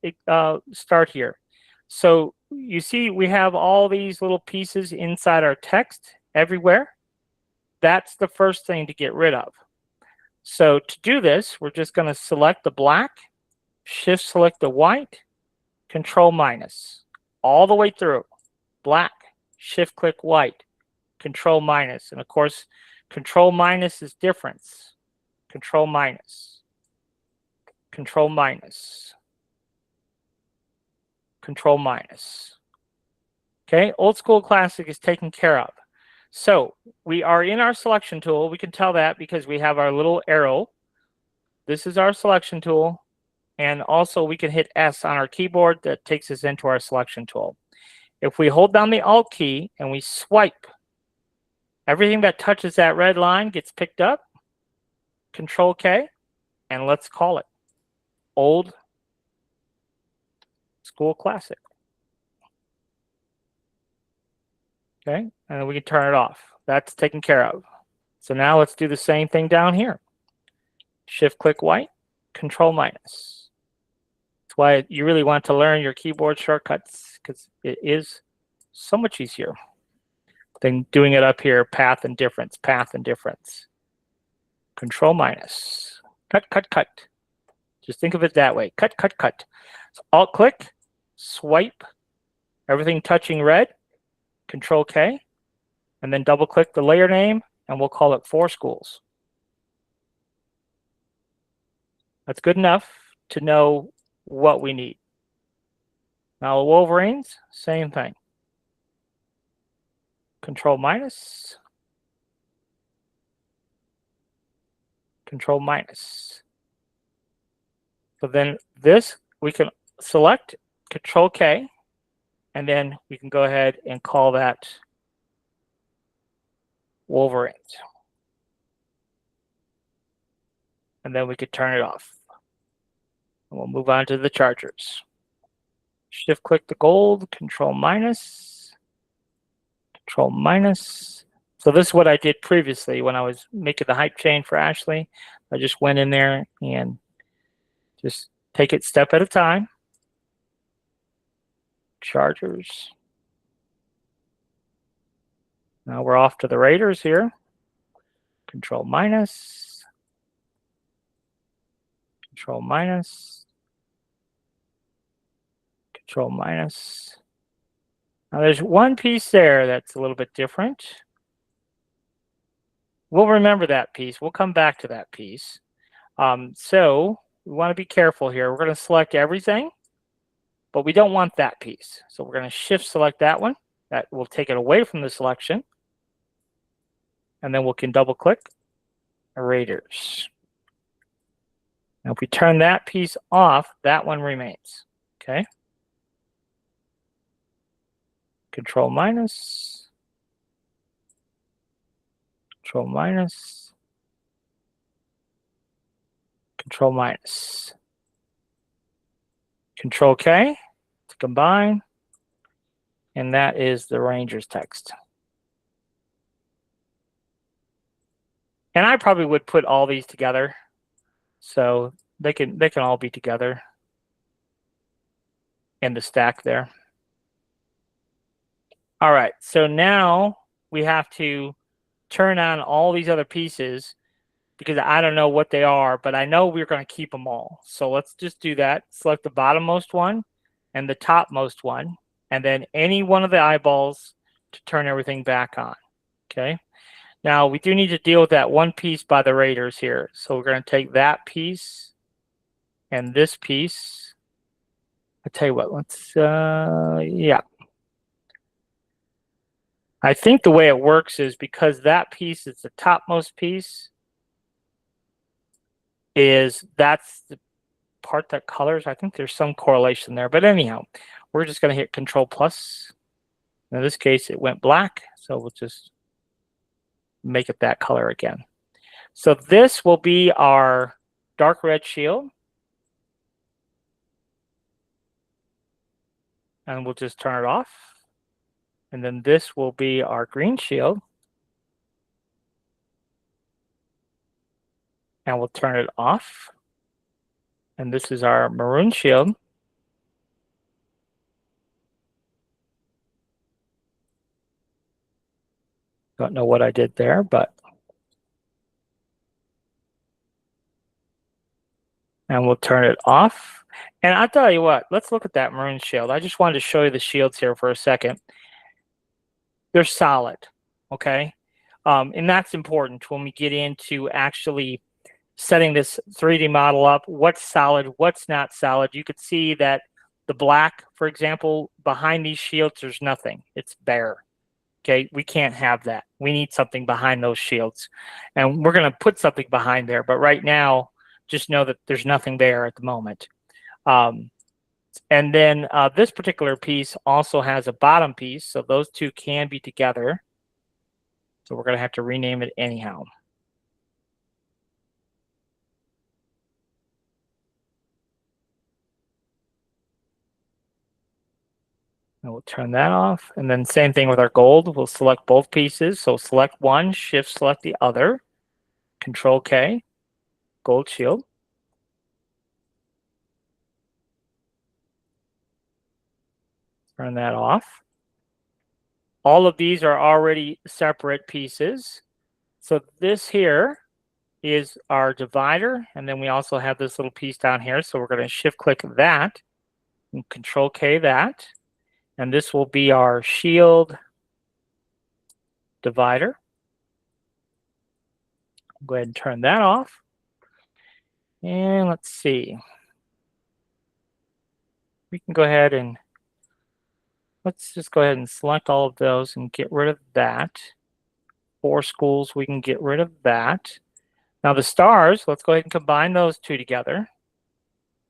start here. So you see we have all these little pieces inside our text everywhere. That's the first thing to get rid of. So to do this, we're just going to select the black, shift select the white, control minus, all the way through. Black, shift click white, control minus. And of course, control minus is difference. Control minus, control minus, control minus. Okay, Old School Classic is taken care of. So we are in our selection tool. We can tell that because we have our little arrow. This is our selection tool. And also we can hit S on our keyboard. That takes us into our selection tool. If we hold down the Alt key and we swipe, everything that touches that red line gets picked up. Control K, and let's call it Old School Classic. Okay, and then we can turn it off. That's taken care of. So now let's do the same thing down here. Shift click white, control minus. That's why you really want to learn your keyboard shortcuts, because it is so much easier than doing it up here, path and difference, path and difference. Control minus. Cut, cut, cut. Just think of it that way. Cut, cut, cut. So Alt click, swipe, everything touching red, Control K, and then double click the layer name, and we'll call it 4 schools. That's good enough to know what we need. Now the Wolverines, same thing. Control minus, control minus. So then this, we can select Control K, and then we can go ahead and call that Wolverines. And then we could turn it off. And we'll move on to the Chargers. Shift click the gold, control minus, control minus. So this is what I did previously when I was making the hype chain for Ashley. I just went in there and just take it step at a time. Chargers. Now we're off to the Raiders here. Control minus. Control minus. Control minus. Now there's one piece there that's a little bit different. We'll remember that piece. We'll come back to that piece. So we want to be careful here. We're going to select everything, but we don't want that piece. So we're going to shift select that one. That will take it away from the selection. And then we can double click Raiders. Now if we turn that piece off, that one remains. Okay. Control minus. Control minus. Control minus. Control K to combine. And that is the Rangers text. And I probably would put all these together so they can all be together in the stack there. All right, so now we have to turn on all these other pieces because I don't know what they are, but I know we're going to keep them all. So let's just do that. Select the bottommost one and the topmost one, and then any one of the eyeballs to turn everything back on. Okay. Now we do need to deal with that one piece by the Raiders here. So we're going to take that piece and this piece. I'll tell you what, let's, yeah. I think the way it works is because that piece is the topmost piece, that's the part that colors. I think there's some correlation there, but anyhow, we're just going to hit Control plus. In this case, it went black, so we'll just make it that color again. So this will be our dark red shield. And we'll just turn it off. And then this will be our green shield. And we'll turn it off. And this is our maroon shield. Don't know what I did there, but. And we'll turn it off. And I'll tell you what, let's look at that maroon shield. I just wanted to show you the shields here for a second. They're solid, okay? And that's important when we get into actually setting this 3D model up. What's solid, what's not solid. You could see that the black, for example, behind these shields, there's nothing. It's bare. Okay, we can't have that. We need something behind those shields. And we're going to put something behind there. But right now, just know that there's nothing there at the moment. And then this particular piece also has a bottom piece. So those two can be together. So we're going to have to rename it anyhow. And we'll turn that off. And then same thing with our gold. We'll select both pieces. So select one, shift select the other. Control K, gold shield. Turn that off. All of these are already separate pieces. So this here is our divider. And then we also have this little piece down here. So we're going to shift click that and Control K that. And this will be our shield divider. Go ahead and turn that off. And let's see. We can go ahead and let's just go ahead and select all of those and get rid of that. 4 schools, we can get rid of that. Now the stars, let's go ahead and combine those two together.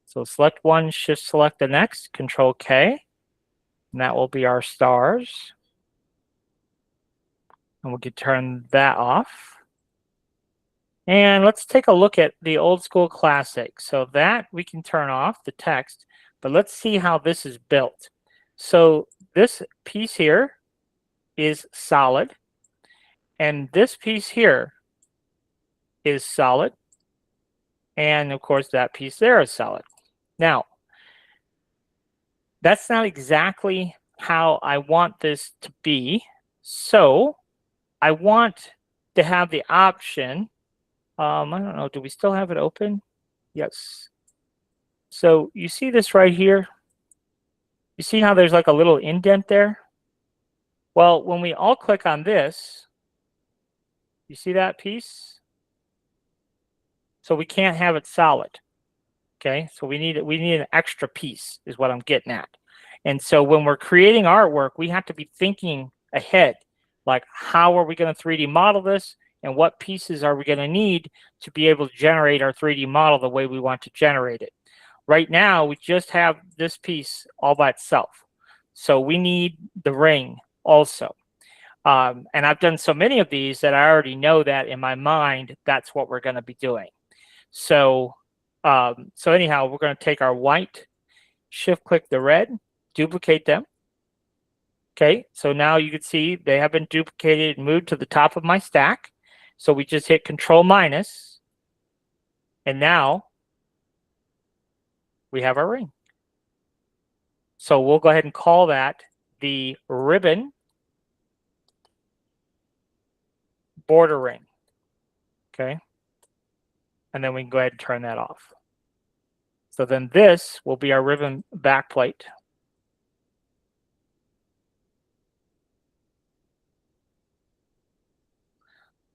So select one, shift select the next, Control K. And that will be our stars. And we can turn that off. And let's take a look at the old school classic. So that we can turn off the text, but let's see how this is built. So this piece here is solid. And this piece here is solid. And of course, that piece there is solid. Now, that's not exactly how I want this to be. So I want to have the option. I don't know, do we still have it open? Yes. So you see this right here? You see how there's like a little indent there? Well, when we all click on this, you see that piece? So we can't have it solid. Okay, so we need an extra piece is what I'm getting at. And so when we're creating artwork, we have to be thinking ahead, like how are we going to 3D model this, and what pieces are we going to need to be able to generate our 3D model the way we want to generate it. Right now, we just have this piece all by itself. So we need the ring also. And I've done so many of these that I already know that in my mind, that's what we're going to be doing. So anyhow, we're going to take our white, shift click the red, duplicate them. Okay, so now you can see they have been duplicated and moved to the top of my stack. So we just hit Control minus, and now we have our ring. So we'll go ahead and call that the ribbon border ring. Okay, and then we can go ahead and turn that off. So then this will be our ribbon backplate.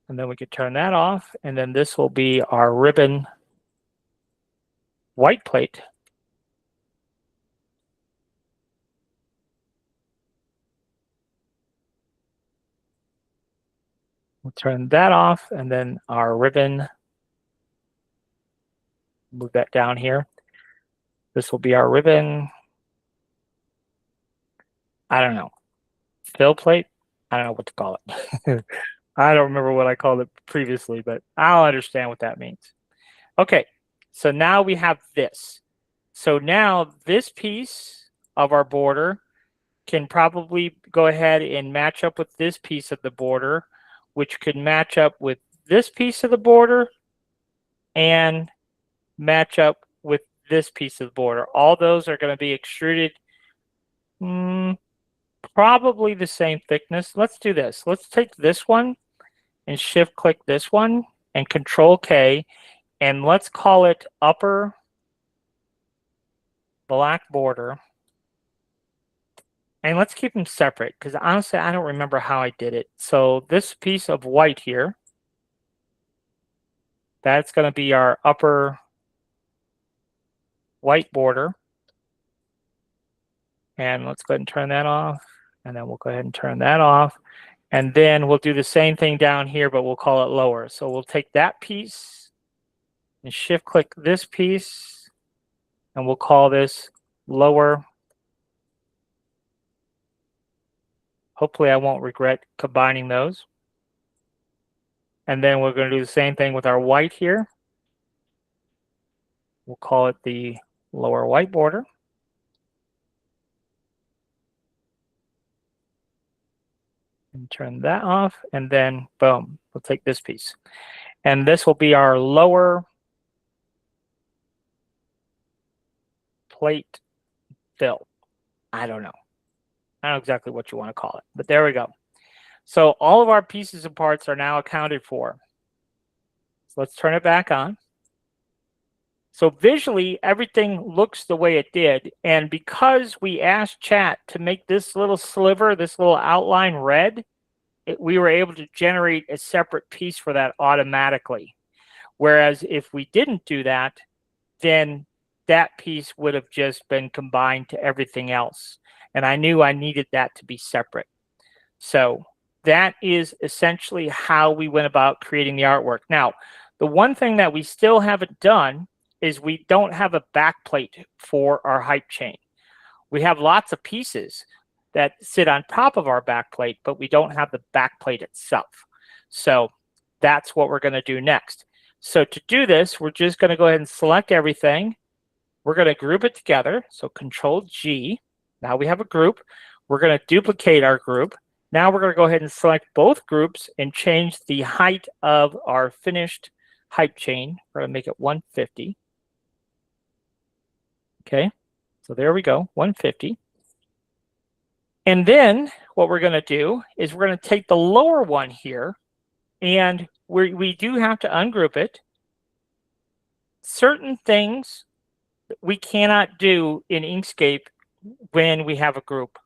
And then we could turn that off, and then this will be our ribbon white plate. We'll turn that off, and then our ribbon, move that down here. This will be our ribbon, I don't know, fill plate? I don't know what to call it. I don't remember what I called it previously, but I'll understand what that means. Okay, so now we have this. So now this piece of our border can probably go ahead and match up with this piece of the border, which could match up with this piece of the border and match up with this piece of the border. All those are going to be extruded probably the same thickness. Let's do this. Let's take this one and shift click this one and Control K, and let's call it upper black border. And let's keep them separate because honestly, I don't remember how I did it. So this piece of white here, that's going to be our upper white border. And let's go ahead and turn that off. And then we'll go ahead and turn that off. And then we'll do the same thing down here, but we'll call it lower. So we'll take that piece and shift click this piece, and we'll call this lower. Hopefully I won't regret combining those. And then we're going to do the same thing with our white here. We'll call it the lower white border. And turn that off, and then boom, we'll take this piece. And this will be our lower plate fill. I don't know. I don't know exactly what you want to call it, but there we go. So all of our pieces and parts are now accounted for. So let's turn it back on. So visually, everything looks the way it did. And because we asked chat to make this little sliver, this little outline red, we were able to generate a separate piece for that automatically. Whereas if we didn't do that, then that piece would have just been combined to everything else. And I knew I needed that to be separate. So that is essentially how we went about creating the artwork. Now, the one thing that we still haven't done is we don't have a backplate for our hype chain. We have lots of pieces that sit on top of our backplate, but we don't have the backplate itself. So that's what we're going to do next. So to do this, we're just going to go ahead and select everything. We're going to group it together. So Control G. Now we have a group. We're going to duplicate our group. Now we're going to go ahead and select both groups and change the height of our finished hype chain. We're going to make it 150. Okay, so there we go, 150. And then what we're going to do is we're going to take the lower one here, and we do have to ungroup it. Certain things we cannot do in Inkscape when we have a group.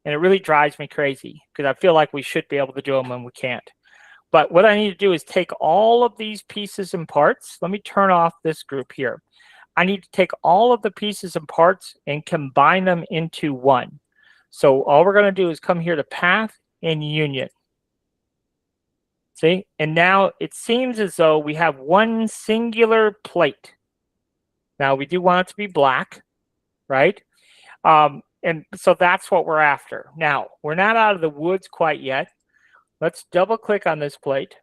And it really drives me crazy because I feel like we should be able to do them and we can't. But what I need to do is take all of these pieces and parts. Let me turn off this group here. I need to take all of the pieces and parts and combine them into one. So all we're going to do is come here to path and union. See, and now it seems as though we have one singular plate. Now we do want it to be black, right? And so that's what we're after. Now, we're not out of the woods quite yet. Let's double click on this plate.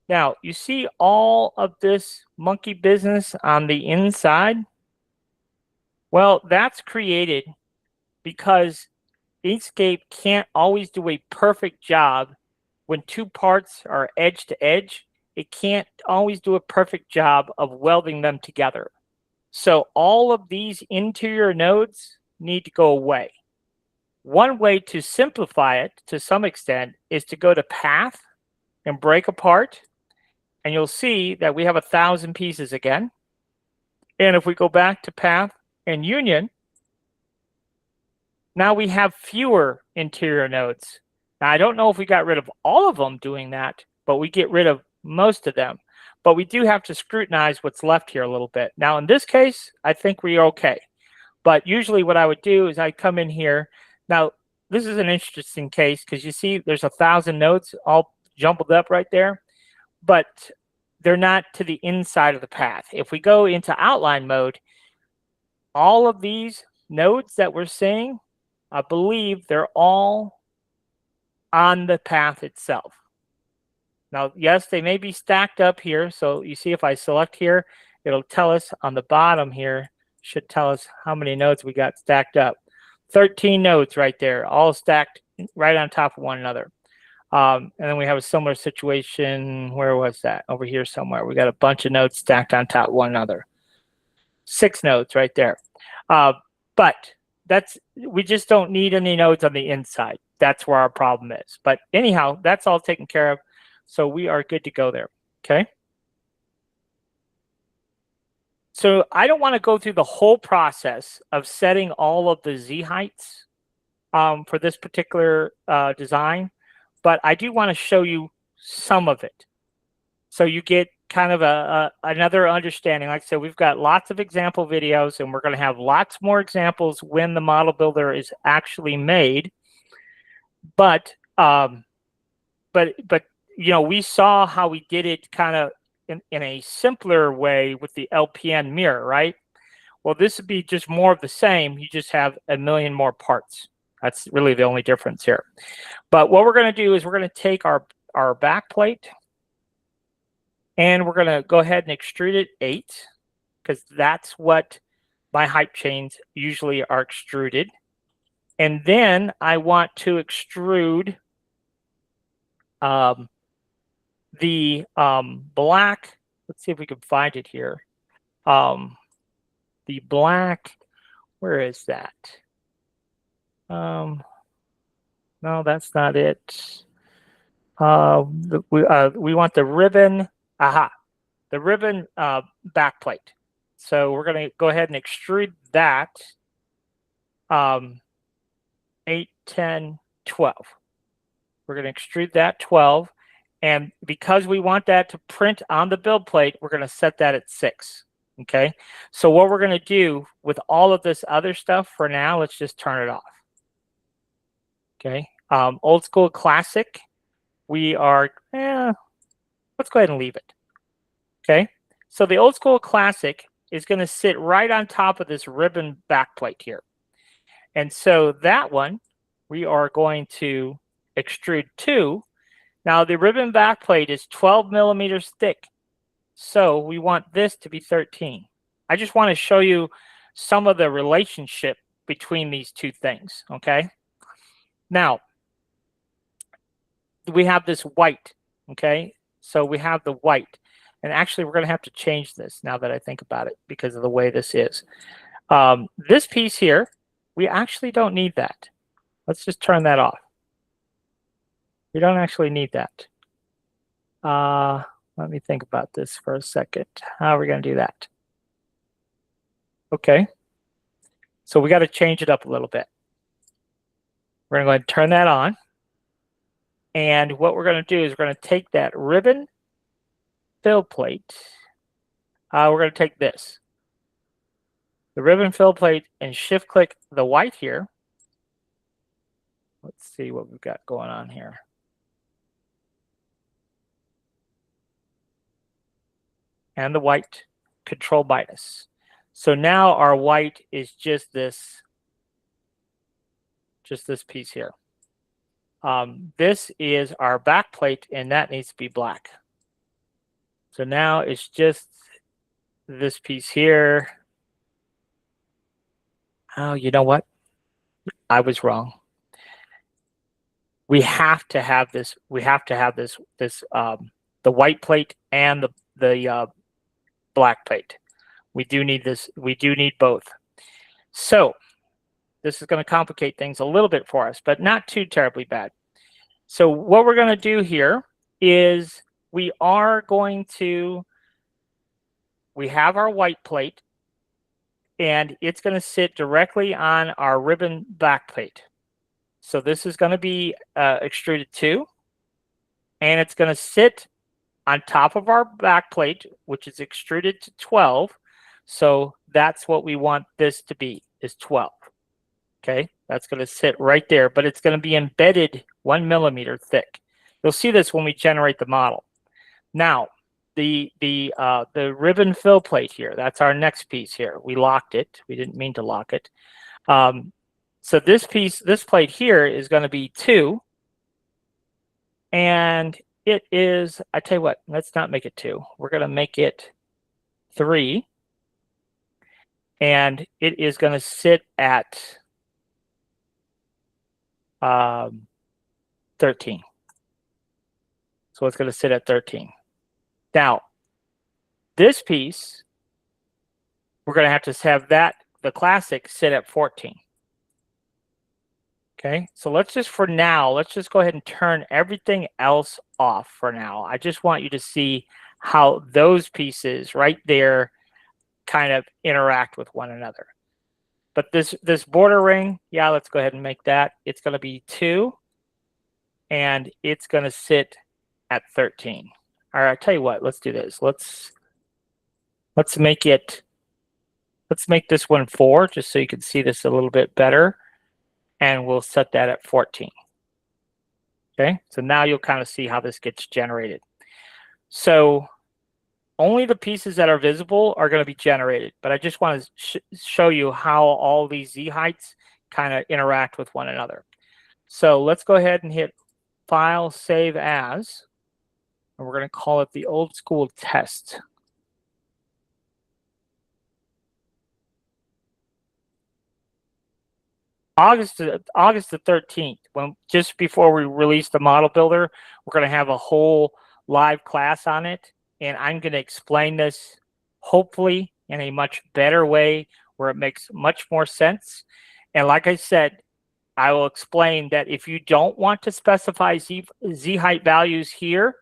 Now, you see all of this monkey business on the inside? Well, that's created because Inkscape can't always do a perfect job when two parts are edge to edge. It can't always do a perfect job of welding them together. So all of these interior nodes need to go away. One way to simplify it to some extent is to go to path and break apart. And you'll see that we have 1,000 pieces again. And if we go back to path and union, now we have fewer interior nodes. Now, I don't know if we got rid of all of them doing that, but we get rid of most of them. But we do have to scrutinize what's left here a little bit. Now, in this case, I think we're okay. But usually what I would do is I'd come in here. Now, this is an interesting case because you see there's 1,000 nodes all jumbled up right there, but they're not to the inside of the path. If we go into outline mode, all of these nodes that we're seeing, I believe they're all on the path itself. Now, yes, they may be stacked up here. So you see if I select here, it'll tell us on the bottom here, should tell us how many nodes we got stacked up. 13 nodes right there, all stacked right on top of one another. And then we have a similar situation. Where was that? Over here somewhere. We got a bunch of nodes stacked on top of one another. 6 nodes right there. But we just don't need any nodes on the inside. That's where our problem is. But anyhow, that's all taken care of. So we are good to go there. Okay. So I don't want to go through the whole process of setting all of the Z heights for this particular design, but I do want to show you some of it. So you get kind of another understanding. Like I said, we've got lots of example videos, and we're going to have lots more examples when the model builder is actually made. But you know, we saw how we did it kind of in a simpler way with the LPN mirror, right? Well, this would be just more of the same. You just have a million more parts. That's really the only difference here. But what we're going to do is we're going to take our back plate, and we're going to go ahead and extrude it 8, because that's what my hype chains usually are extruded. And then I want to extrude the black. Let's see if we can find it here. The black, where is that? No, that's not it. We want the ribbon. Aha, the ribbon back plate. So we're going to go ahead and extrude that 8, 10, 12. We're going to extrude that 12. And because we want that to print on the build plate, we're going to set that at 6. Okay. So what we're going to do with all of this other stuff for now, let's just turn it off. Okay. Old school classic. We are, let's go ahead and leave it. Okay. So the old school classic is going to sit right on top of this ribbon back plate here. And so that one, we are going to extrude 2. Now the ribbon back plate is 12 millimeters thick. So we want this to be 13. I just want to show you some of the relationship between these two things, okay? Now, we have this white, okay? So we have the white. And actually, we're going to have to change this now that I think about it because of the way this is. This piece here, we actually don't need that. Let's just turn that off. We don't actually need that. Let me think about this for a second. How are we going to do that? Okay. So we got to change it up a little bit. We're going to go ahead and turn that on. And what we're going to do is we're going to take that ribbon fill plate. We're going to take this, the ribbon fill plate, and shift click the white here. Let's see what we've got going on here. And the white, control minus. So now our white is just this piece here. This is our back plate, and that needs to be black. So now it's just this piece here. Oh, you know what? I was wrong. We have to have this. We have to have this. The white plate and the black plate. We do need this. We do need both. So this is going to complicate things a little bit for us, but not too terribly bad. So what we're going to do here is we have our white plate, and it's going to sit directly on our ribbon back plate. So this is going to be extruded 2, and it's going to sit on top of our back plate, which is extruded to 12. So that's what we want this to be, is 12. Okay, that's going to sit right there, but it's going to be embedded 1 millimeter thick. You'll see this when we generate the model. Now, the ribbon fill plate here, that's our next piece here. We locked it. We didn't mean to lock it. So this plate here is going to be 2. And it is, I tell you what, let's not make it 2. We're going to make it 3. And it is going to sit at 13. So it's going to sit at 13. Now, this piece, we're going to have that, the classic, sit at 14. Okay, so let's just go ahead and turn everything else off for now. I just want you to see how those pieces right there kind of interact with one another. But this border ring, yeah, let's go ahead and make that. It's going to be 2, and it's going to sit at 13. All right, I'll tell you what, let's do this. Let's make this one 4, just so you can see this a little bit better. And we'll set that at 14. Okay, so now you'll kind of see how this gets generated. So only the pieces that are visible are going to be generated, but I just want to show you how all these Z heights kind of interact with one another. So let's go ahead and hit File, Save As, and we're going to call it the Old School Test. August the 13th, just before we release the model builder, we're going to have a whole live class on it, and I'm going to explain this hopefully in a much better way where it makes much more sense. And like I said, I will explain that if you don't want to specify Z height values here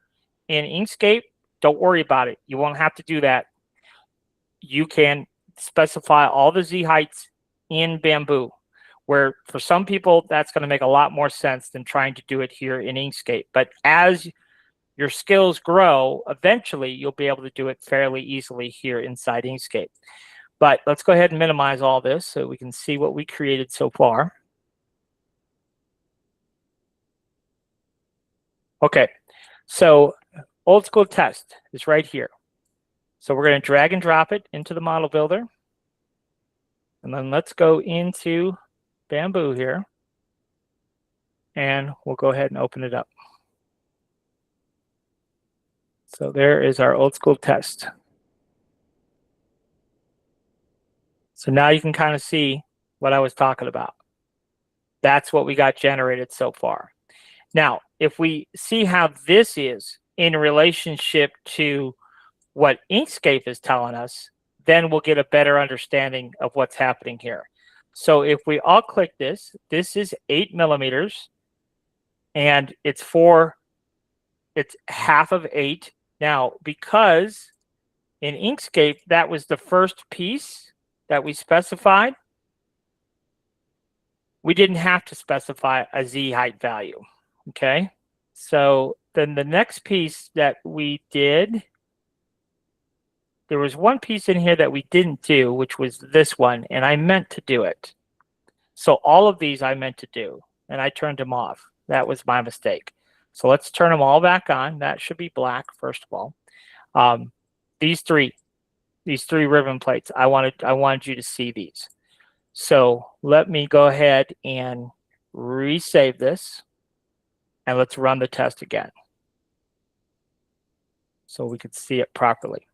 in Inkscape, don't worry about it. You won't have to do that. You can specify all the Z heights in Bamboo, where for some people, that's going to make a lot more sense than trying to do it here in Inkscape. But as your skills grow, eventually you'll be able to do it fairly easily here inside Inkscape. But let's go ahead and minimize all this so we can see what we created so far. Okay, so Old School Test is right here. So we're going to drag and drop it into the model builder. And then let's go into Bamboo here, and we'll go ahead and open it up. So there is our Old School Test. So now you can kind of see what I was talking about. That's what we got generated so far. Now, if we see how this is in relationship to what Inkscape is telling us, then we'll get a better understanding of what's happening here. So if we all click this, this is 8 millimeters, and it's half of 8. Now, because in Inkscape, that was the first piece that we specified, we didn't have to specify a Z height value, okay? So then the next piece that we did, there was one piece in here that we didn't do, which was this one, and I meant to do it. So all of these I meant to do, and I turned them off. That was my mistake. So let's turn them all back on. That should be black, first of all. These three ribbon plates, I wanted you to see these. So let me go ahead and resave this, and let's run the test again so we could see it properly.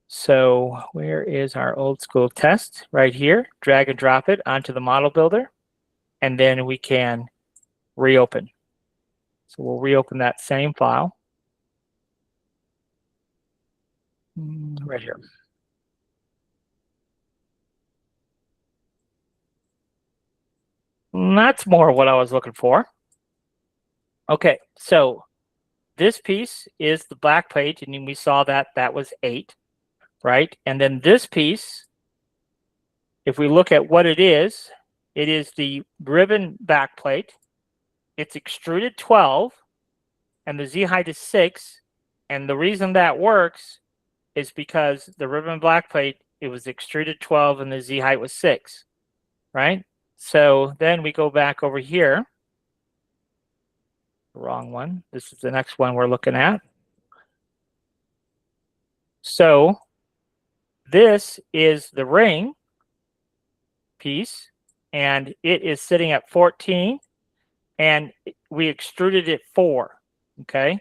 So where is our old school test? Right here. Drag and drop it onto the model builder, and then we can reopen. So we'll reopen that same file right here. And that's more what I was looking for. Okay, so this piece is the black plate, and we saw that that was 8, right? And then this piece, if we look at what it is the ribbon back plate. It's extruded 12, and the Z height is 6. And the reason that works is because the ribbon black plate, it was extruded 12 and the Z height was 6, right? So then we go back over here. Wrong one. This is the next one we're looking at. So this is the ring piece, and it is sitting at 14, and we extruded it 4, okay?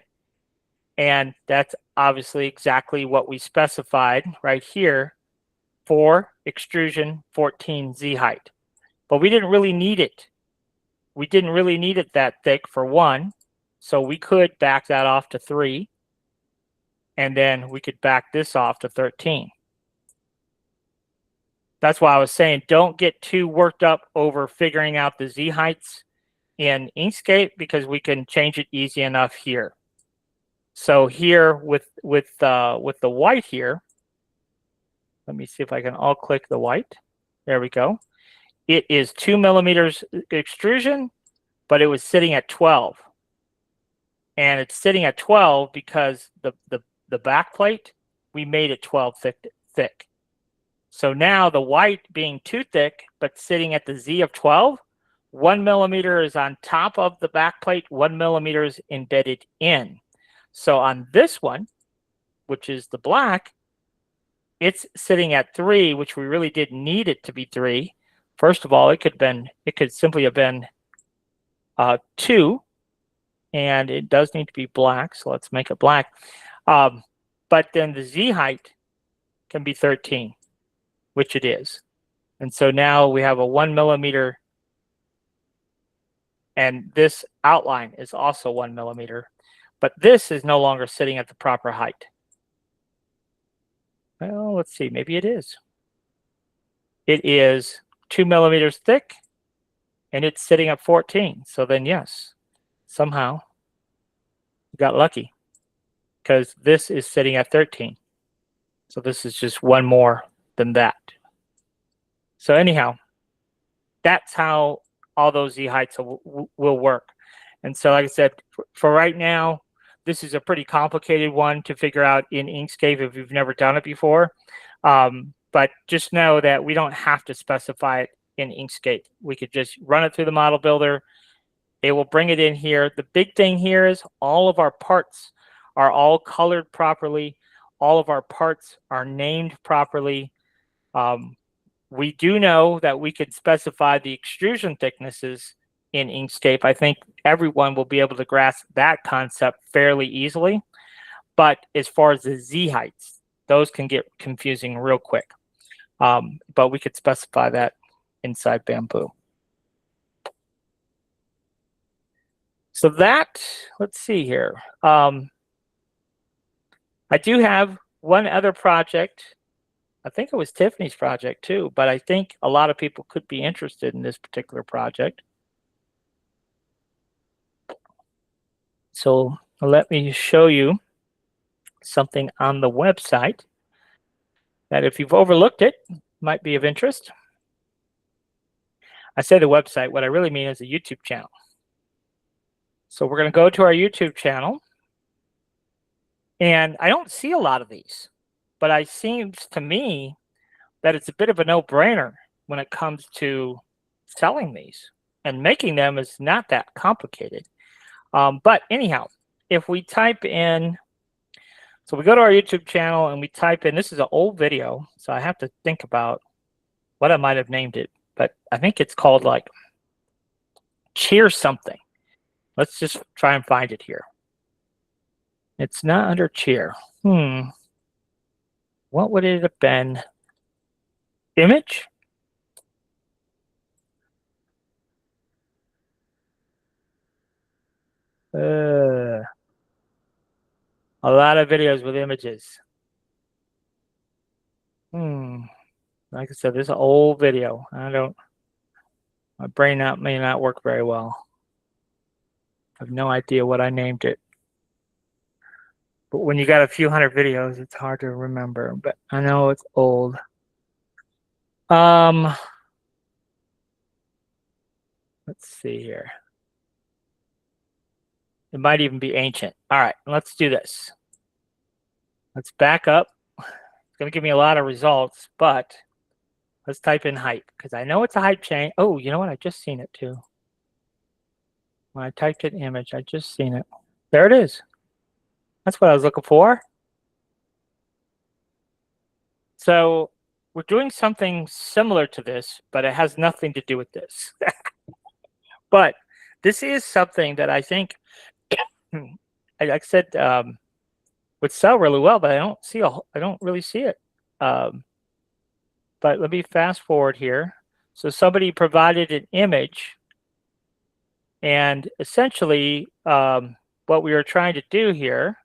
And that's obviously exactly what we specified right here for extrusion 14 Z height. But we didn't really need it. We didn't really need it that thick for 1. So we could back that off to 3. And then we could back this off to 13. That's why I was saying don't get too worked up over figuring out the Z heights in Inkscape, because we can change it easy enough here. So here with the white here, let me see if I can all click the white. There we go. It is 2 millimeters extrusion, but it was sitting at 12. And it's sitting at 12 because the back plate, we made it 12 thick. So now the white being too thick, but sitting at the Z of 12, 1 millimeter is on top of the back plate, 1 millimeter is embedded in. So on this one, which is the black, it's sitting at 3, which we really didn't need it to be 3. First of all, it could simply have been 2, and it does need to be black, so let's make it black. But then the Z height can be 13, which it is. And so now we have a 1 millimeter, and this outline is also 1 millimeter, but this is no longer sitting at the proper height. Well, let's see, maybe it is. It is 2 millimeters thick, and it's sitting at 14. So then yes, somehow we got lucky, because this is sitting at 13. So this is just one more than that. So anyhow, that's how all those Z heights will work. And so like I said, for right now, this is a pretty complicated one to figure out in Inkscape if you've never done it before. But just know that we don't have to specify it in Inkscape. We could just run it through the model builder. It will bring it in here. The big thing here is all of our parts are all colored properly. All of our parts are named properly. We do know that we could specify the extrusion thicknesses in Inkscape. I think everyone will be able to grasp that concept fairly easily. But as far as the Z heights, those can get confusing real quick. But we could specify that inside Bamboo. So that, let's see here. I do have one other project. I think it was Tiffany's project too, but I think a lot of people could be interested in this particular project. So let me show you something on the website that if you've overlooked it, might be of interest. I say the website, what I really mean is a YouTube channel. So we're going to go to our YouTube channel. And I don't see a lot of these, but it seems to me that it's a bit of a no-brainer when it comes to selling these. And making them is not that complicated. But anyhow, if we type in, so we go to our YouTube channel and we type in, this is an old video, so I have to think about what I might have named it, but I think it's called like Cheer something. Let's just try and find it here. It's not under Cheer. What would it have been? Image? A lot of videos with images. Like I said, this is an old video. My brain may not work very well. I have no idea what I named it. But when you got a few hundred videos, it's hard to remember. But I know it's old. Let's see here. It might even be ancient. All right, let's do this. Let's back up. It's going to give me a lot of results, but let's type in hype because I know it's a hype chain. Oh, you know what? I just seen it too. When I typed in image, I just seen it. There it is. That's what I was looking for. So we're doing something similar to this, but it has nothing to do with this. But this is something that I think, like I said, would sell really well, but I don't really see it. But let me fast forward here. So somebody provided an image, and essentially what we are trying to do here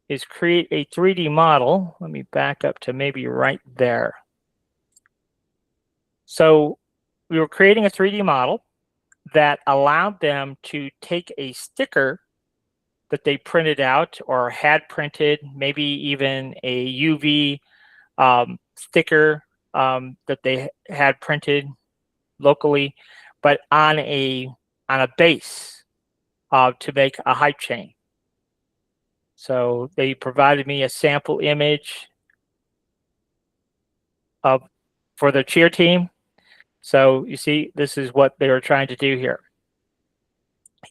is create a 3D model. Let me back up to maybe right there. So we were creating a 3D model that allowed them to take a sticker that they printed out or had printed, maybe even a UV sticker that they had printed locally, but on a base to make a hype chain. So they provided me a sample image for the cheer team. So you see, this is what they were trying to do here.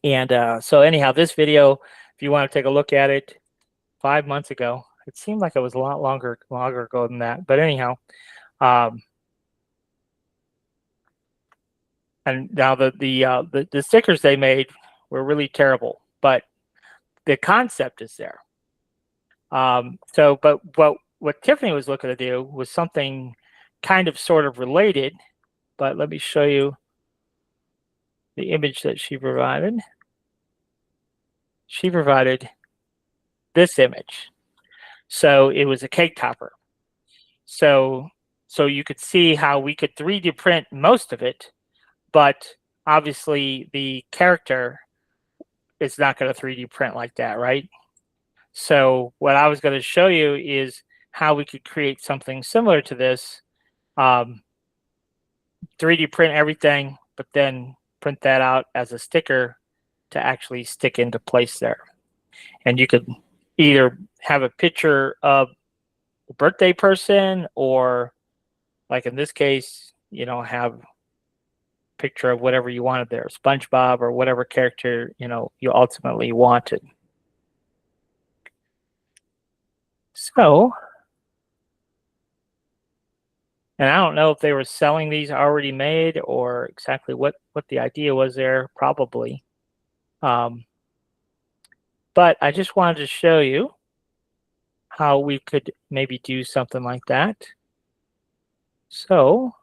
And so anyhow, this video, if you want to take a look at it, 5 months ago, it seemed like it was a lot longer ago than that. But anyhow, and now the stickers they made were really terrible, but the concept is there. But what Tiffany was looking to do was something kind of sort of related, but let me show you the image that she provided. She provided this image. So it was a cake topper. So you could see how we could 3D print most of it, but obviously the character is not going to 3D print like that, right? So what I was going to show you is how we could create something similar to this, 3D print everything, but then print that out as a sticker to actually stick into place there. And you could either have a picture of a birthday person, or like in this case, have a picture of whatever you wanted there, SpongeBob or whatever character, you ultimately wanted. So, and I don't know if they were selling these already made or exactly what the idea was there, probably. But I just wanted to show you how we could maybe do something like that. So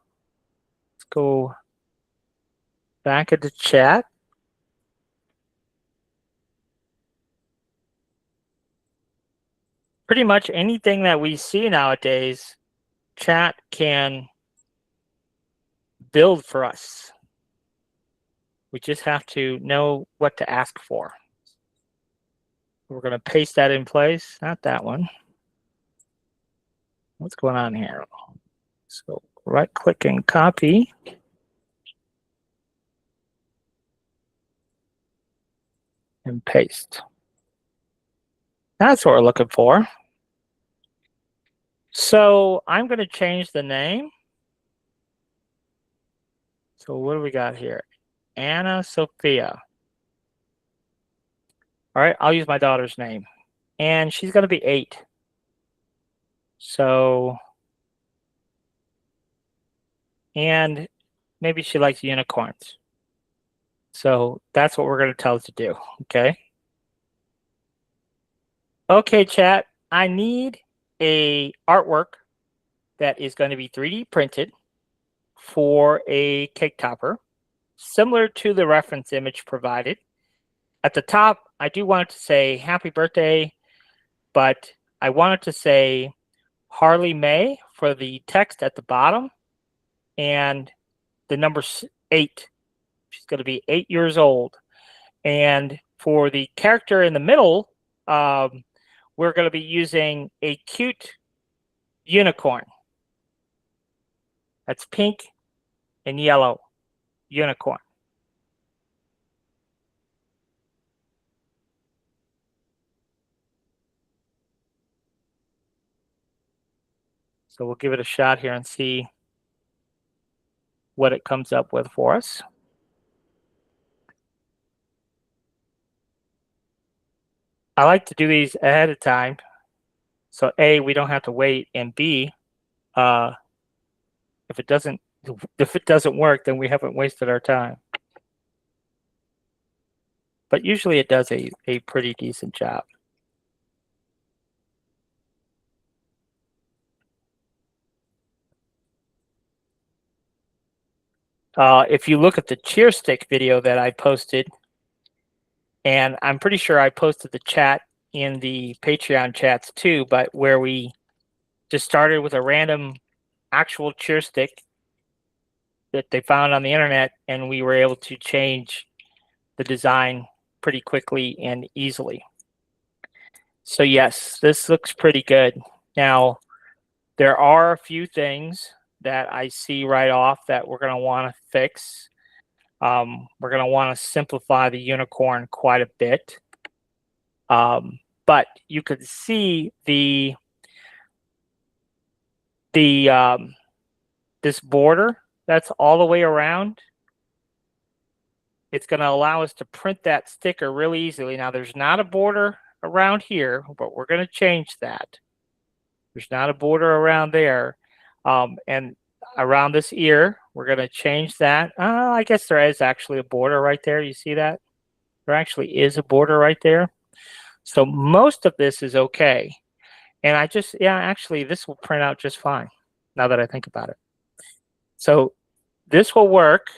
let's go back into chat. Pretty much anything that we see nowadays, chat can build for us. We just have to know what to ask for. We're going to paste that in place. Not that one. What's going on here? So right click and copy. and paste. That's what we're looking for. So I'm going to change the name. So what do we got here? Anna Sophia. All right, I'll use my daughter's name. And she's going to be 8. So, and maybe she likes unicorns. So that's what we're going to tell it to do, okay? Okay, chat, I need a artwork that is going to be 3D printed for a cake topper, similar to the reference image provided. At the top, I do want it to say happy birthday, but I want it to say Harley May for the text at the bottom, and the number 8. She's going to be 8 years old. And for the character in the middle, we're going to be using a cute unicorn. That's pink and yellow unicorn. So we'll give it a shot here and see what it comes up with for us. I like to do these ahead of time. So A, we don't have to wait, and B, if it doesn't work, then we haven't wasted our time. But usually it does a pretty decent job. If you look at the cheer stick video that I posted, and I'm pretty sure I posted the chat in the Patreon chats too, but where we just started with a random actual cheer stick that they found on the internet, and we were able to change the design pretty quickly and easily. So yes, this looks pretty good. Now, there are a few things that I see right off that we're going to want to fix. We're going to want to simplify the unicorn quite a bit. But you could see this border that's all the way around. It's going to allow us to print that sticker really easily. Now, there's not a border around here, but we're going to change that. There's not a border around there. And around this ear, we're going to change that. I guess there is actually a border right there. You see that? There actually is a border right there. So most of this is okay. And actually, this will print out just fine now that I think about it. So this will work.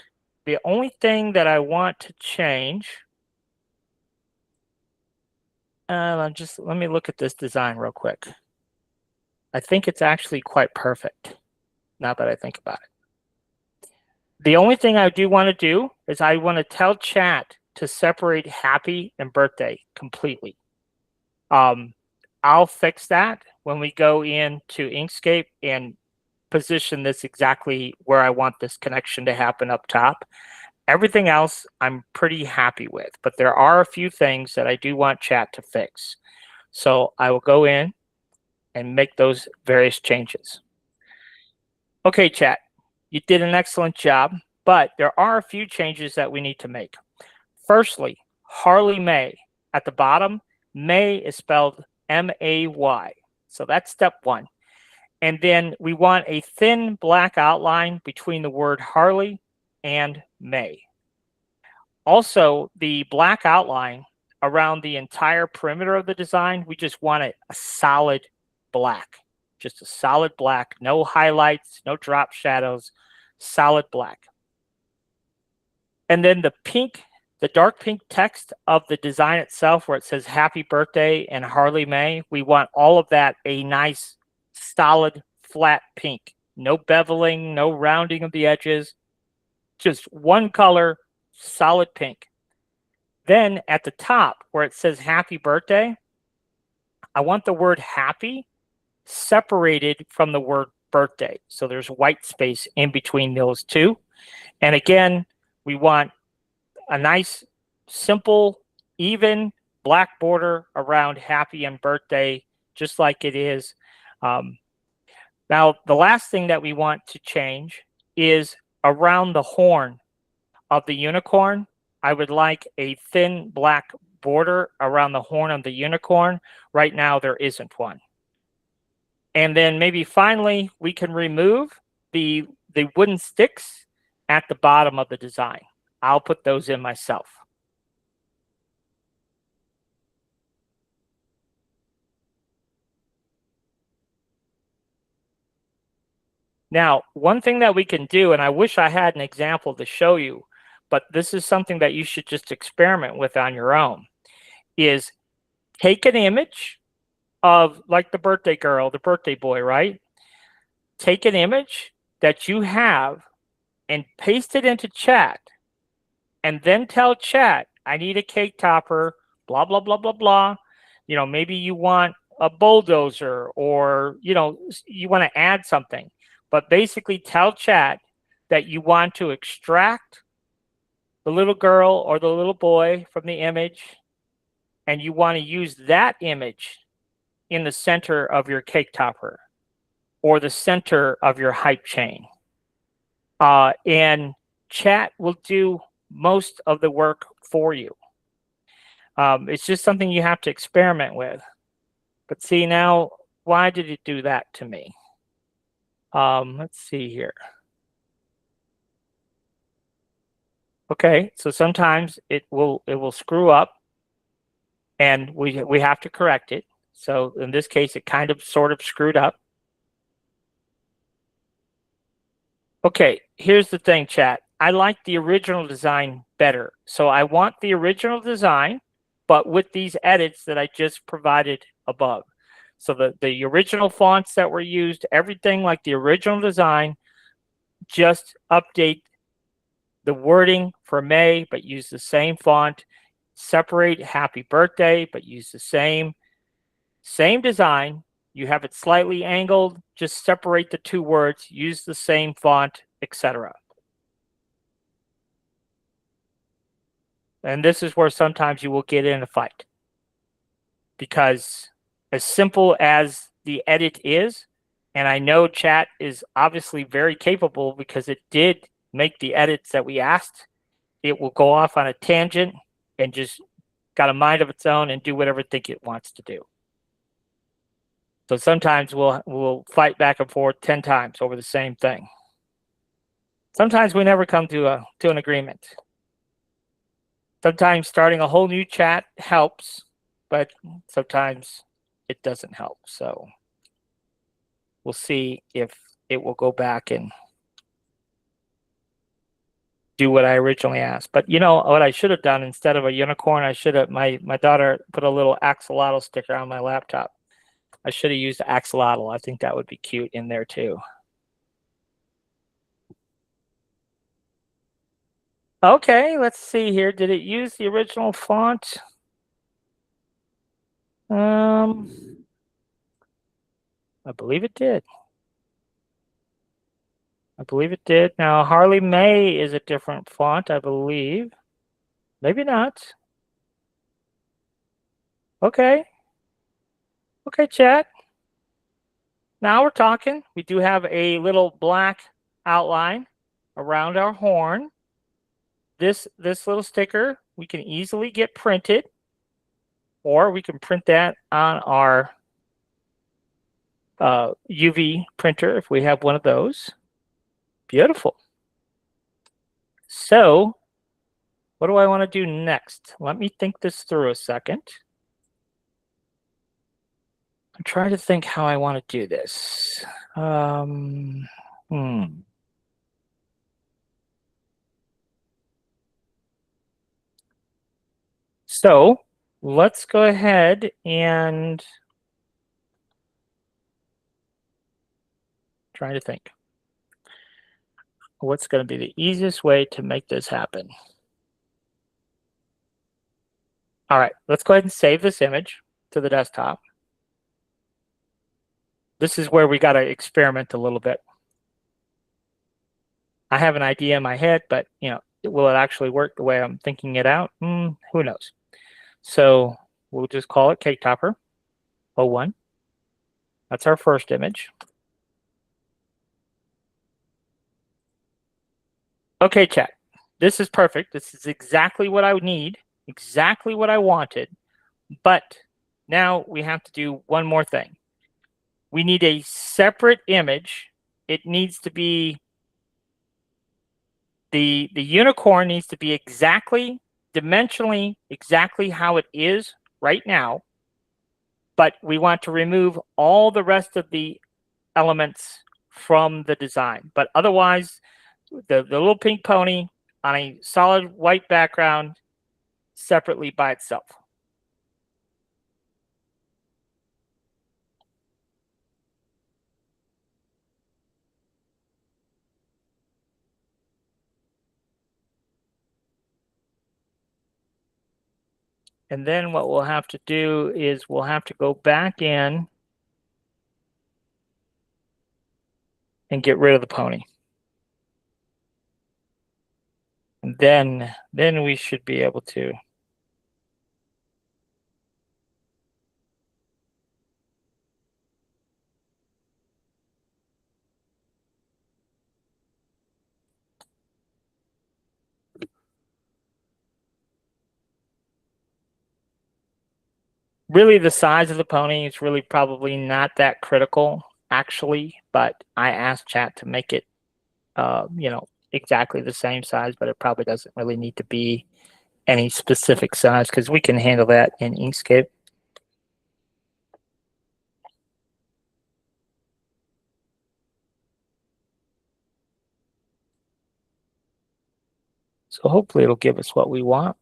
The only thing that I want to change, let me look at this design real quick. I think it's actually quite perfect now that I think about it. The only thing I do want to do is I want to tell chat to separate happy and birthday completely. I'll fix that when we go into Inkscape and position this exactly where I want this connection to happen up top. Everything else I'm pretty happy with, but there are a few things that I do want chat to fix. So I will go in and make those various changes. Okay, chat, you did an excellent job, but there are a few changes that we need to make. Firstly, Harley May. At the bottom, May is spelled M-A-Y. So that's step 1. And then we want a thin black outline between the word Harley and May. Also, the black outline around the entire perimeter of the design, we just want it a solid black. Just a solid black, no highlights, no drop shadows, solid black. And then the pink, the dark pink text of the design itself where it says happy birthday and Harley May, we want all of that a nice solid flat pink. No beveling, no rounding of the edges, just one color, solid pink. Then at the top where it says happy birthday, I want the word happy separated from the word birthday. So there's white space in between those two. And again, we want a nice, simple even black border around happy and birthday, just like it is. Now, the last thing that we want to change is around the horn of the unicorn. I would like a thin black border around the horn of the unicorn. Right now, there isn't one. And then maybe finally, we can remove the wooden sticks at the bottom of the design. I'll put those in myself. Now, one thing that we can do, and I wish I had an example to show you, but this is something that you should just experiment with on your own, is take an image of like the birthday girl, the birthday boy, right? Take an image that you have and paste it into chat, and then tell chat, I need a cake topper, blah, blah, blah, blah, blah. Maybe you want a bulldozer, or, you want to add something. But basically tell chat that you want to extract the little girl or the little boy from the image, and you want to use that image in the center of your cake topper or the center of your hype chain. And chat will do most of the work for you. It's just something you have to experiment with. But see, now, why did it do that to me? Let's see here. Okay, so sometimes it will screw up, and we have to correct it. So in this case, it kind of sort of screwed up. Okay, here's the thing, chat. I like the original design better. So I want the original design, but with these edits that I just provided above. So the original fonts that were used, everything like the original design, just update the wording for May, but use the same font. Separate happy birthday, but use the same design. You have it slightly angled, just separate the two words, use the same font, etc. And this is where sometimes you will get in a fight, because as simple as the edit is, and I know chat is obviously very capable because it did make the edits that we asked, it will go off on a tangent and just got a mind of its own and do whatever it think it wants to do. So sometimes we'll fight back and forth 10 times over the same thing. Sometimes we never come to an agreement. Sometimes starting a whole new chat helps, but sometimes it doesn't help. So we'll see if it will go back and do what I originally asked. But what I should have done, instead of a unicorn, I should have, my daughter put a little axolotl sticker on my laptop. I should have used axolotl. I think that would be cute in there too. Okay, let's see here. Did it use the original font? I believe it did. Now, Harley May is a different font, I believe. Maybe not. Okay. Okay, chat. Now we're talking. We do have a little black outline around our horn. This little sticker we can easily get printed, or we can print that on our UV printer if we have one of those. Beautiful. So what do I want to do next? Let me think this through a second. I'm trying to think how I want to do this. So let's go ahead and try to think what's going to be the easiest way to make this happen. All right, let's go ahead and save this image to the desktop. This is where we got to experiment a little bit. I have an idea in my head, but will it actually work the way I'm thinking it out? Who knows? So we'll just call it Cake Topper 01. That's our first image. Okay, chat. This is perfect. This is exactly what I would need, exactly what I wanted. But now we have to do one more thing. We need a separate image. It needs to be, the unicorn needs to be exactly, dimensionally, exactly how it is right now. But we want to remove all the rest of the elements from the design. But otherwise, the little pink pony on a solid white background separately by itself. And then what we'll have to do is we'll have to go back in and get rid of the pony. And then we should be able to. Really, the size of the pony is really probably not that critical, actually, but I asked chat to make it, exactly the same size, but it probably doesn't really need to be any specific size because we can handle that in Inkscape. So hopefully it'll give us what we want.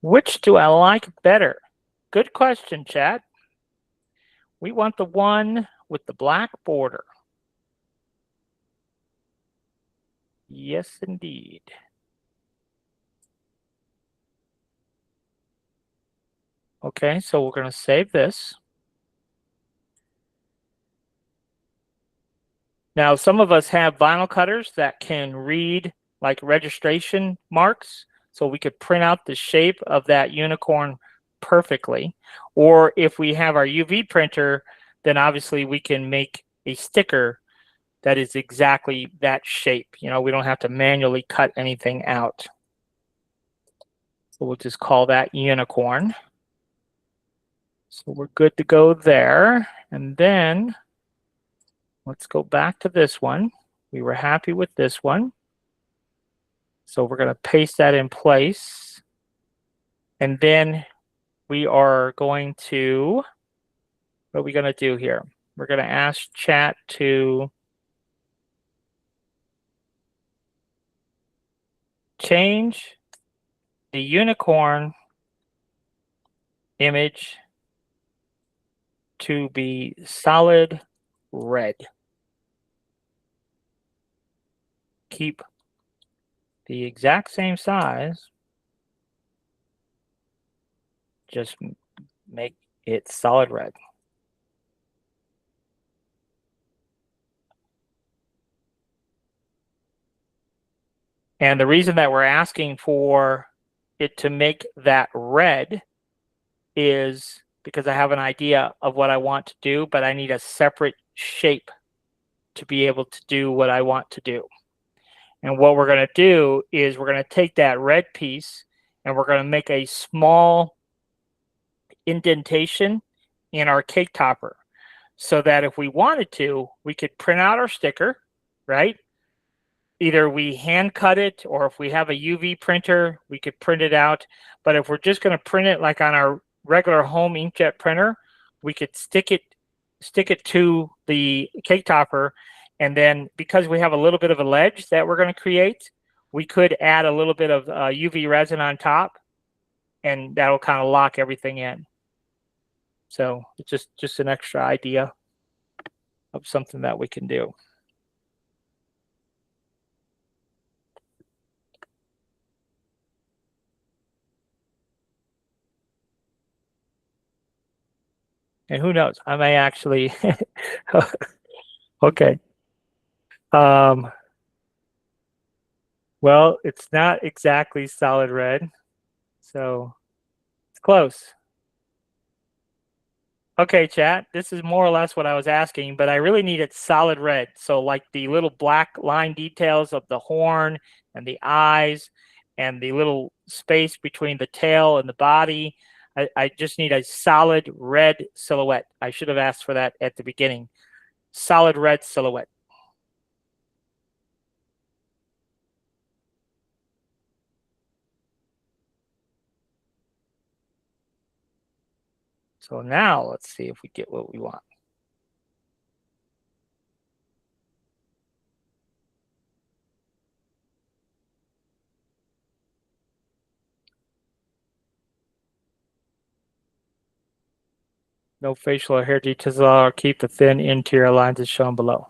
Which do I like better? Good question, chat. We want the one with the black border. Yes, indeed. Okay, so we're going to save this. Now, some of us have vinyl cutters that can read like registration marks, so we could print out the shape of that unicorn perfectly. Or if we have our UV printer, then obviously we can make a sticker that is exactly that shape. We don't have to manually cut anything out. So we'll just call that unicorn. So we're good to go there. And then let's go back to this one. We were happy with this one. So we're going to paste that in place. And then we are going to, what are we going to do here? We're going to ask chat to change the unicorn image to be solid red. Keep the exact same size, just make it solid red. And the reason that we're asking for it to make that red is because I have an idea of what I want to do, but I need a separate shape to be able to do what I want to do. And what we're going to do is we're going to take that red piece and we're going to make a small indentation in our cake topper so that if we wanted to, we could print out our sticker, right? Either we hand cut it, or if we have a UV printer, we could print it out. But if we're just going to print it like on our regular home inkjet printer, we could stick it to the cake topper. And then because we have a little bit of a ledge that we're going to create, we could add a little bit of UV resin on top, and that'll kind of lock everything in. So it's just an extra idea of something that we can do. And who knows, I may actually, okay. Um, well, it's not exactly solid red, so it's close. Okay, chat, this is more or less what I was asking, but I really need it solid red. So like the little black line details of the horn and the eyes and the little space between the tail and the body, I just need a solid red silhouette. I should have asked for that at the beginning. Solid red silhouette. So now let's see if we get what we want. No facial or hair details at all, or keep the thin interior lines as shown below.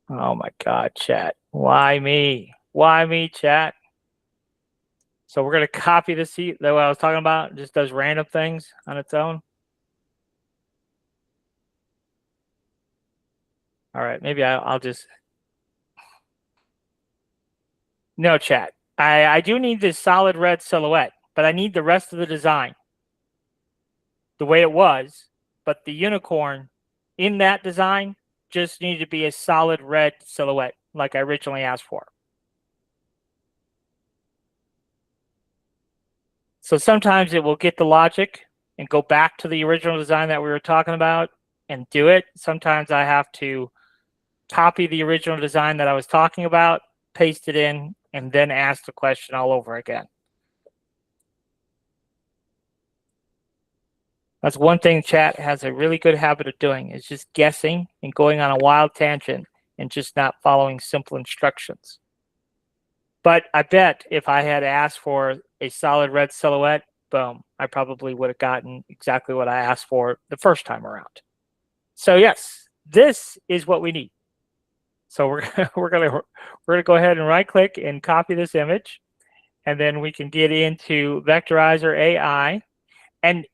Oh my God, chat. Why me? Why me, chat? So we're going to copy the seat that what I was talking about. It just does random things on its own. All right, maybe I'll just. No, chat. I do need this solid red silhouette, but I need the rest of the design the way it was. But the unicorn in that design just needed to be a solid red silhouette like I originally asked for. So sometimes it will get the logic and go back to the original design that we were talking about and do it. Sometimes I have to copy the original design that I was talking about, paste it in, and then ask the question all over again. That's one thing chat has a really good habit of doing, is just guessing and going on a wild tangent and just not following simple instructions. But I bet if I had asked for a solid red silhouette, boom, I probably would have gotten exactly what I asked for the first time around. So yes, this is what we need. So we're gonna go ahead and right click and copy this image, and then we can get into Vectorizer AI. And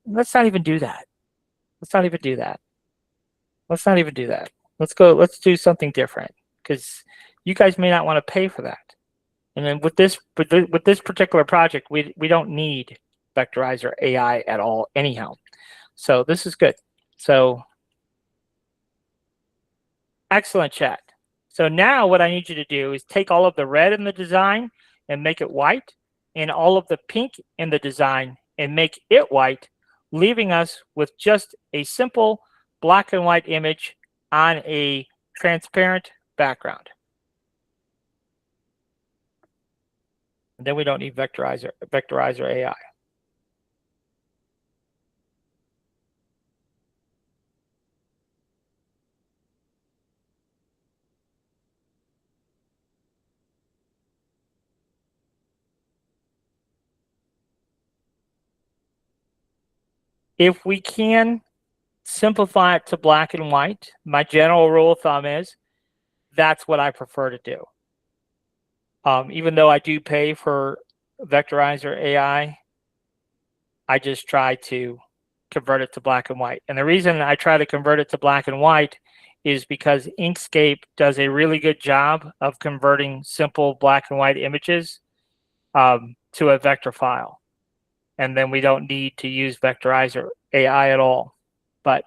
let's not even do that. Let's not even do that. Let's not even do that. Let's go. Let's do something different, because you guys may not want to pay for that. And then with this particular project, we don't need Vectorizer AI at all anyhow. So this is good. So excellent, chat. So now what I need you to do is take all of the red in the design and make it white, and all of the pink in the design and make it white, leaving us with just a simple black and white image on a transparent background. And then we don't need Vectorizer AI. If we can simplify it to black and white, my general rule of thumb is that's what I prefer to do. Even though I do pay for Vectorizer AI, I just try to convert it to black and white. And the reason I try to convert it to black and white is because Inkscape does a really good job of converting simple black and white images to a vector file. And then we don't need to use Vectorizer AI at all. But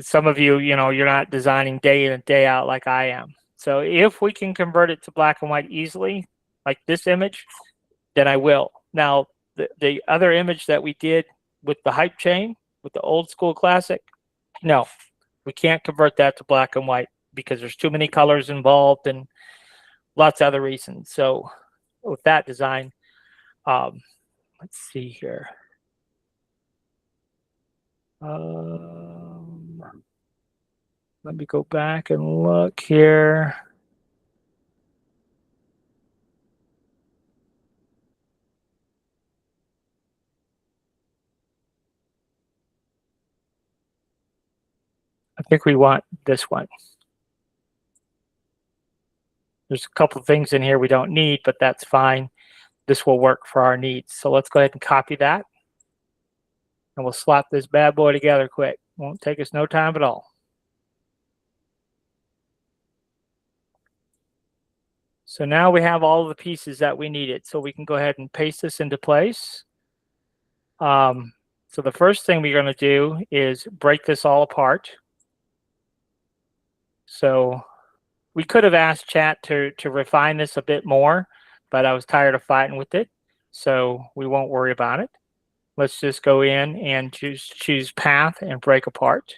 some of you, you're not designing day in and day out like I am. So if we can convert it to black and white easily, like this image, then I will. Now, the other image that we did with the hype chain, with the old school classic, no, we can't convert that to black and white because there's too many colors involved and lots of other reasons. So with that design, let's see here. Let me go back and look here. I think we want this one. There's a couple of things in here we don't need, but that's fine. This will work for our needs. So let's go ahead and copy that. And we'll slap this bad boy together quick. Won't take us no time at all. So now we have all of the pieces that we needed. So we can go ahead and paste this into place. So the first thing we're going to do is break this all apart. So we could have asked chat to refine this a bit more, but I was tired of fighting with it. So we won't worry about it. Let's just go in and choose path and break apart.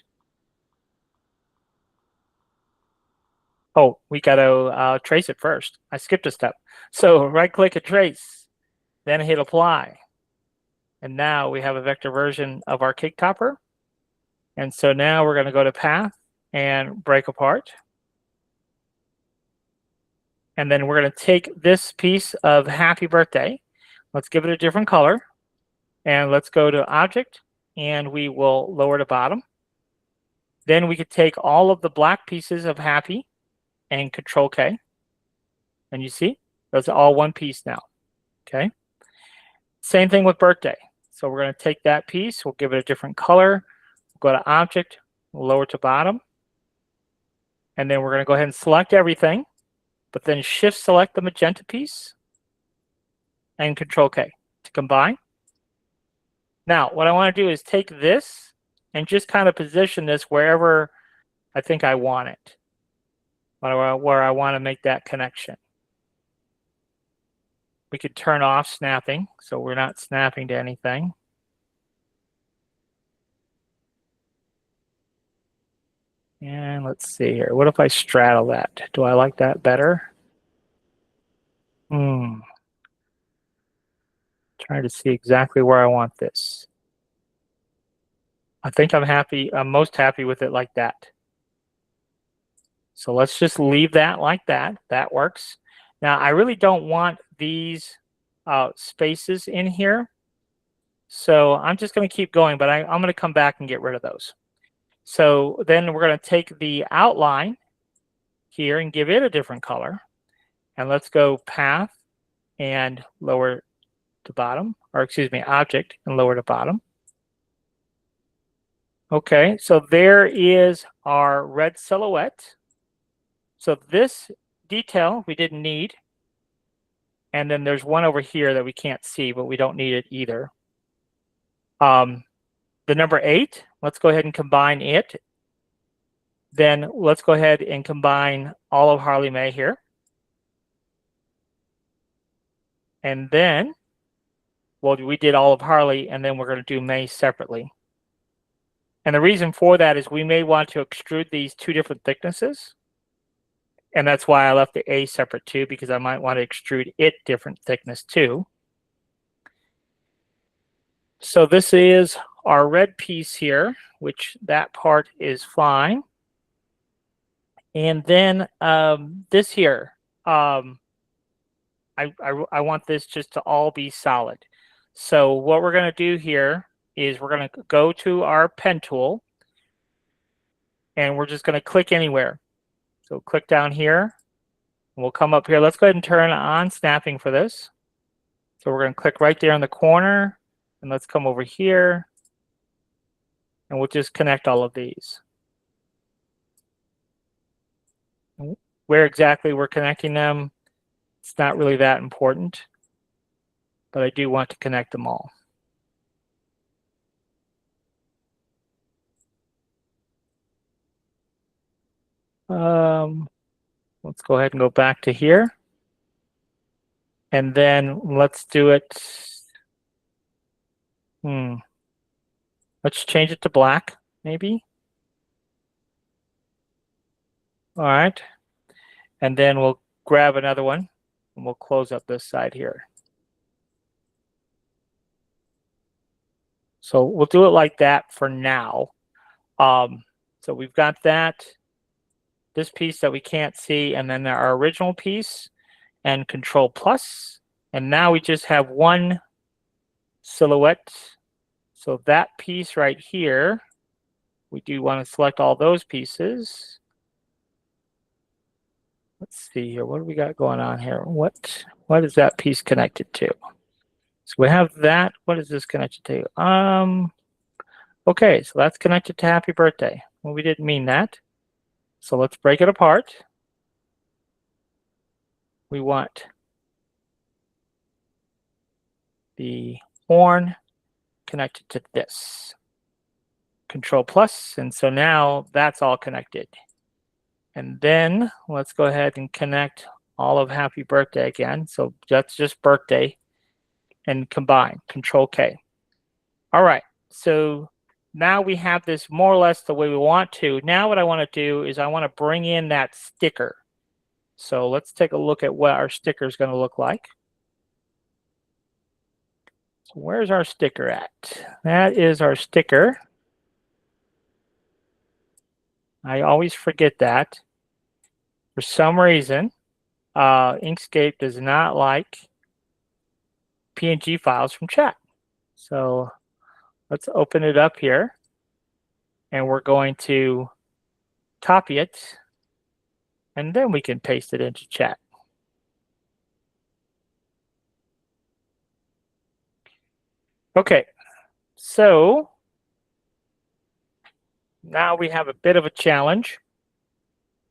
Oh, we got to trace it first. I skipped a step. So right click and trace, then hit apply. And now we have a vector version of our cake topper. And so now we're going to go to path and break apart. And then we're going to take this piece of happy birthday. Let's give it a different color. And let's go to object and we will lower to bottom. Then we could take all of the black pieces of happy and Control K. And you see, those are all one piece now. Okay. Same thing with birthday. So we're going to take that piece, we'll give it a different color, we'll go to object, lower to bottom. And then we're going to go ahead and select everything, but then shift select the magenta piece and Control K to combine. Now, what I want to do is take this and just kind of position this wherever I think I want it, where I want to make that connection. We could turn off snapping, so we're not snapping to anything. And let's see here. What if I straddle that? Do I like that better? Trying to see exactly where I want this. I think I'm most happy with it like that. So let's just leave that like that. That works. Now, I really don't want these spaces in here. So I'm just going to keep going, but I'm going to come back and get rid of those. So then we're going to take the outline here and give it a different color. And let's go path and lower to bottom, or excuse me, object and lower to bottom. Okay, so there is our red silhouette. So this detail we didn't need. And then there's one over here that we can't see, but we don't need it either. The number 8, let's go ahead and combine it. Then let's go ahead and combine all of Harley May here. And then, well, we did all of Harley, and then we're going to do May separately. And the reason for that is we may want to extrude these 2 different thicknesses. And that's why I left the A separate too, because I might want to extrude it different thickness too. So this is our red piece here, which that part is fine. And then this here, I want this just to all be solid. So what we're going to do here is we're going to go to our pen tool, and we're just going to click anywhere. So click down here, and we'll come up here. Let's go ahead and turn on snapping for this. So we're going to click right there in the corner, and let's come over here, and we'll just connect all of these. Where exactly we're connecting them, it's not really that important, but I do want to connect them all. Let's go ahead and go back to here. And then let's do it. Let's change it to black, maybe. All right. And then we'll grab another one and we'll close up this side here. So we'll do it like that for now. So we've got that, this piece that we can't see, and then our original piece, and Control Plus. And now we just have one silhouette. So that piece right here we do want to select all those pieces. Let's see here. What do we got going on here? What is that piece connected to? So we have that. What is this connected to? Okay, so that's connected to happy birthday. Well, we didn't mean that. So let's break it apart. We want the horn connected to this. Control plus, and so now that's all connected. And then let's go ahead and connect all of happy birthday again. So that's just birthday and combine, Control K. All right, so now we have this more or less the way we want to. Now what I want to do is I want to bring in that sticker. So let's take a look at what our sticker is going to look like. So where's our sticker at? That is our sticker. I always forget that. For some reason, Inkscape does not like PNG files from chat. So let's open it up here, and we're going to copy it, and then we can paste it into chat. Okay, so now we have a bit of a challenge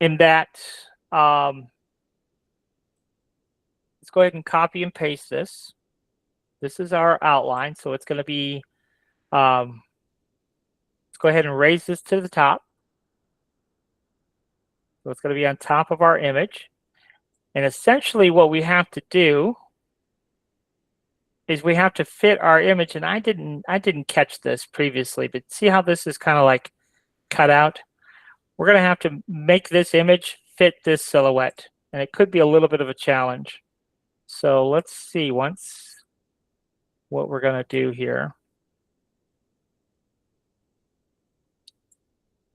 in that let's go ahead and copy and paste this. This is our outline, so it's going to be, let's go ahead and raise this to the top. So it's going to be on top of our image. And essentially what we have to do is we have to fit our image, and I didn't catch this previously, but see how this is kind of like cut out? We're going to have to make this image fit this silhouette, and it could be a little bit of a challenge. So let's see what we're going to do here.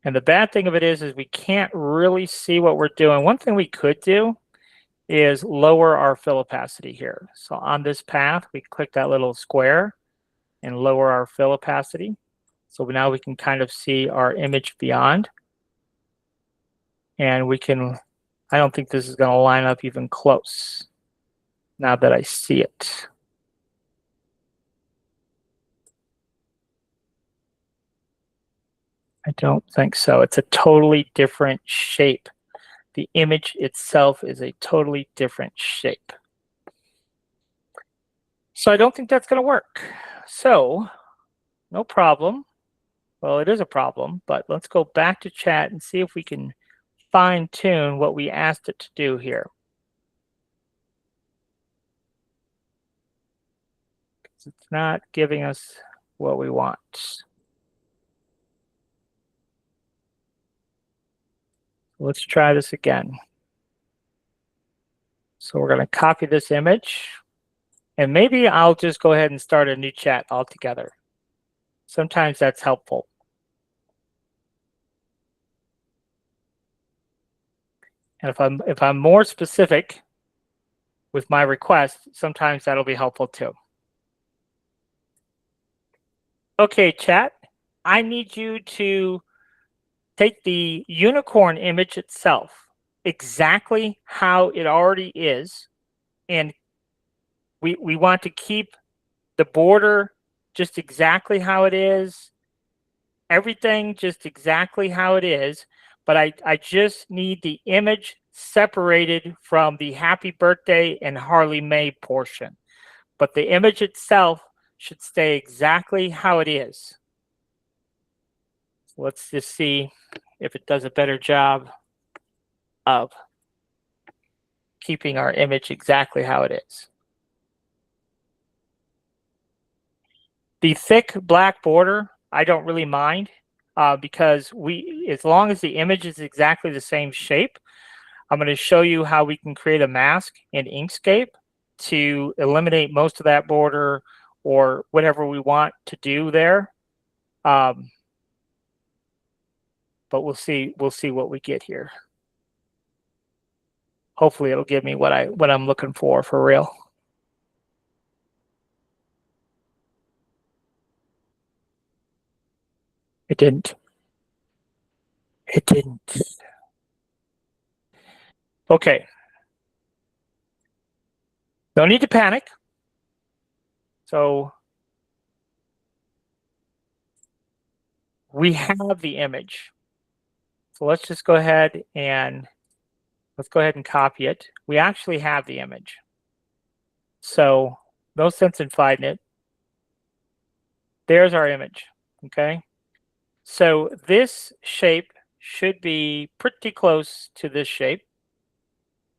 And the bad thing of it is we can't really see what we're doing. One thing we could do is lower our fill opacity here. So on this path, we click that little square and lower our fill opacity. So now we can kind of see our image beyond. And we can, I don't think this is going to line up even close now that I see it. I don't think so. It's a totally different shape. The image itself is a totally different shape. So I don't think that's going to work. So no problem. Well, it is a problem, but let's go back to chat and see if we can fine tune what we asked it to do here. It's not giving us what we want. Let's try this again. So we're going to copy this image, and maybe I'll just go ahead and start a new chat altogether. Sometimes that's helpful. And if I'm more specific with my request, sometimes that'll be helpful too. Okay, chat, I need you to take the unicorn image itself, exactly how it already is, and we want to keep the border just exactly how it is, everything just exactly how it is, but I just need the image separated from the happy birthday and Harley May portion. But the image itself should stay exactly how it is. So let's just see if it does a better job of keeping our image exactly how it is. The thick black border, I don't really mind because as long as the image is exactly the same shape, I'm going to show you how we can create a mask in Inkscape to eliminate most of that border or whatever we want to do there. But we'll see what we get here. Hopefully it'll give me what I'm looking for real. It didn't. It didn't. Okay. No need to panic. So we have the image. So let's just go ahead and copy it. We actually have the image. So no sense in fighting it. There's our image. Okay. So this shape should be pretty close to this shape.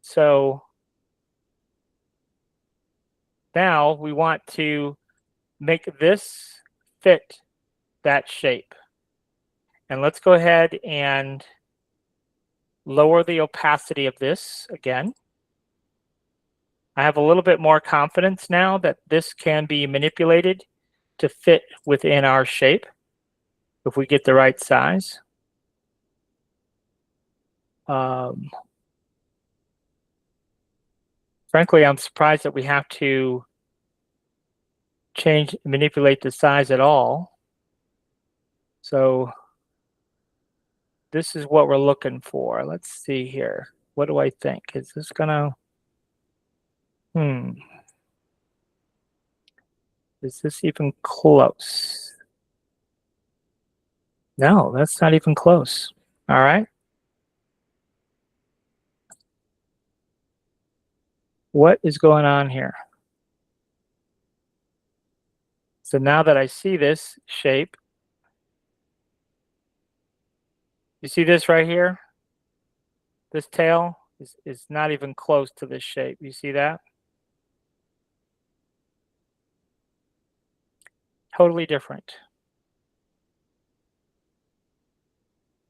So now we want to make this fit that shape. And let's go ahead and lower the opacity of this again. I have a little bit more confidence now that this can be manipulated to fit within our shape if we get the right size. Frankly, I'm surprised that we have to manipulate the size at all. So this is what we're looking for. Let's see here. What do I think? Is this gonna, is this even close? No, that's not even close. All right. What is going on here? So now that I see this shape, you see this right here? This tail is not even close to this shape. You see that? Totally different.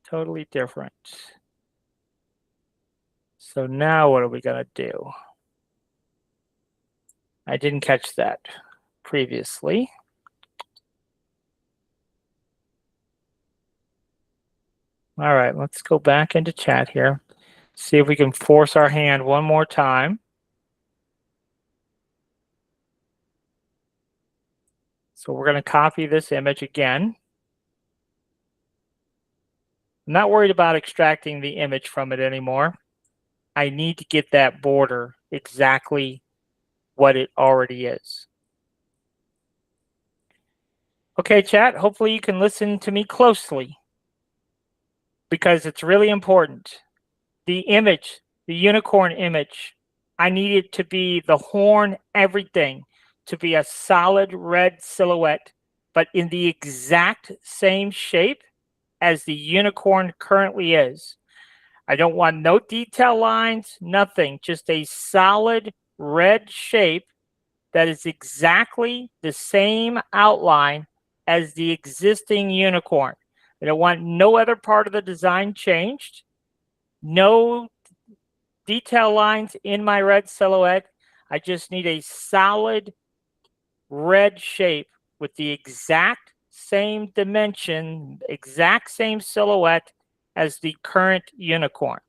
Totally different. So now what are we going to do? I didn't catch that previously. All right, let's go back into chat here. See if we can force our hand one more time. So we're going to copy this image again. I'm not worried about extracting the image from it anymore. I need to get that border exactly what it already is. Okay, chat, hopefully you can listen to me closely because it's really important. The image, the unicorn image, I need it to be the horn, everything, to be a solid red silhouette, but in the exact same shape as the unicorn currently is. I don't want no detail lines, nothing, just a solid red shape that is exactly the same outline as the existing unicorn. I don't want no other part of the design changed, no detail lines in my red silhouette. I just need a solid red shape with the exact same dimension, exact same silhouette as the current unicorn.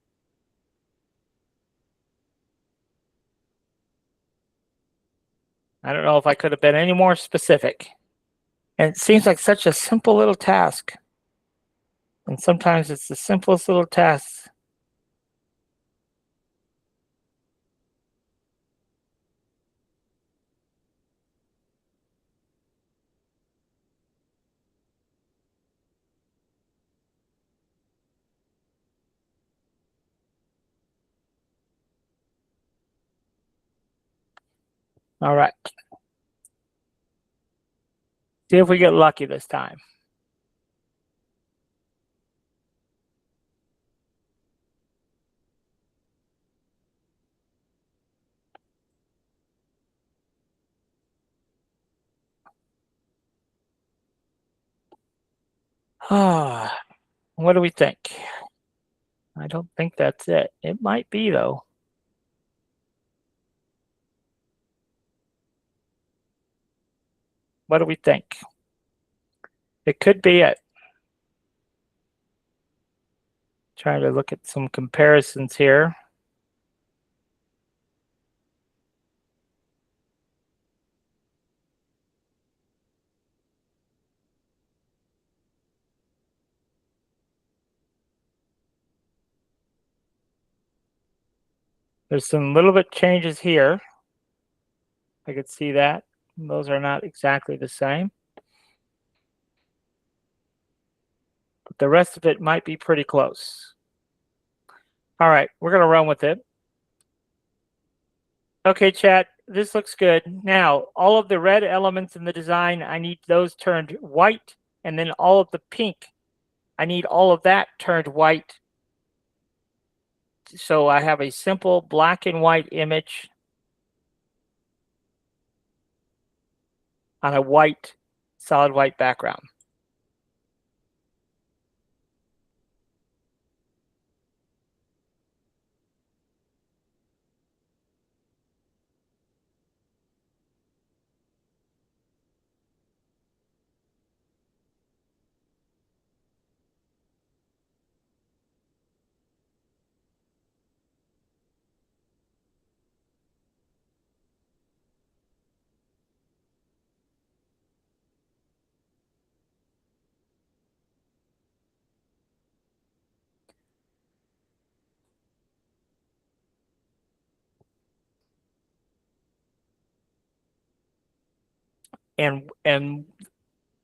I don't know if I could have been any more specific. And it seems like such a simple little task. And sometimes it's the simplest little tasks. All right. See if we get lucky this time. What do we think? I don't think that's it. It might be, though. What do we think? It could be it. Trying to look at some comparisons here. There's some little bit changes here. I could see that. Those are not exactly the same. But the rest of it might be pretty close. All right, we're going to run with it. Okay, chat, this looks good. Now, all of the red elements in the design, I need those turned white, and then all of the pink, I need all of that turned white. So I have a simple black and white image on a white, solid white background. And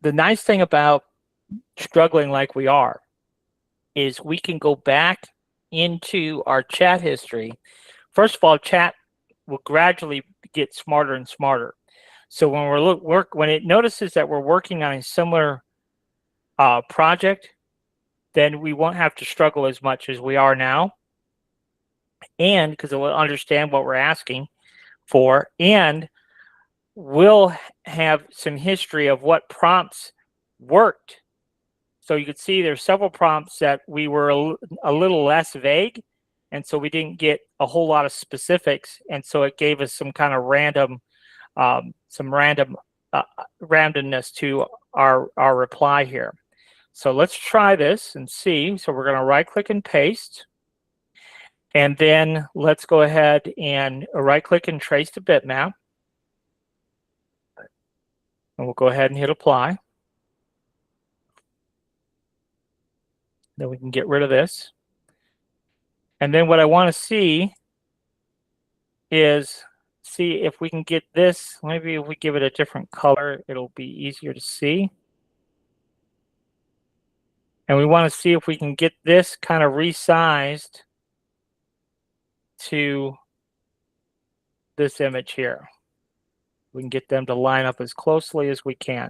the nice thing about struggling like we are is we can go back into our chat history. First of all, chat will gradually get smarter and smarter. So when when it notices that we're working on a similar project, then we won't have to struggle as much as we are now. And because it will understand what we're asking for, and we'll have some history of what prompts worked. So you could see there's several prompts that we were a little less vague, and so we didn't get a whole lot of specifics, and so it gave us some kind of randomness to our reply here. So let's try this and see. So we're going to right click and paste, and then let's go ahead and right click and trace the bitmap, and we'll go ahead and hit apply. Then we can get rid of this. And then what I want to see is see if we can get this. Maybe if we give it a different color, it'll be easier to see. And we want to see if we can get this kind of resized to this image here. We can get them to line up as closely as we can.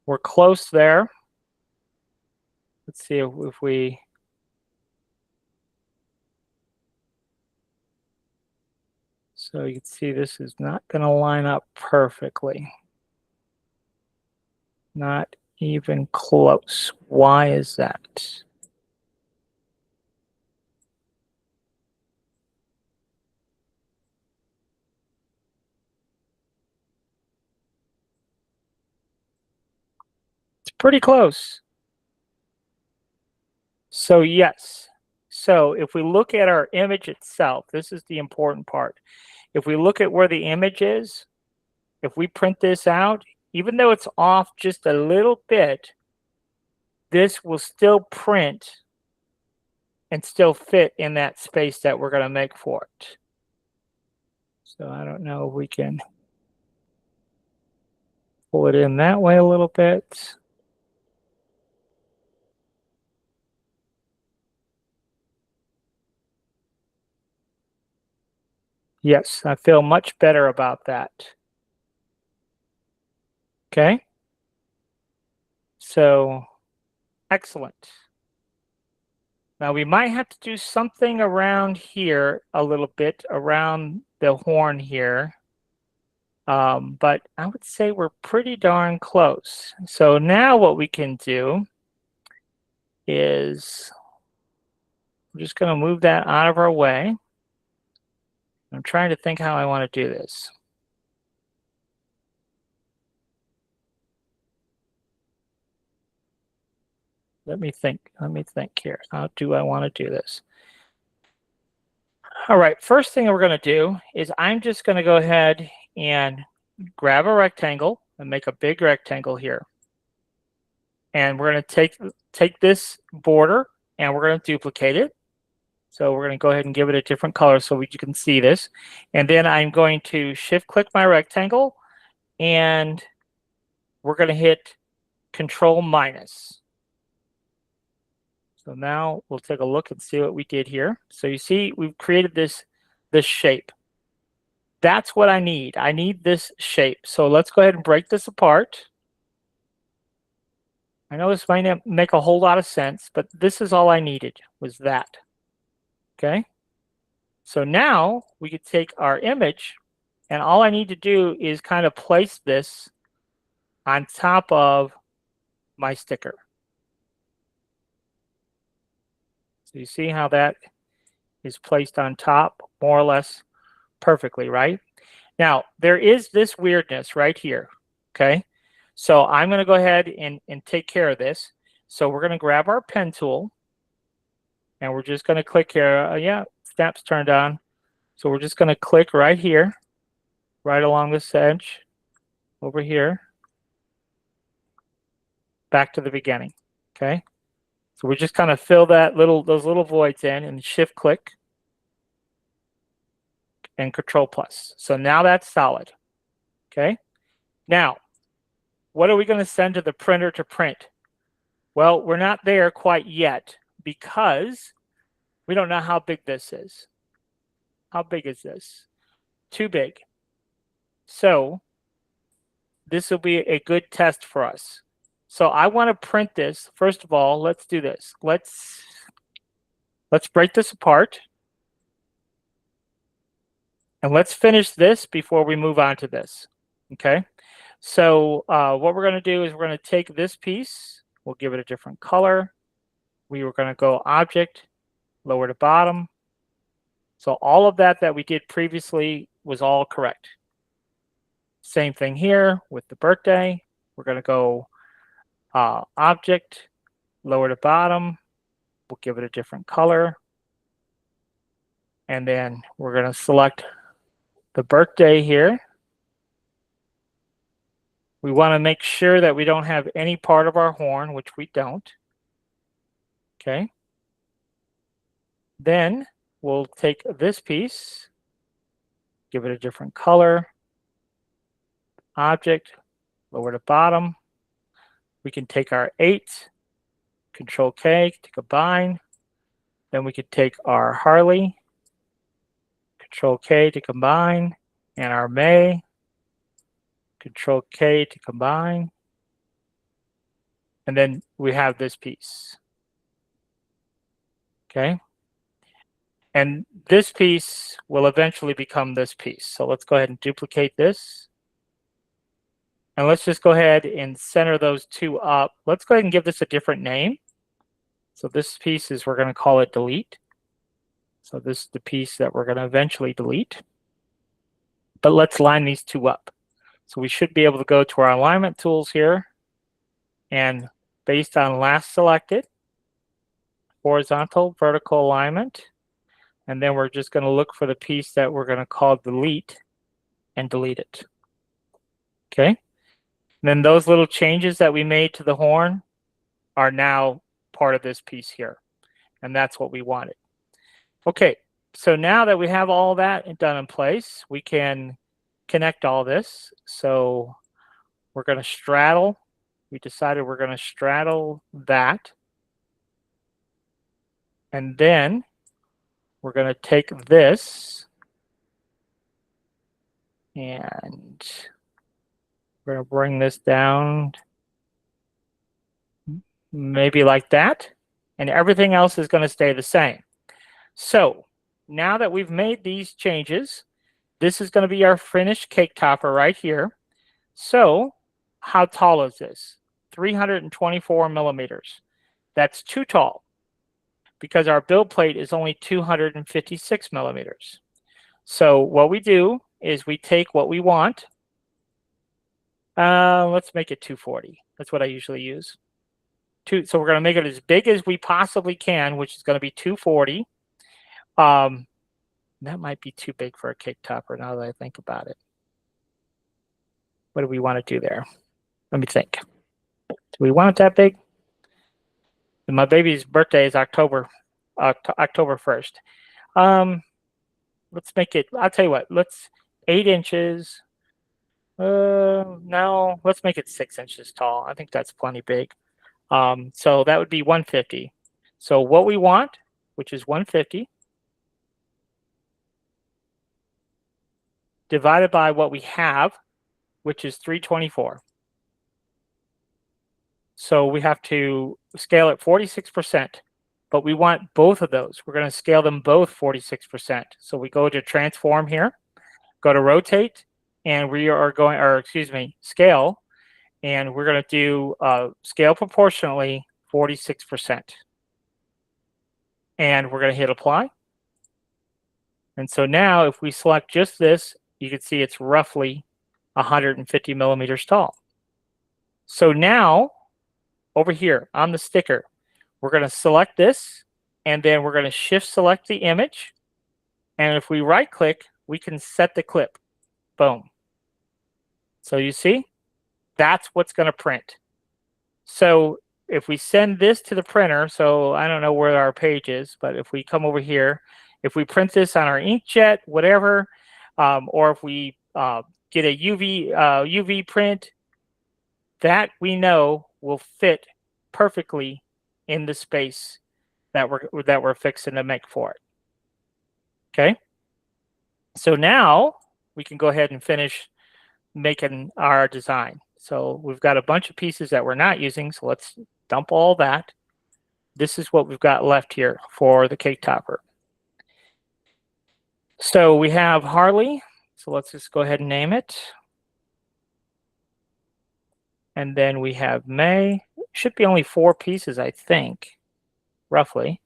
We're close there. Let's see if we... So you can see this is not going to line up perfectly. Not even close. Why is that? It's pretty close. So yes. So if we look at our image itself, this is the important part. If we look at where the image is, if we print this out, even though it's off just a little bit, this will still print and still fit in that space that we're going to make for it. So I don't know if we can pull it in that way a little bit. Yes, I feel much better about that. Okay. So, excellent. Now we might have to do something around here a little bit, around the horn here. But I would say we're pretty darn close. So now what we can do is we're just going to move that out of our way. I'm trying to think how I want to do this. Let me think here. How do I want to do this? All right, first thing we're going to do is I'm just going to go ahead and grab a rectangle and make a big rectangle here. And we're going to take this border and we're going to duplicate it. So we're going to go ahead and give it a different color so you can see this. And then I'm going to shift click my rectangle, and we're going to hit Control minus. So now we'll take a look and see what we did here. So you see we've created this shape. That's what I need. I need this shape. So let's go ahead and break this apart. I know this might not make a whole lot of sense, but this is all I needed, was that. Okay? So now we could take our image, and all I need to do is kind of place this on top of my sticker. So you see how that is placed on top, more or less perfectly, right? Now, there is this weirdness right here, okay? So I'm going to go ahead and take care of this. So we're going to grab our pen tool, and we're just going to click here. Yeah, snap's turned on. So we're just going to click right here, right along this edge, over here, back to the beginning, okay? So we just kind of fill those little voids in, and shift click and Control plus. So now that's solid, okay? Now, what are we going to send to the printer to print? Well, we're not there quite yet because we don't know how big this is. How big is this? Too big. So this will be a good test for us. So I want to print this. First of all, let's do this. Let's break this apart. And let's finish this before we move on to this. Okay. So what we're going to do is we're going to take this piece. We'll give it a different color. We were going to go Object, lower to bottom. So all of that we did previously was all correct. Same thing here with the birthday. We're going to go Object, lower to bottom. We'll give it a different color. And then we're going to select the birthday here. We want to make sure that we don't have any part of our horn, which we don't. Okay. Then we'll take this piece, give it a different color, Object, lower to bottom. We can take our 8, Control K to combine. Then we could take our Harley, Control K to combine, and our May, Control K to combine. And then we have this piece. Okay. And this piece will eventually become this piece. So let's go ahead and duplicate this. And let's just go ahead and center those two up. Let's go ahead and give this a different name. So this piece we're going to call it delete. So this is the piece that we're going to eventually delete. But let's line these two up. So we should be able to go to our alignment tools here. And based on last selected, horizontal, vertical alignment. And then we're just going to look for the piece that we're going to call delete and delete it. Okay. And then those little changes that we made to the horn are now part of this piece here. And that's what we wanted. Okay. So now that we have all that done in place, we can connect all this. So we're going to straddle. We decided we're going to straddle that. And then we're going to take this and we're going to bring this down maybe like that. And everything else is going to stay the same. So now that we've made these changes, this is going to be our finished cake topper right here. So how tall is this? 324 millimeters. That's too tall because our build plate is only 256 millimeters. So what we do is we take what we want. Let's make it 240. That's what I usually use. So we're going to make it as big as we possibly can, which is going to be 240. That might be too big for a cake topper now that I think about it. What do we want to do there? Let me think. Do we want it that big? And my baby's birthday is October October 1st. Let's make it, I'll tell you what, let's 8 inches. No, let's make it 6 inches tall. I think that's plenty big. So that would be 150. So what we want, which is 150, divided by what we have, which is 324. So we have to scale it 46%, but we want both of those. We're going to scale them both 46%. So we go to transform here, go to rotate, and we are going, or excuse me, scale, and we're going to do scale proportionally 46%. And we're going to hit apply. And so now if we select just this, you can see it's roughly 150 millimeters tall. So now over here on the sticker, we're going to select this, and then we're going to shift select the image. And if we right click, we can set the clip. Boom. So you see, that's what's going to print. So if we send this to the printer, so I don't know where our page is, but if we come over here, if we print this on our inkjet, whatever, or if we get a UV print, that we know will fit perfectly in the space that we're fixing to make for it. Okay. So now we can go ahead and finish making our design. So we've got a bunch of pieces that we're not using. So let's dump all that. This is what we've got left here for the cake topper. So we have Harley. So let's just go ahead and name it. And then we have May. Should be only 4 pieces, I think, roughly.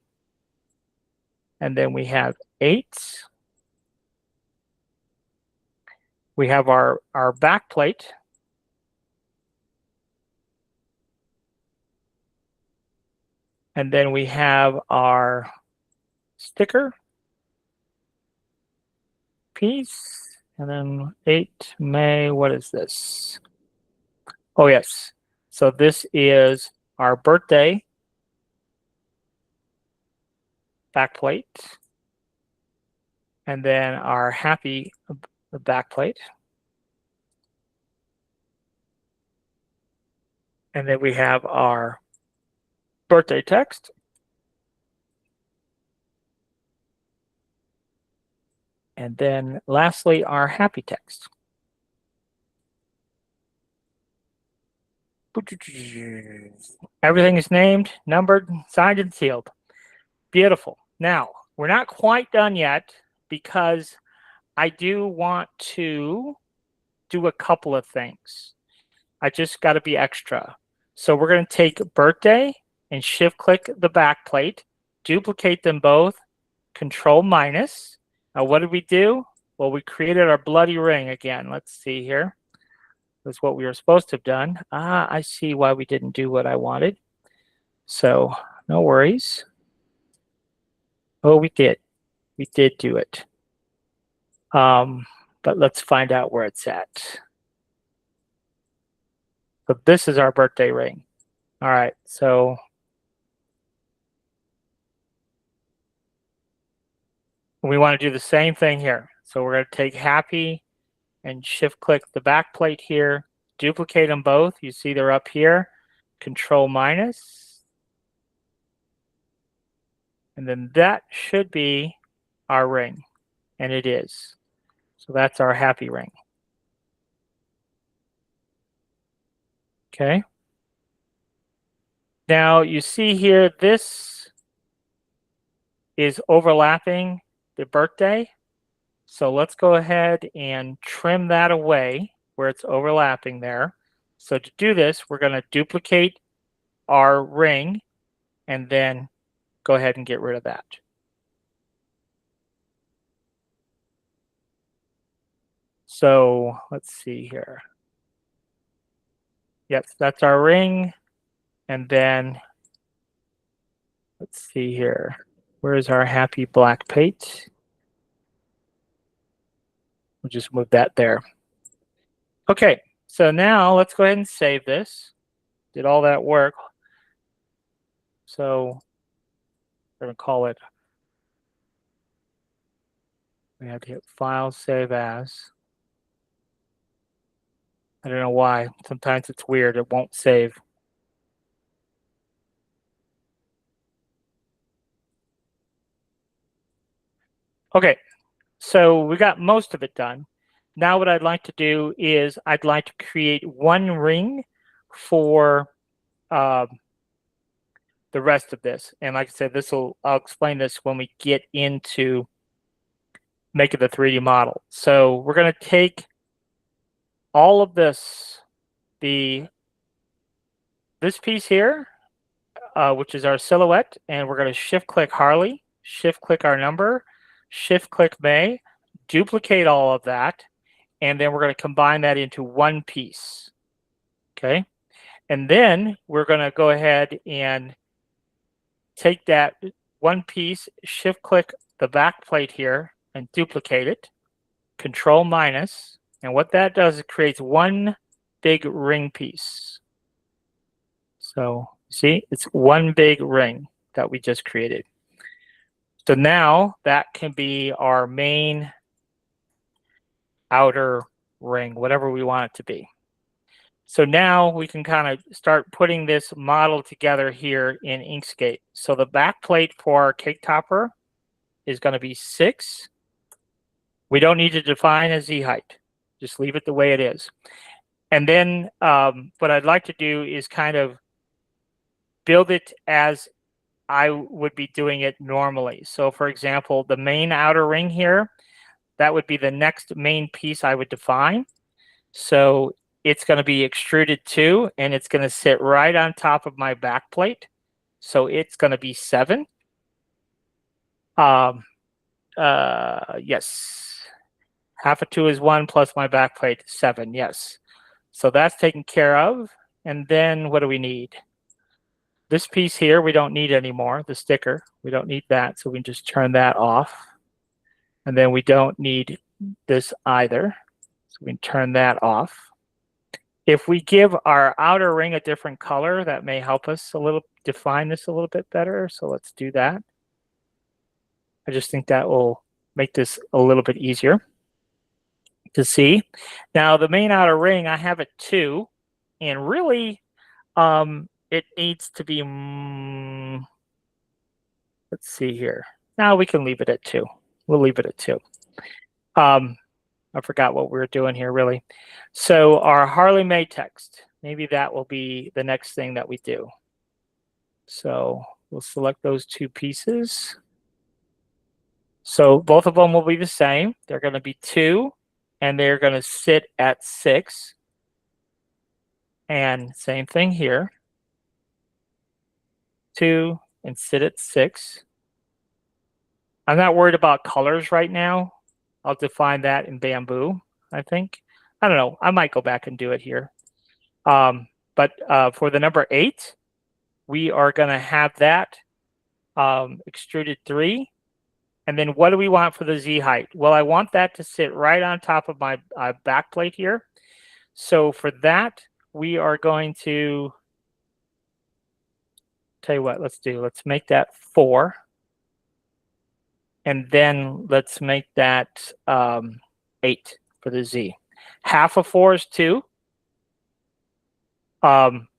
And then we have 8. We have our back plate. And then we have our sticker piece. And then 8 May, what is this? Oh, yes. So this is our birthday back plate. And then our happy back plate. And then we have our birthday text. And then lastly, our happy text. Everything is named, numbered, signed, and sealed. Beautiful. Now, we're not quite done yet because I do want to do a couple of things. I just got to be extra. So we're going to take birthday and shift click the back plate, duplicate them both, control minus. Now what did we do? Well, we created our bloody ring again. Let's see here. That's what we were supposed to have done. I see why we didn't do what I wanted. So no worries. Oh, we did. We did do it. But let's find out where it's at. So this is our birthday ring. All right, so we want to do the same thing here. So we're going to take happy and shift click the back plate here, duplicate them both. You see they're up here, control minus. And then that should be our ring, and it is. So that's our happy ring. Okay. Now you see here, this is overlapping the birthday. So let's go ahead and trim that away where it's overlapping there. So to do this, we're going to duplicate our ring and then go ahead and get rid of that. So let's see here. Yep, that's our ring. And then let's see here. Where's our happy black plate? We'll just move that there. Okay, so now let's go ahead and save this. Did all that work. So we're going to call it, we have to hit File, Save As. I don't know why. Sometimes it's weird. It won't save. Okay, so we got most of it done. Now what I'd like to do is I'd like to create one ring for the rest of this. And like I said, I'll explain this when we get into making the 3D model. So we're going to take all of this piece here, which is our silhouette, and we're going to shift click Harley, shift click our number, shift click May, duplicate all of that, and then we're going to combine that into one piece. Okay. And then we're going to go ahead and take that one piece, shift click the back plate here and duplicate it, Control minus, and what that does, it creates one big ring piece. So see, it's one big ring that we just created. So now that can be our main outer ring, whatever we want it to be. So now we can kind of start putting this model together here in Inkscape. So the back plate for our cake topper is going to be 6. We don't need to define a Z height. Just leave it the way it is. And then what I'd like to do is kind of build it as I would be doing it normally. So for example, the main outer ring here, that would be the next main piece I would define. So it's going to be extruded 2, and it's going to sit right on top of my back plate. So it's going to be 7. Yes. Half of 2 is 1 plus my back plate, 7. Yes. So that's taken care of. And then what do we need? This piece here, we don't need anymore, the sticker. We don't need that, so we can just turn that off. And then we don't need this either, so we can turn that off. If we give our outer ring a different color, that may help us a little, define this a little bit better. So let's do that. I just think that will make this a little bit easier to see. Now the main outer ring, I have it 2, and really it needs to be, let's see here. Now we can leave it at 2. We'll leave it at 2. I forgot what we were doing here, really. So our Harley May text, maybe that will be the next thing that we do. So we'll select those 2 pieces. So both of them will be the same. They're going to be 2, and they're going to sit at 6. And same thing here. 2 and sit at 6. I'm not worried about colors right now. I'll define that in Bamboo, I think. I don't know. I might go back and do it here. But for the number 8, we are going to have that extruded 3. And then what do we want for the Z height? Well, I want that to sit right on top of my back plate here. So for that, we are going to, tell you what, let's make that 4. And then let's make that 8 for the Z. Half of 4 is 2,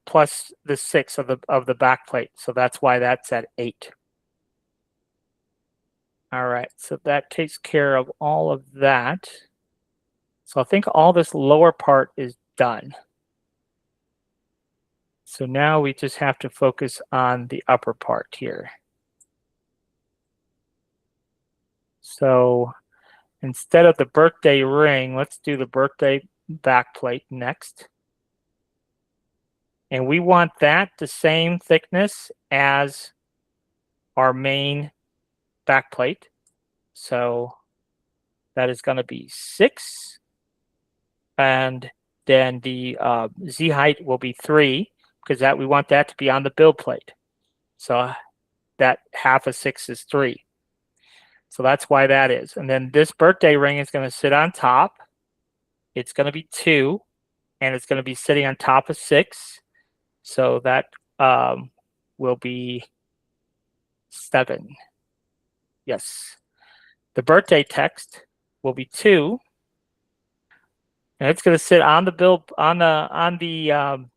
plus the 6 of the back plate. So that's why that's at 8. All right, so that takes care of all of that. So I think all this lower part is done. So now we just have to focus on the upper part here. So instead of the birthday ring, let's do the birthday backplate next. And we want that the same thickness as our main backplate. So that is going to be 6. And then the Z height will be 3, because that we want that to be on the build plate. So that half of 6 is 3. So that's why that is. And then this birthday ring is going to sit on top. It's going to be 2, and it's going to be sitting on top of 6. So that will be 7. Yes. The birthday text will be 2. And it's going to sit on the bill on the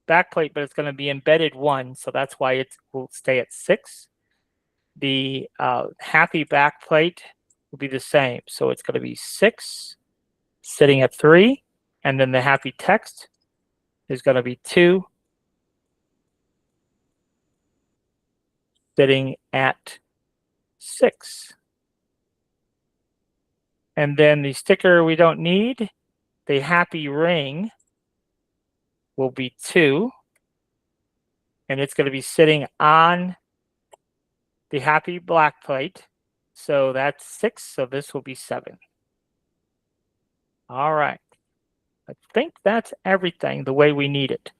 backplate, but it's going to be embedded 1, so that's why it will stay at 6. The happy backplate will be the same, so it's going to be 6 sitting at 3, and then the happy text is going to be 2 sitting at 6. And then the sticker we don't need, the happy ring, will be 2, and it's going to be sitting on the happy black plate. So that's 6, so this will be 7. All right. I think that's everything the way we need it.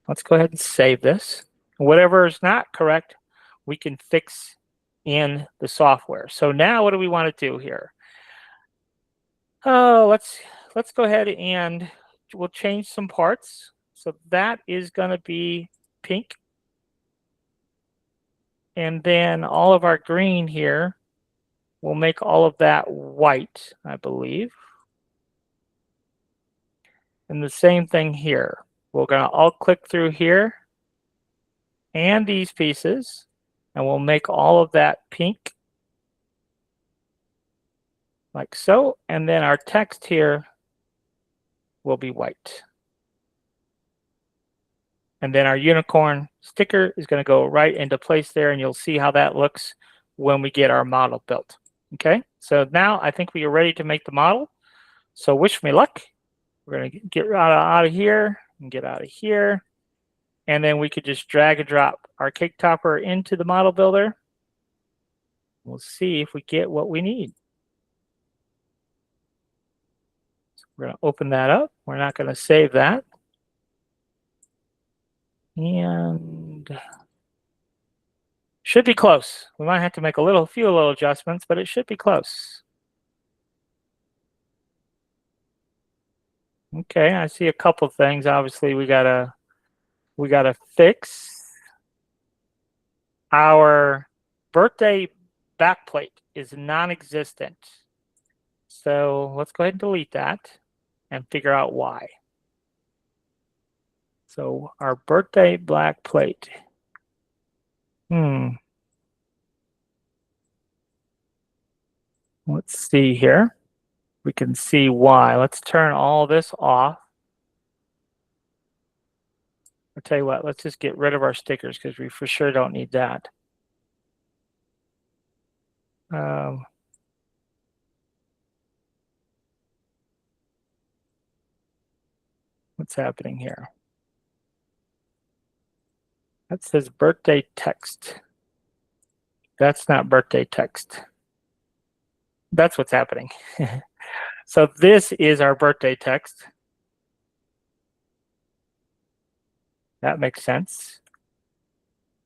Let's go ahead and save this. Whatever is not correct, we can fix in the software. So now what do we want to do here? Oh, let's go ahead and we'll change some parts. So that is going to be pink. And then all of our green here, we'll make all of that white, I believe. And the same thing here. We're going to all click through here and these pieces, and we'll make all of that pink, like so. And then our text here will be white. And then our unicorn sticker is going to go right into place there, and you'll see how that looks when we get our model built. Okay, so now I think we are ready to make the model. So wish me luck. We're going to get out of here and get out of here. And then we could just drag and drop our cake topper into the model builder. We'll see if we get what we need. So we're going to open that up. We're not going to save that. And should be close. We might have to make a few little adjustments, but it should be close. Okay, I see a couple things. Obviously, we gotta fix our birthday backplate is non-existent. So let's go ahead and delete that and figure out why. So our birthday black plate. Let's see here. We can see why. Let's turn all this off. I'll tell you what, let's just get rid of our stickers because we for sure don't need that. What's happening here? That says birthday text. That's not birthday text. That's what's happening. So this is our birthday text. That makes sense.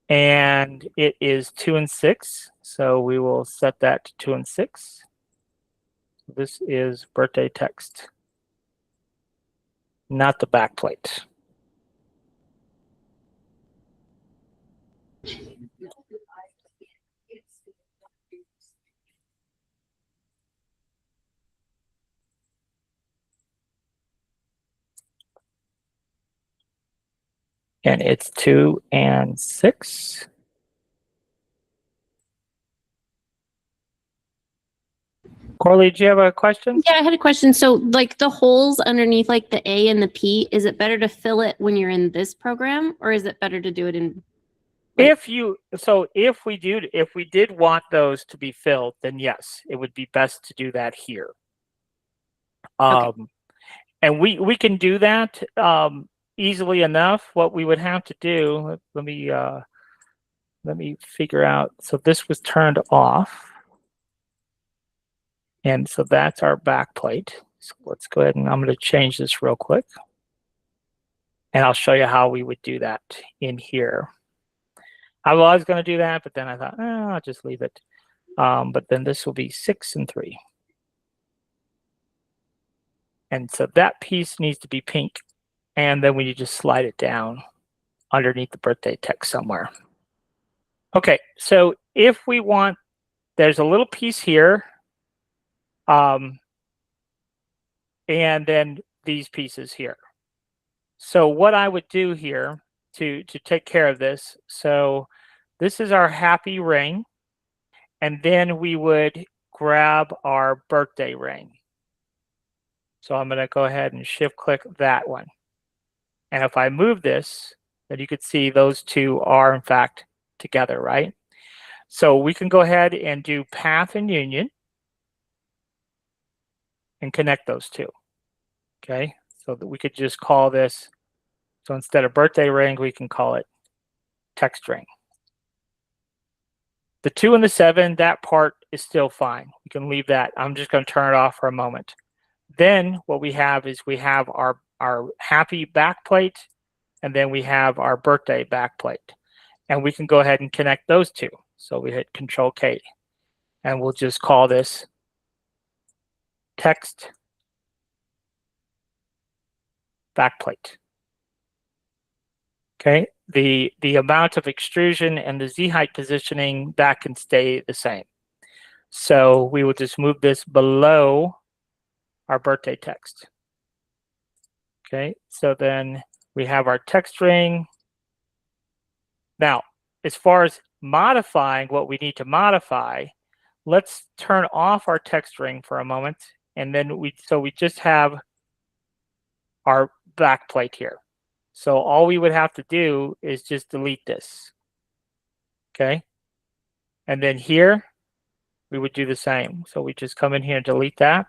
And it is 2 and 6. So we will set that to 2 and 6. This is birthday text, not the backplate. And it's 2 and 6. Corley, do you have a question? Yeah, I had a question. So like the holes underneath like the A and the P, is it better to fill it when you're in this program, or is it better to do it in? If we did want those to be filled, then yes, it would be best to do that here. Okay. And we can do that easily enough. What we would have to do, let me figure out. So this was turned off. And so that's our back plate. So let's go ahead and I'm going to change this real quick. And I'll show you how we would do that in here. I was going to do that, but then I thought, I'll just leave it. But then this will be 6 and 3. And so that piece needs to be pink. And then we need to slide it down underneath the birthday text somewhere. Okay, so if we want, there's a little piece here, and then these pieces here. So what I would do here to take care of this, so this is our happy ring, and then we would grab our birthday ring. So I'm going to go ahead and shift click that one. And if I move this, then you could see those two are in fact together, right? So we can go ahead and do path and union and connect those two. Okay, so that we could just call this, so instead of birthday ring, we can call it text ring. The 2 and the 7, that part is still fine. We can leave that. I'm just going to turn it off for a moment. Then what we have is we have our happy backplate, and then we have our birthday backplate. And we can go ahead and connect those two. So we hit Control K, and we'll just call this text backplate. Okay, the amount of extrusion and the Z height positioning, that can stay the same. So we will just move this below our birthday text. Okay, so then we have our text ring. Now, as far as modifying what we need to modify, let's turn off our text ring for a moment, and then we just have our backplate here. So all we would have to do is just delete this. Okay, and then here we would do the same. So we just come in here and delete that.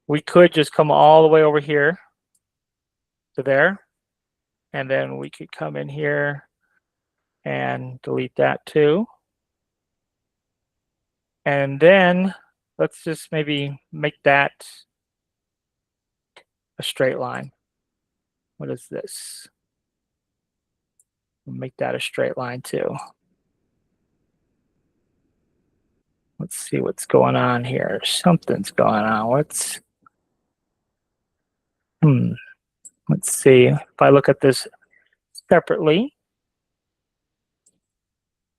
We could just come all the way over here to there, and then we could come in here and delete that too. And then let's just maybe make that a straight line. What is this? We'll make that a straight line too. Let's see what's going on here. Something's going on. Let's see. If I look at this separately,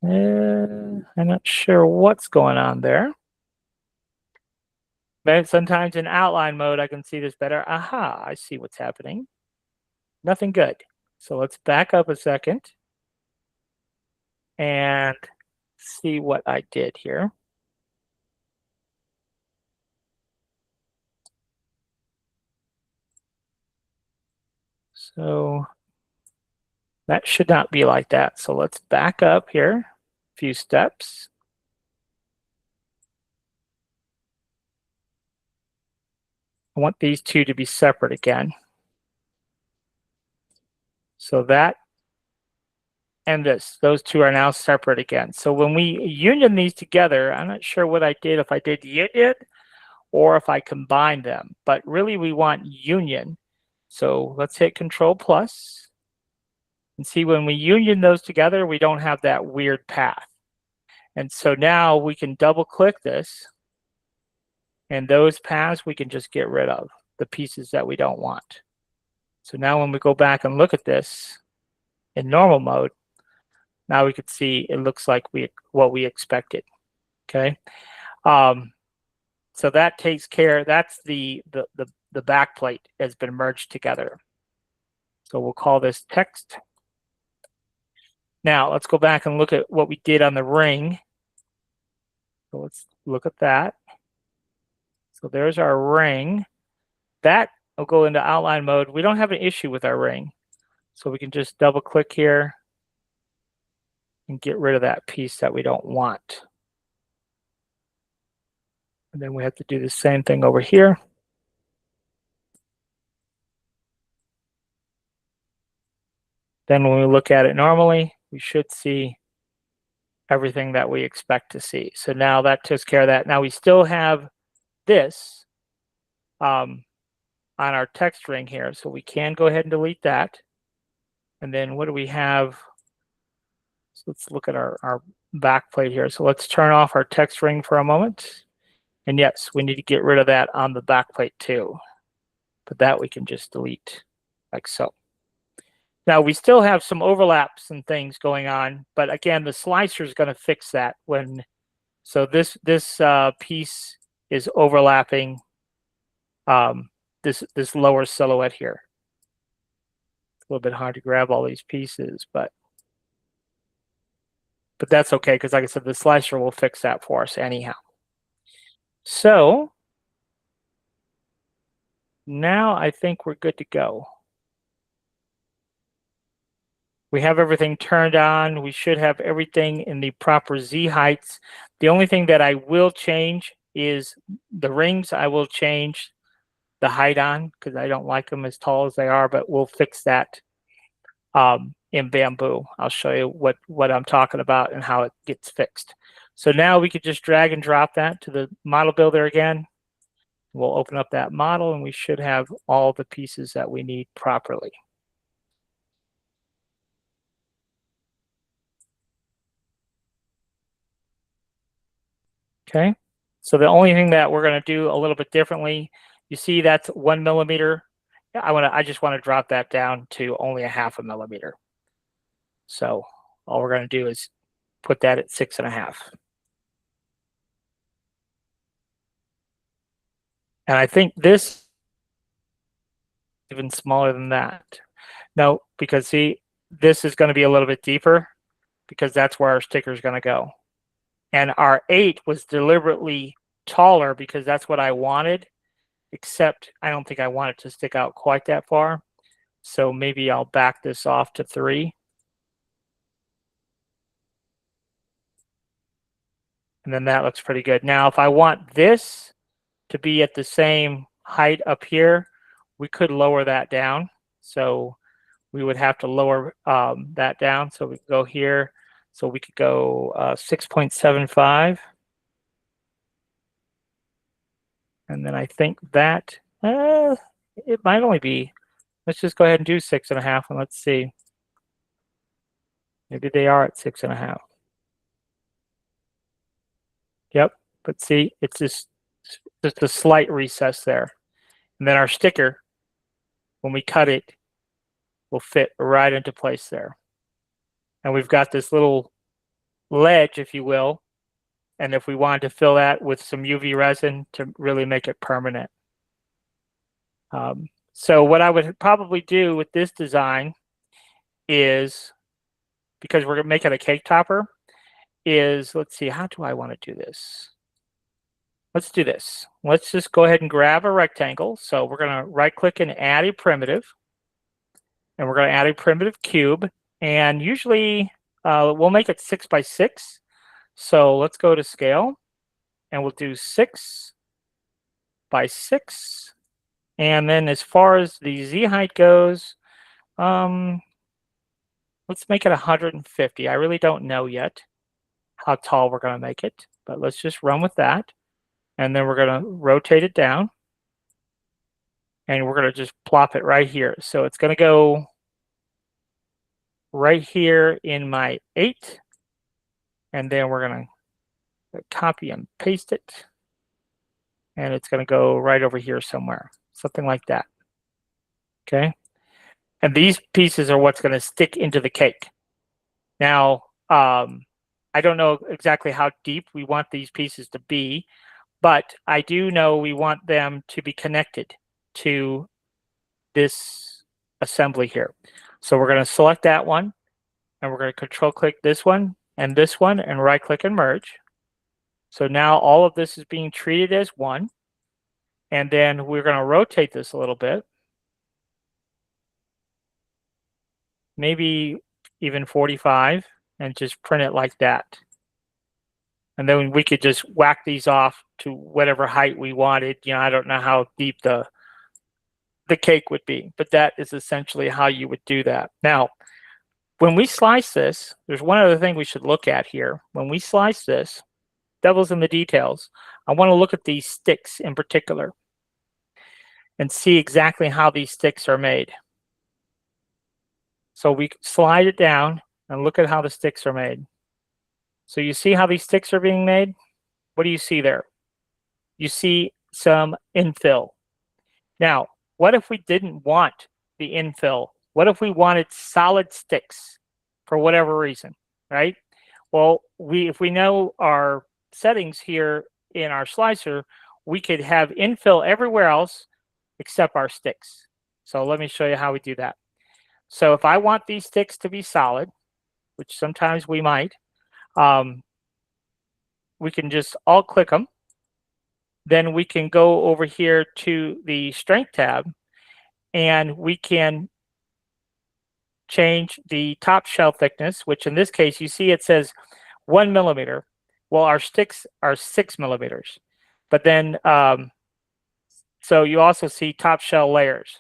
I'm not sure what's going on there. But sometimes in outline mode, I can see this better. Aha, I see what's happening. Nothing good. So let's back up a second and see what I did here. So that should not be like that. So let's back up here a few steps. I want these two to be separate again. So that and this, those two are now separate again. So when we union these together, I'm not sure what I did, if I did union or if I combined them, but really we want union. So let's hit Control plus and see when we union those together, we don't have that weird path. And so now we can double click this, and those paths we can just get rid of, the pieces that we don't want. So now when we go back and look at this in normal mode, now we could see it looks like what we expected. Okay, so that takes care. That's the backplate has been merged together. So we'll call this text. Now let's go back and look at what we did on the ring. So let's look at that. So there's our ring. That will go into outline mode. We don't have an issue with our ring. So we can just double click here and get rid of that piece that we don't want. And then we have to do the same thing over here. Then when we look at it normally, we should see everything that we expect to see. So now that takes care of that. Now we still have this on our text ring here. So we can go ahead and delete that. And then what do we have? So let's look at our backplate here. So let's turn off our text ring for a moment. And yes, we need to get rid of that on the backplate too. But that we can just delete like so. Now we still have some overlaps and things going on, but again, the slicer is going to fix that so this piece is overlapping this lower silhouette here. It's a little bit hard to grab all these pieces, but that's okay, because like I said, the slicer will fix that for us anyhow. So now I think we're good to go. We have everything turned on. We should have everything in the proper Z heights. The only thing that I will change is the rings. I will change the height on because I don't like them as tall as they are, but we'll fix that in Bamboo. I'll show you what I'm talking about and how it gets fixed. So now we could just drag and drop that to the model builder again. We'll open up that model and we should have all the pieces that we need properly. Okay, so the only thing that we're going to do a little bit differently, you see that's 1 millimeter. I just want to drop that down to only a 0.5 millimeter. So all we're going to do is put that at 6.5. And I think this even smaller than that. No, because see, this is going to be a little bit deeper because that's where our sticker is going to go. And our 8 was deliberately taller because that's what I wanted, except I don't think I want it to stick out quite that far. So maybe I'll back this off to 3. And then that looks pretty good. Now, if I want this to be at the same height up here, we could lower that down. So we would have to lower that down. So we could go here. So we could go 6.75. And then I think that it might only be, let's just go ahead and do 6.5 and let's see. Maybe they are at 6.5. Yep, but see, it's just a slight recess there. And then our sticker, when we cut it, will fit right into place there. And we've got this little ledge, if you will. And if we wanted to fill that with some UV resin to really make it permanent. So what I would probably do with this design is, because we're making a cake topper, is, let's see, how do I want to do this? Let's do this. Let's just go ahead and grab a rectangle. So we're going to right click and add a primitive. And we're going to add a primitive cube. And usually we'll make it 6 by 6. So let's go to scale and we'll do 6 by 6. And then as far as the Z height goes, let's make it 150. I really don't know yet how tall we're going to make it, but let's just run with that. And then we're going to rotate it down. And we're going to just plop it right here. So it's going to go right here in my 8. And then we're going to copy and paste it. And it's going to go right over here somewhere, something like that. Okay. And these pieces are what's going to stick into the cake. Now, I don't know exactly how deep we want these pieces to be, but I do know we want them to be connected to this assembly here. So we're going to select that one, and we're going to control click this one, and right click and merge. So now all of this is being treated as one. And then we're going to rotate this a little bit. Maybe even 45, and just print it like that. And then we could just whack these off to whatever height we wanted. You know, I don't know how deep the cake would be, but that is essentially how you would do that. Now, when we slice this, there's one other thing we should look at here. When we slice this, devil's in the details. I want to look at these sticks in particular and see exactly how these sticks are made. So we slide it down and look at how the sticks are made. So you see how these sticks are being made? What do you see there? You see some infill. Now, what if we didn't want the infill What if we wanted solid sticks for whatever reason, right? Well, if we know our settings here in our slicer, we could have infill everywhere else except our sticks. So let me show you how we do that. So if I want these sticks to be solid, which sometimes we might, we can just alt click them. Then we can go over here to the strength tab, and we can change the top shell thickness, which in this case, you see it says 1 millimeter. Well, our sticks are 6 millimeters. But then, so you also see top shell layers.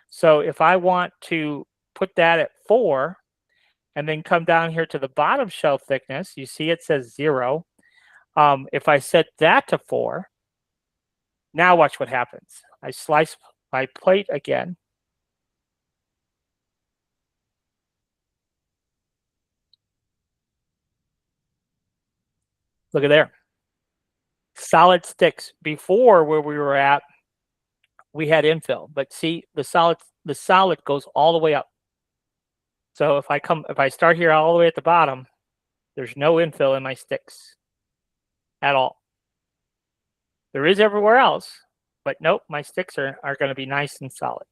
So if I want to put that at 4, and then come down here to the bottom shell thickness, you see it says 0. If I set that to 4, now watch what happens. I slice my plate again. Look at there. Solid sticks. Before, where we were at, we had infill, but see, the solid goes all the way up. So if I start here all the way at the bottom, there's no infill in my sticks at all. There is everywhere else, but nope, my sticks are going to be nice and solid.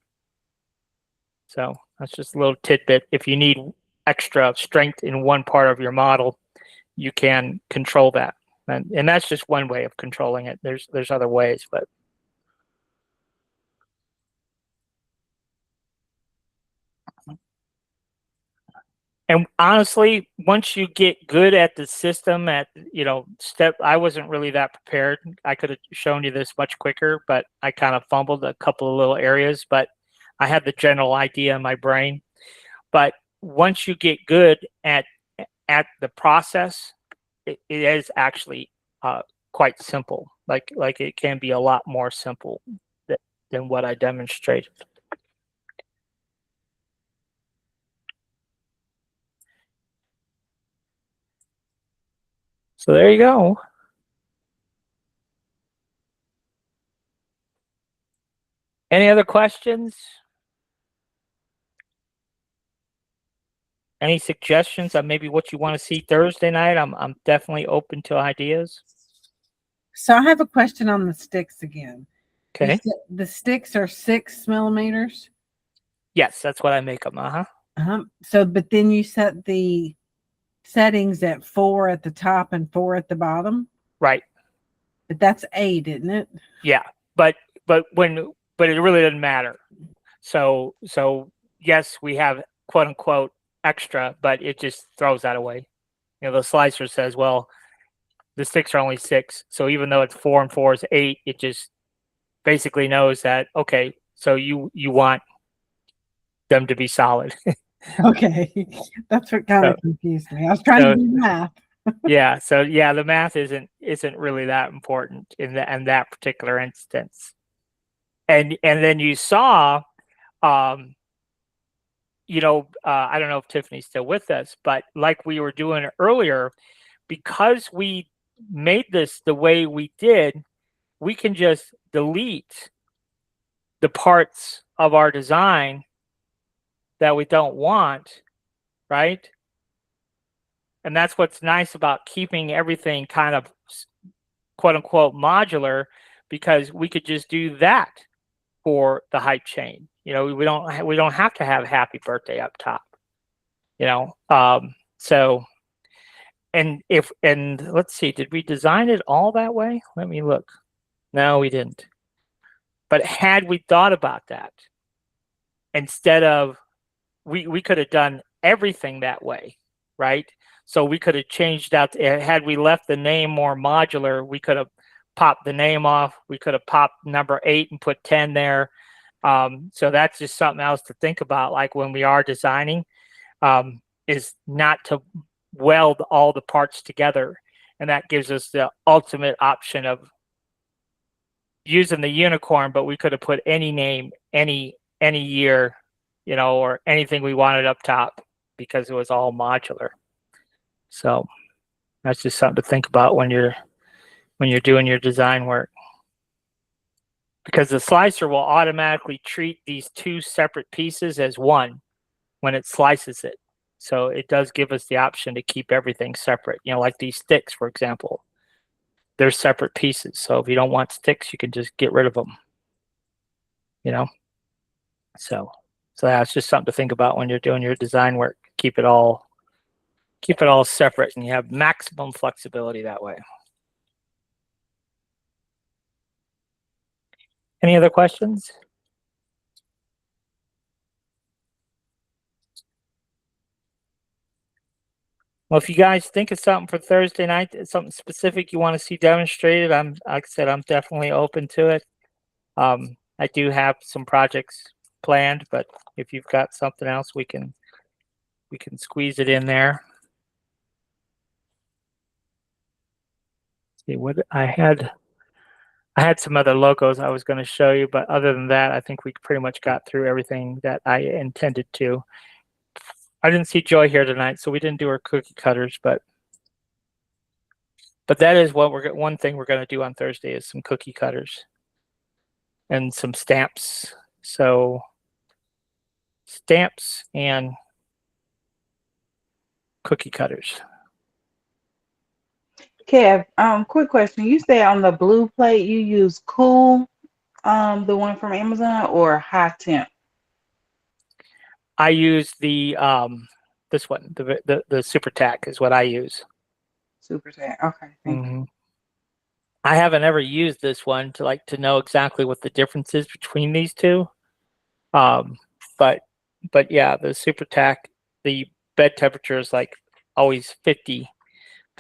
So that's just a little tidbit. If you need extra strength in one part of your model, you can control that. And that's just one way of controlling it. There's other ways, but and honestly, once you get good at the system, at I wasn't really that prepared. I could have shown you this much quicker, but I kind of fumbled a couple of little areas, but I had the general idea in my brain. But once you get good at the process, it is actually quite simple. Like it can be a lot more simple than what I demonstrated. So there you go. Any other questions? Any suggestions on maybe what you want to see Thursday night? I'm definitely open to ideas. So I have a question on the sticks again. Okay. The sticks are 6 millimeters. Yes, that's what I make them. So, but then you set the settings at 4 at the top and 4 at the bottom. Right. But that's 8, isn't it? Yeah, but it really doesn't matter. So yes, we have quote unquote extra, but it just throws that away. The slicer says, well, the sticks are only 6, so even though it's 4 and 4 is 8, it just basically knows that, okay, so you want them to be solid. Okay, that's what kind of confused me. I was trying to do math. Yeah, so yeah, the math isn't really that important in that particular instance. And then you saw, I don't know if Tiffany's still with us, but like we were doing earlier, because we made this the way we did, we can just delete the parts of our design that we don't want, right? And that's what's nice about keeping everything kind of quote unquote modular, because we could just do that for the height chain. We don't have to have happy birthday up top. So and let's see, did we design it all that way? Let me look. No, we didn't. But had we thought about that, instead of we could have done everything that way, right? So we could have changed out, had we left the name more modular, we could have popped the name off. We could have popped number 8 and put 10 there. So that's just something else to think about, like when we are designing, is not to weld all the parts together. And that gives us the ultimate option of using the unicorn, but we could have put any name, any year, or anything we wanted up top, because it was all modular. So that's just something to think about when you're doing your design work, because the slicer will automatically treat these 2 separate pieces as one. when it slices it. So it does give us the option to keep everything separate. You know, like these sticks, for example, they're separate pieces. So if you don't want sticks, you can just get rid of them. You know, so that's just something to think about when you're doing your design work. Keep it all separate, and you have maximum flexibility that way. Any other questions? Well, if you guys think of something for Thursday night, something specific you want to see demonstrated, like I said, I'm definitely open to it. I do have some projects planned, but if you've got something else, we can squeeze it in there. See what I had some other logos I was going to show you, but other than that, I think we pretty much got through everything that I intended to. I didn't see Joy here tonight, so we didn't do our cookie cutters, but that is what one thing we're going to do on Thursday is some cookie cutters and some stamps. So stamps and cookie cutters. Kev, quick question. You say on the blue plate you use Cool, the one from Amazon, or High Temp? I use the this one, the Super Tack is what I use. Super Tag. Okay, thank you. I haven't ever used this one to know exactly what the difference is between these two. But yeah, the Super Tack, the bed temperature is like always 50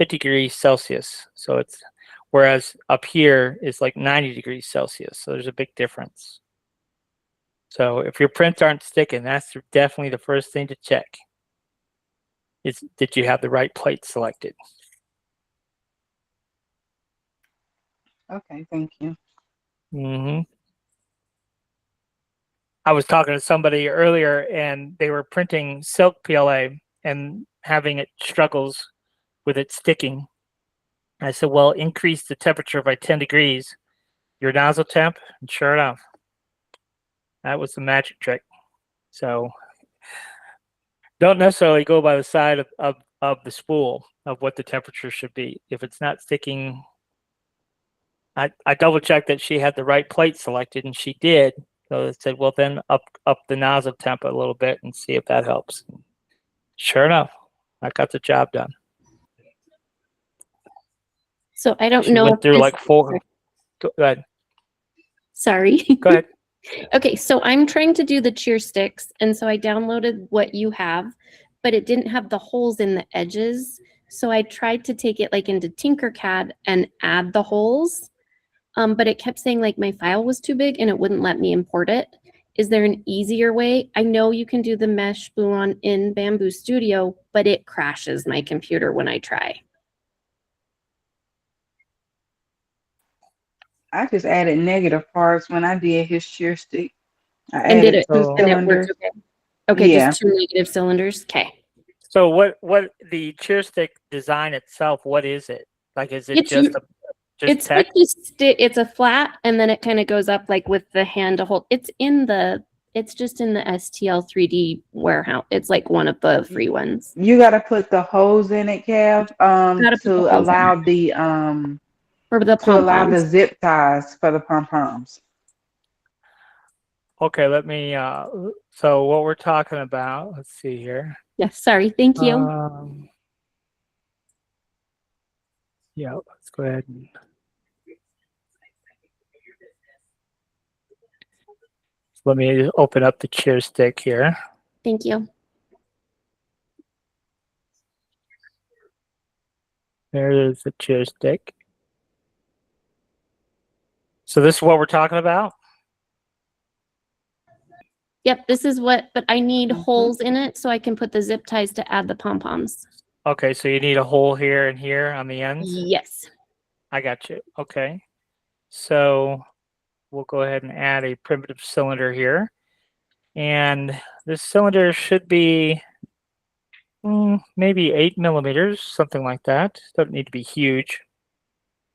degrees Celsius. So it's, whereas up here is like 90 degrees Celsius. So there's a big difference. So if your prints aren't sticking, that's definitely the first thing to check. Is did you have the right plate selected? Okay, thank you. I was talking to somebody earlier, and they were printing silk PLA and having it struggles with it sticking. I said, well, increase the temperature by 10 degrees, your nozzle temp, and sure enough, that was the magic trick. So don't necessarily go by the side of the spool of what the temperature should be. If it's not sticking, I double checked that she had the right plate selected, and she did. So I said, well, then up the nozzle temp a little bit and see if that helps. Sure enough, I got the job done. So I don't She know went if through this- like 4. Go ahead. Sorry. Go ahead. Okay, so I'm trying to do the cheer sticks, and so I downloaded what you have, but it didn't have the holes in the edges. So I tried to take it like into Tinkercad and add the holes, but it kept saying like my file was too big and it wouldn't let me import it. Is there an easier way? I know you can do the mesh Bluon in Bamboo Studio, but it crashes my computer when I try. I just added negative parts when I did his cheer stick. I And did added it? two And it cylinders. worked okay. Okay, Yeah. just 2 negative cylinders. Okay. So what the cheer stick design itself? What is it? Like, is it It's just it's text? like it's a flat, and then it kind of goes up like with the hand to hold. It's just in the STL 3D warehouse. It's like one of the free ones. You gotta put the hose in it, Kev, Gotta put the to holes in allow the For the to allow the pom-poms. zip ties for the pom-poms. Okay, let me. So what we're talking about? Let's see here. Yes, sorry. Thank you. Yeah, let's go ahead and. Let me open up the cheer stick here. Thank you. There is the cheer stick. So this is what we're talking about? Yep, this is what, but I need Mhm. holes in it so I can put the zip ties to add the pom-poms. Okay, so you need a hole here and here on the ends? Yes. I got you. Okay. So we'll go ahead and add a primitive cylinder here. And this cylinder should be maybe 8 millimeters, something like that. Doesn't need to be huge.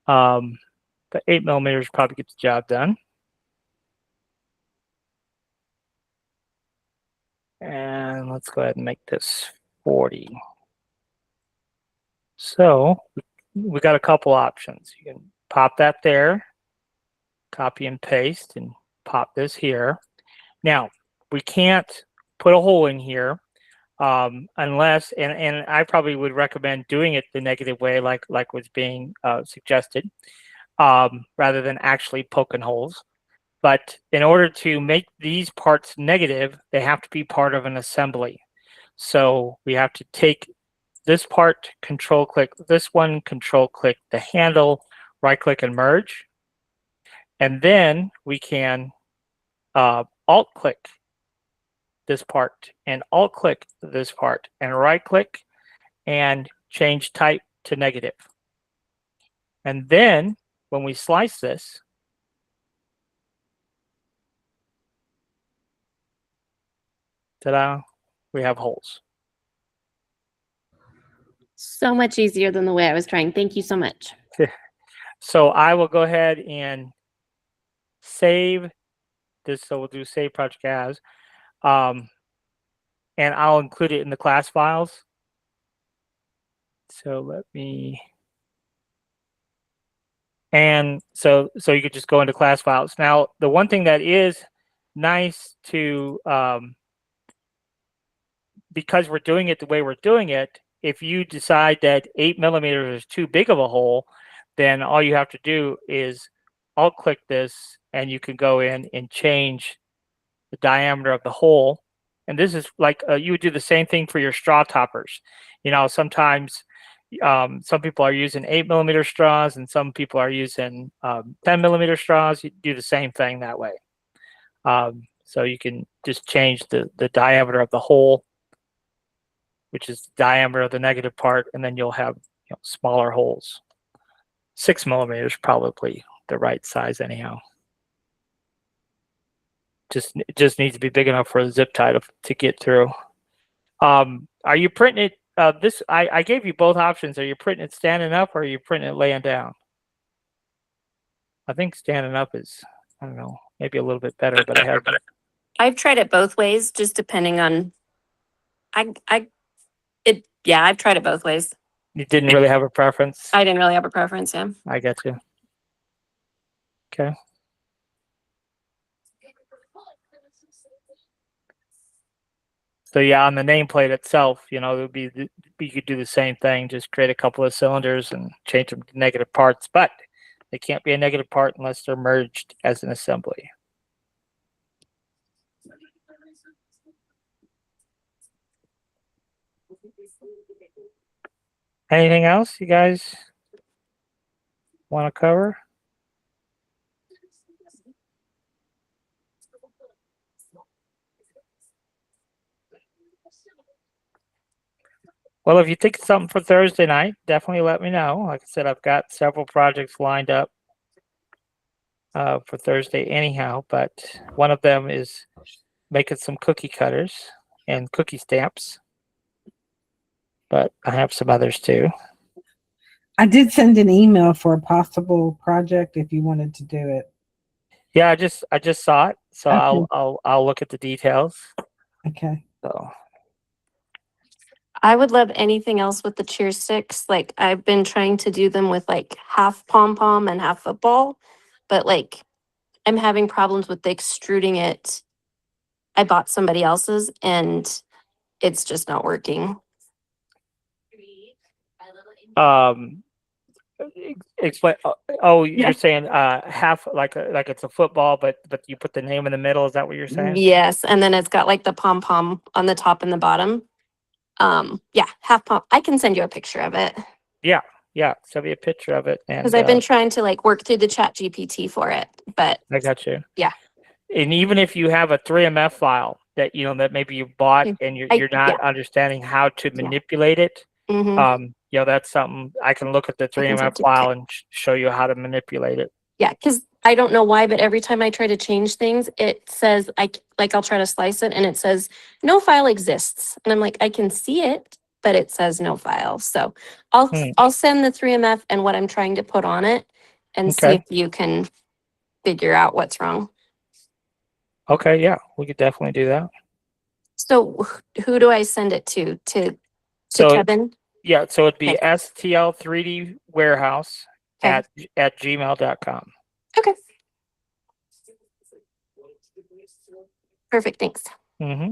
But 8 millimeters probably gets the job done. And let's go ahead and make this 40. So we got a couple options. You can pop that there, copy and paste, and pop this here. Now, we can't put a hole in here unless, and I probably would recommend doing it the negative way, like was being suggested, rather than actually poking holes. But in order to make these parts negative, they have to be part of an assembly. So we have to take this part, control click this one, control click the handle, right click and merge. And then we can alt click this part and alt click this part and right click and change type to negative. And then when we slice this, ta-da, we have holes. So much easier than the way I was trying. Thank you so much. So I will go ahead and save this. So we'll do save project as, and I'll include it in the class files. So let me, and so you could just go into class files. Now, the one thing that is nice to, because we're doing it the way we're doing it, if you decide that 8 millimeters is too big of a hole, then all you have to do is alt click this and you can go in and change the diameter of the hole. And this is like, you would do the same thing for your straw toppers. You know, sometimes some people are using 8 millimeter straws and some people are using 10 millimeter straws. You do the same thing that way. So you can just change the diameter of the hole, which is the diameter of the negative part, and then you'll have smaller holes. 6 millimeters probably the right size anyhow. It just needs to be big enough for the zip tie to get through. Are you printing it? This I gave you both options. Are you printing it standing up or are you printing it laying down? I think standing up is, I don't know, maybe a little bit better, but I've tried it both ways, just depending on. I've tried it both ways. you didn't really have a preference. I didn't really have a preference. Yeah. I get you. Okay. So yeah, on the nameplate itself, it would be you could do the same thing, just create a couple of cylinders and change them to negative parts, but they can't be a negative part unless they're merged as an assembly. Anything else you guys want to cover? Well, if you think of something for Thursday night, definitely let me know. Like I said, I've got several projects lined up for Thursday anyhow, but one of them is making some cookie cutters and cookie stamps. But I have some others too. I did send an email for a possible project if you wanted to do it. Yeah, I just saw it, so Okay. I'll look at the details. Okay. So I would love anything else with the cheer sticks. Like I've been trying to do them with like half pom pom and half football, but like I'm having problems with extruding it. I bought somebody else's and it's just not working. explain. You're saying half like it's a football, but you put the name in the middle. Is that what you're saying? Yes, and then it's got like the pom pom on the top and the bottom. Yeah, half pom. I can send you a picture of it. Yeah, send me a picture of it. Because I've been trying to like work through the chat GPT for it, but I got you. Yeah. And even if you have a 3MF file that that maybe you bought and you're not understanding how to manipulate it, mhm. That's something I can look at the 3MF file and show you how to manipulate it. Yeah, because I don't know why, but every time I try to change things, it says I'll try to slice it and it says no file exists, and I'm like, I can see it, but it says no file. So I'll send the 3MF and what I'm trying to put on it, and see if you can figure out what's wrong. Okay, yeah, we could definitely do that. So who do I send it to? To So Kevin? yeah, so it'd be Okay. STL3D warehouse Okay. at gmail.com. Okay. Perfect. Thanks. Mm-hmm.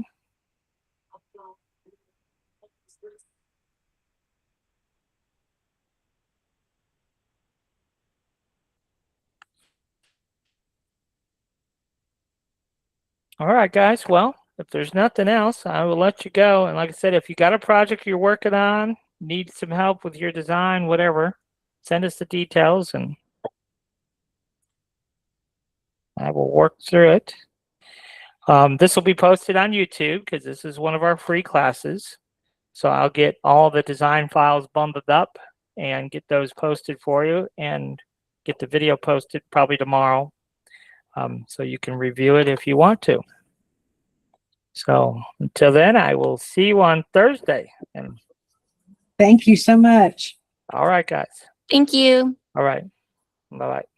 All right, guys. Well, if there's nothing else, I will let you go. And like I said, if you got a project you're working on, need some help with your design, whatever, send us the details and I will work through it. This will be posted on YouTube because this is one of our free classes. So I'll get all the design files bundled up and get those posted for you and get the video posted probably tomorrow. So you can review it if you want to. So until then, I will see you on Thursday. And Thank you so much. all right, guys. Thank you. All right. Bye-bye.